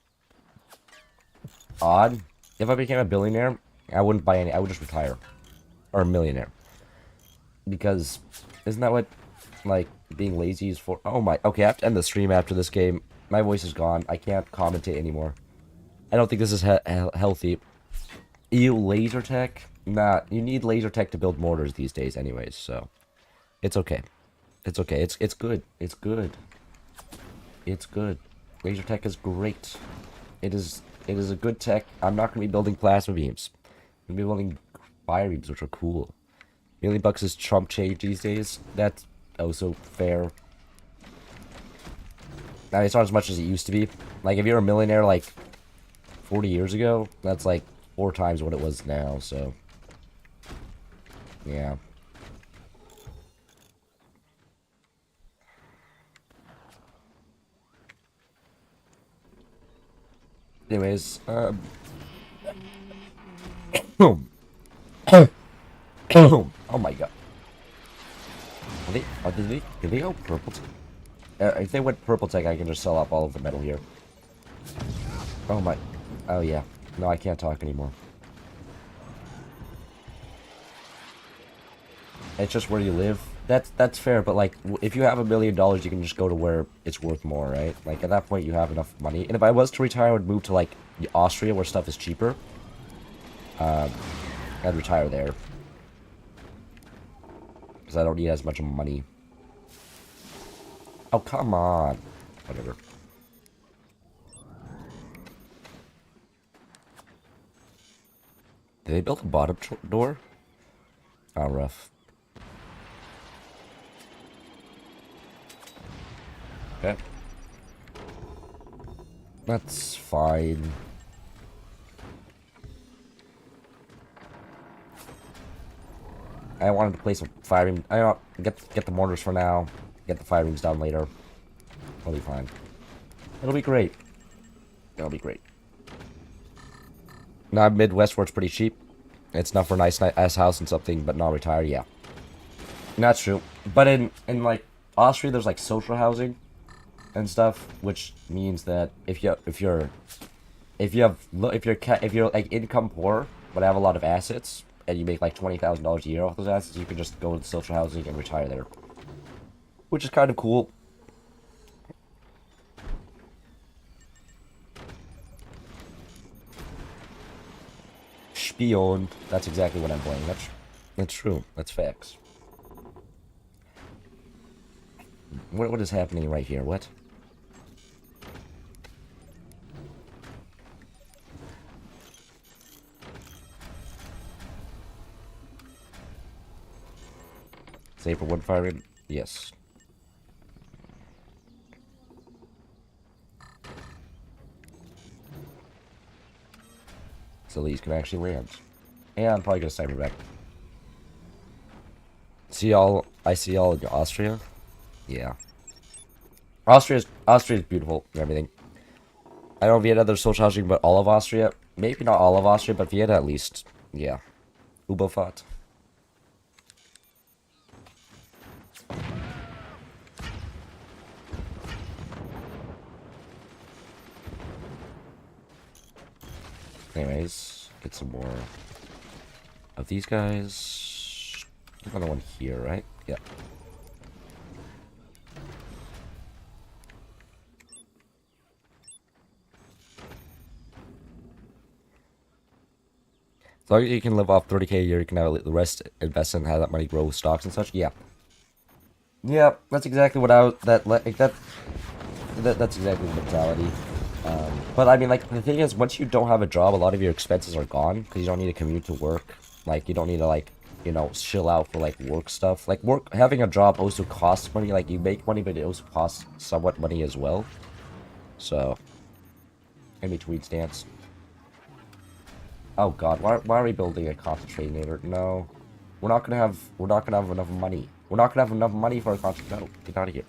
odd. If I became a billionaire, I wouldn't buy any. I would just retire. Or a millionaire. Because, isn't that what, like, being lazy is for? Oh my, okay, I have to end the stream after this game. My voice is gone. I can't commentate anymore. I don't think this is healthy. EU laser tech? Nah, you need laser tech to build mortars these days anyways, so. It's okay. It's okay. It's good. It's good. It's good. Laser tech is great. It is a good tech. I'm not gonna be building plasma beams. I'm gonna be building fire beams, which are cool. $1,000,000 is chump change these days. That's also fair. Now, it's not as much as it used to be. Like, if you're a millionaire, like, 40 years ago, that's, like, 4 times what it was now, so. Yeah. Anyways, oh my god. Did they go purple? If they went purple tech, I can just sell up all of the metal here. Oh my. Oh yeah. No, I can't talk anymore. It's just where you live. That's fair, but like, if you have $1,000,000, you can just go to where it's worth more, right? Like, at that point, you have enough money. And if I was to retire, I would move to, like, Austria, where stuff is cheaper. I'd retire there. Because I don't need as much money. Oh, come on. Whatever. Did they build a bottom door? Oh, rough. Okay. That's fine. I wanted to place some firing. I don't get the mortars for now. Get the firings done later. It'll be fine. It'll be great. It'll be great. Now Midwest where it's pretty cheap. It's enough for a nice ass house and something, but not retire. Yeah, that's true. But in like Austria, there's like social housing and stuff, which means that if you're like income poor but have a lot of assets and you make like $20,000 a year off those assets, you can just go to social housing and retire there, which is kind of cool. Spion. That's exactly what I'm playing. That's true. That's facts. What is happening right here? What? Save for wood firing? Yes. So these can actually land. And I'm probably gonna sniper back. I see y'all in Austria. Yeah. Austria's beautiful and everything. I don't know Vienna there's social housing, but all of Austria. Maybe not all of Austria, but Vienna at least. Yeah. Ubofat. Anyways, get some more of these guys. Another one here, right? Yeah. As long as you can live off 30K a year, you can have the rest invest and have that money grow with stocks and such. Yeah. Yeah, that's exactly what I was. That's exactly the mentality. But I mean, like, the thing is, once you don't have a job, a lot of your expenses are gone because you don't need to commute to work. Like, you don't need to, like, you know, chill out for, like, work stuff. Like, having a job also costs money. Like, you make money, but it also costs somewhat money as well. So, in between stance. Oh God, why are we building a concentrator? No, we're not gonna have enough money. We're not gonna have enough money for a concentrator. No, get out of here.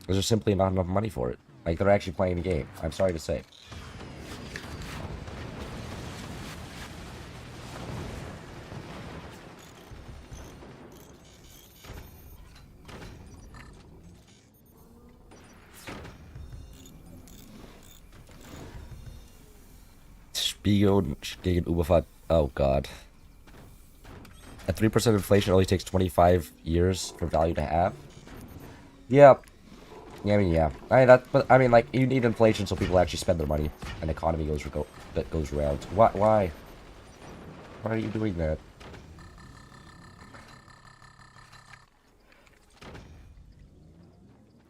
There's just simply not enough money for it. Like, they're actually playing the game. I'm sorry to say. Spiegel gegen Uberfahrt. Oh God. At 3% inflation, it only takes 25 years for value to have. Yeah. Yeah, I mean, yeah. But I mean, like, you need inflation so people actually spend their money, and the economy goes around. Why? Why are you doing that?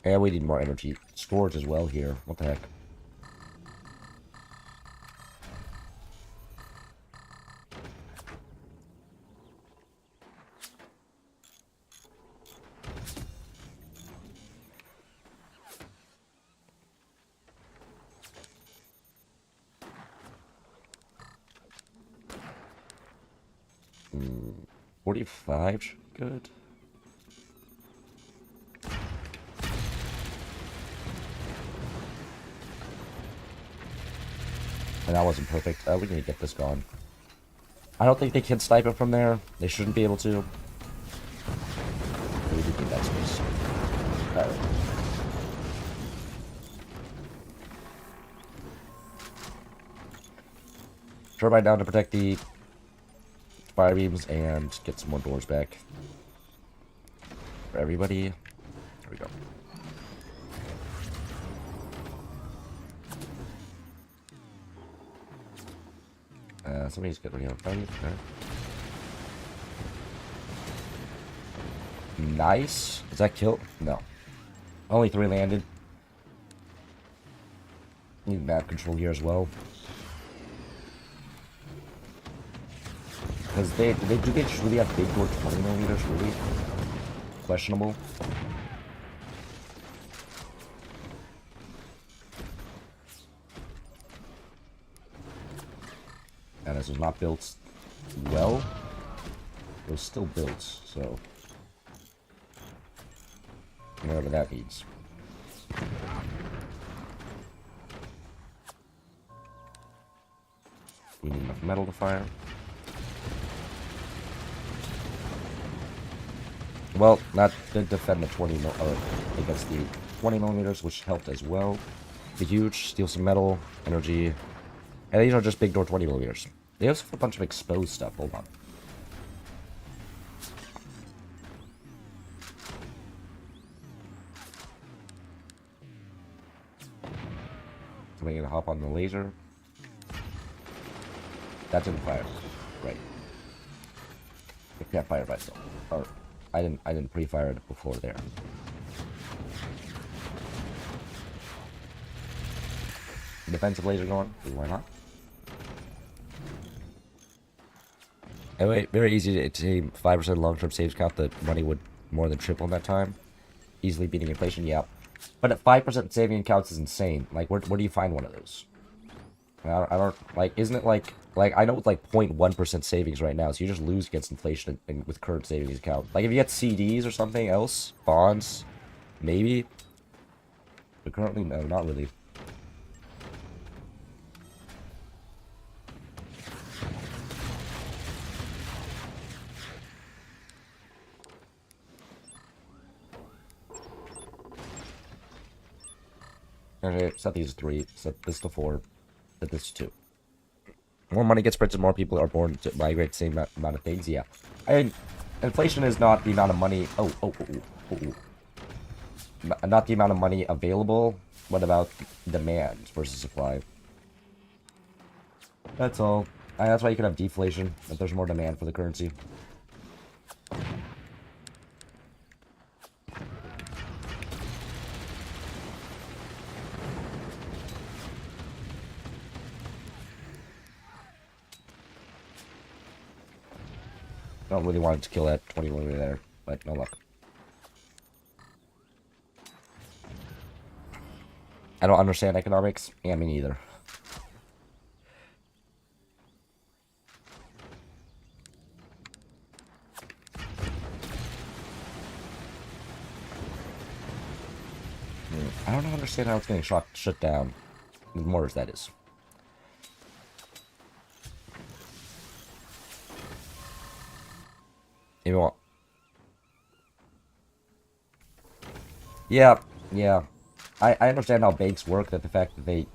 And we need more energy storage as well here. What the heck? Hmm, 45? Good. And that wasn't perfect. We need to get this gone. I don't think they can snipe it from there. They shouldn't be able to. We do need that space. Alright. Turbine down to protect the fire beams and get some more doors back. For everybody. There we go. Somebody's getting on fire. Okay. Nice. Is that kill? No. Only 3 landed. Need map control here as well. Because do they just really have big door 20 millimeters? Really? Questionable. And this was not built well. It was still built, so whatever that means. We need enough metal to fire. Well, that did defend the 20 against the 20 millimeters, which helped as well. Be huge, steal some metal, energy. And these are just big door 20 millimeters. They also have a bunch of exposed stuff. Hold on. Am I gonna hop on the laser? That didn't fire. Right. It can't fire by itself. Or I didn't pre-fire it before there. Defensive laser going? Why not? Anyway, very easy to aim 5% long-term saves count. The money would more than triple in that time. Easily beating inflation, yeah. But at 5% saving counts is insane. Like, where do you find one of those? I don't like, isn't it like I know it's like 0.1% savings right now, so you just lose against inflation with current savings account. Like, if you get CDs or something else, bonds, maybe. But currently, no, not really. Okay, set these to 3, set this to 4, set this to 2. More money gets printed, more people are born to migrate the same amount of things, yeah. I mean, inflation is not the amount of money... Not the amount of money available. What about demand versus supply? That's all. That's why you can have deflation, if there's more demand for the currency. I don't really want to kill that 20 there, but no luck. I don't understand economics. Yeah, me neither. I don't understand how it's getting shut down. The mortars, that is. If you want. Yeah. I understand how banks work, that the fact that they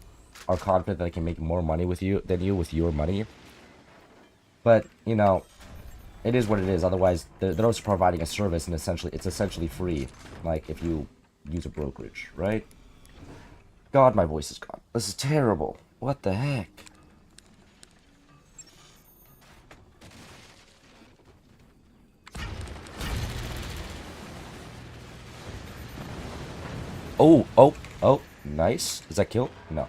are confident that they can make more money with you than you with your money. But, you know, it is what it is. Otherwise, they're also providing a service, and it's essentially free. Like, if you use a brokerage, right? God, my voice is gone. This is terrible. What the heck? Oh, nice. Is that kill? No.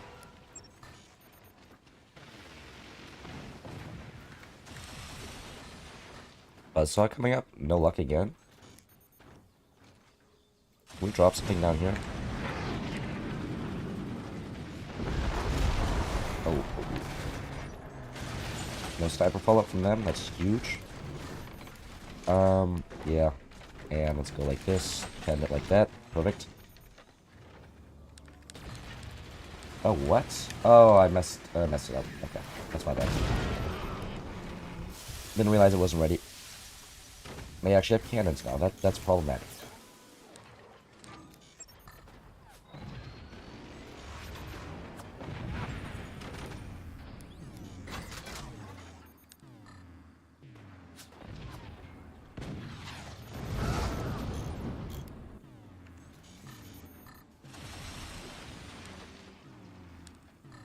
Buzzsaw coming up. No luck again. Can we drop something down here? Oh. No sniper follow-up from them. That's huge. Yeah. And let's go like this. Defend it like that. Perfect. Oh, what? Oh, I messed it up. Okay. That's my bad. Didn't realize it wasn't ready. They actually have cannons now. That's problematic.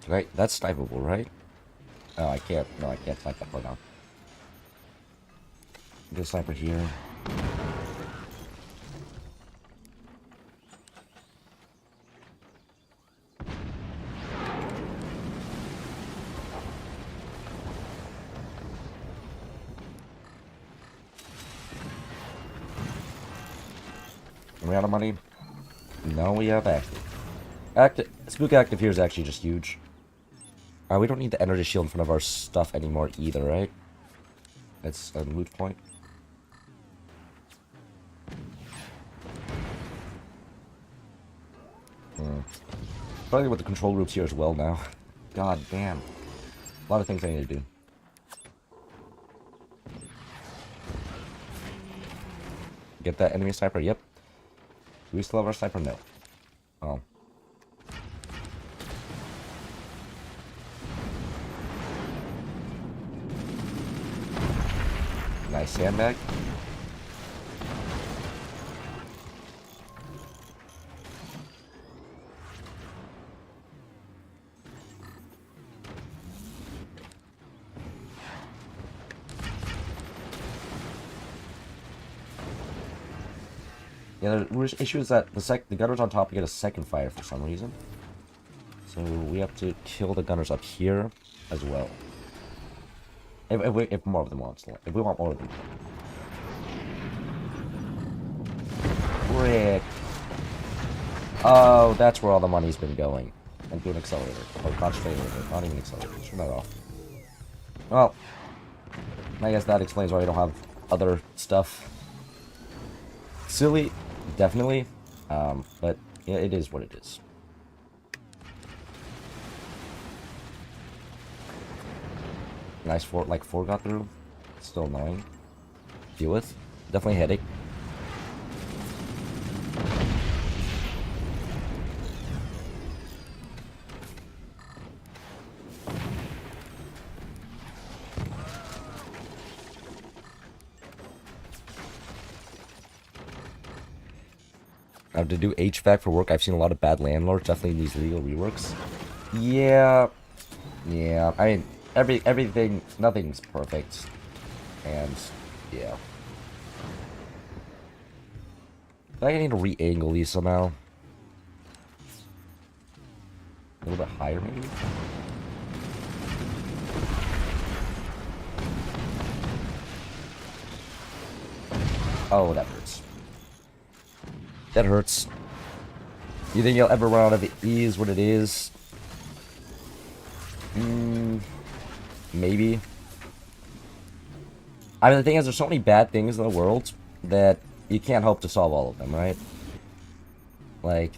Right, that's snipeable, right? Oh, I can't. No, I can't snipe that far now. Get a sniper here. Are we out of money? No, we have active. Spook active here is actually just huge. We don't need the energy shield in front of our stuff anymore either, right? That's a moot point. Probably with the control groups here as well now. God damn. A lot of things I need to do. Get that enemy sniper? Yep. Do we still have our sniper? No. Oh. Nice sandbag. Yeah, the issue is that the gunners on top get a second fire for some reason. So we have to kill the gunners up here as well. If more of them want to, if we want more of them. Frick. Oh, that's where all the money's been going. Into an accelerator. Or concentrator. Not even accelerator. Turn that off. Well, I guess that explains why we don't have other stuff. Silly, definitely. But yeah, it is what it is. Nice fort, like 4 got through. Still annoying. Deal with. Definitely headache. To do HVAC for work, I've seen a lot of bad landlords, definitely these legal reworks. Yeah. Yeah, I mean, everything, nothing's perfect. And, yeah. I think I need to re-angle these somehow. A little bit higher, maybe? Oh, that hurts. That hurts. You think you'll ever run out of it is what it is? Maybe. I mean, the thing is, there's so many bad things in the world that you can't hope to solve all of them, right? Like,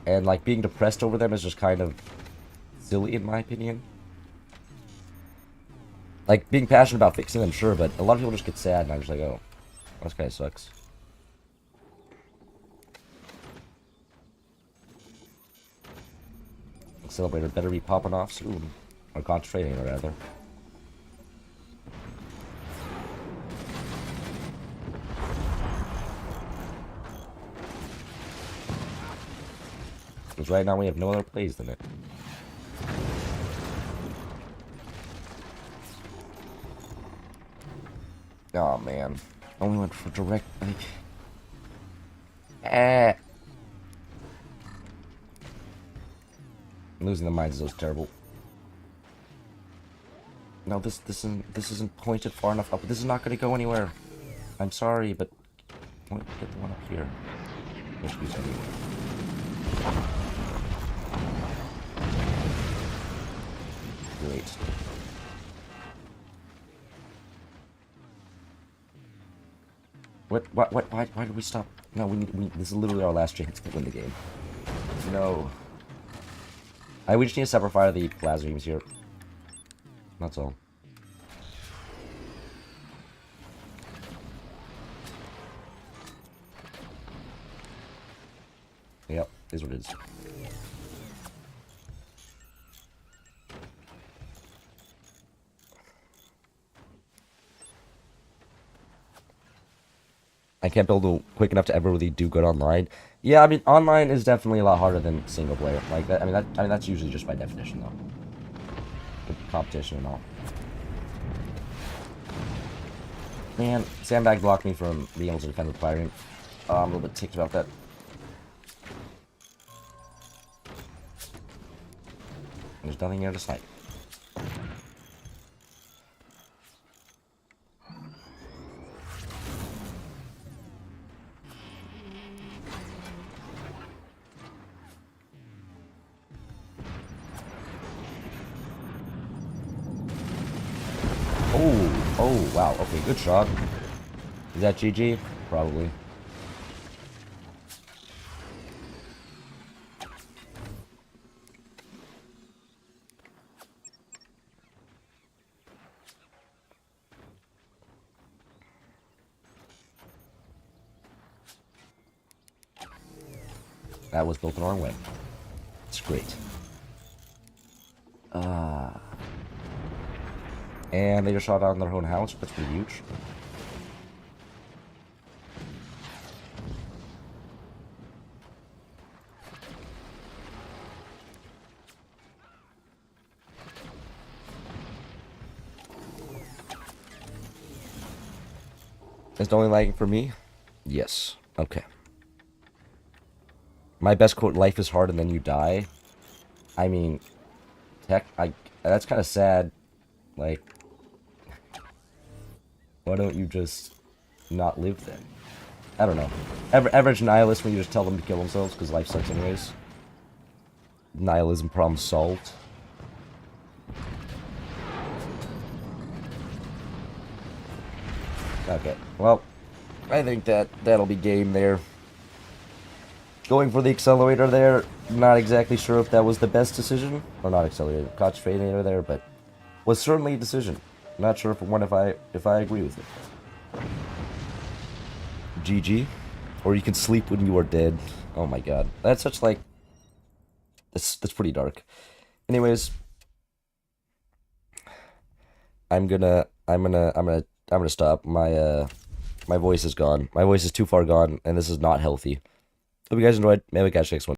and like, being depressed over them is just kind of silly, in my opinion. Like, being passionate about fixing them, sure, but a lot of people just get sad, and I'm just like, oh, this guy sucks. Accelerator better be popping off soon. Or concentrating, rather. Because right now we have no other plays than it. Oh man. Only went for direct, like... Losing the mines is terrible. No, this isn't pointed far enough up. This is not going to go anywhere. I'm sorry, but get the one up here. Great. Why did we stop? No, this is literally our last chance to win the game. No. We just need to separate fire the plasma beams here. That's all. Yep, is what it is. I can't build quick enough to ever really do good online. Yeah, I mean, online is definitely a lot harder than single player. Like that. I mean, that's usually just by definition, though. With competition and all. Man, sandbag blocked me from being able to defend with firing. I'm a little bit ticked about that. There's nothing here to snipe. Oh, wow. Okay, good shot. Is that GG? Probably. That was built the wrong way. It's great. And they just shot down their own house. That's pretty huge. Is it only lagging for me? Yes. Okay. My best quote, life is hard and then you die. I mean, that's kind of sad. Like, why don't you just not live then? I don't know. Average nihilist when you just tell them to kill themselves because life sucks anyways. Nihilism problem solved. Okay, well, I think that'll be game there. Going for the accelerator there, not exactly sure if that was the best decision. Or not accelerator, concentrator there, but was certainly a decision. Not sure if I agree with it. GG. Or you can sleep when you are dead. Oh my god. That's such like that's pretty dark. Anyways, I'm gonna stop. My voice is gone. My voice is too far gone, and this is not healthy. Hope you guys enjoyed. Maybe catch you next one.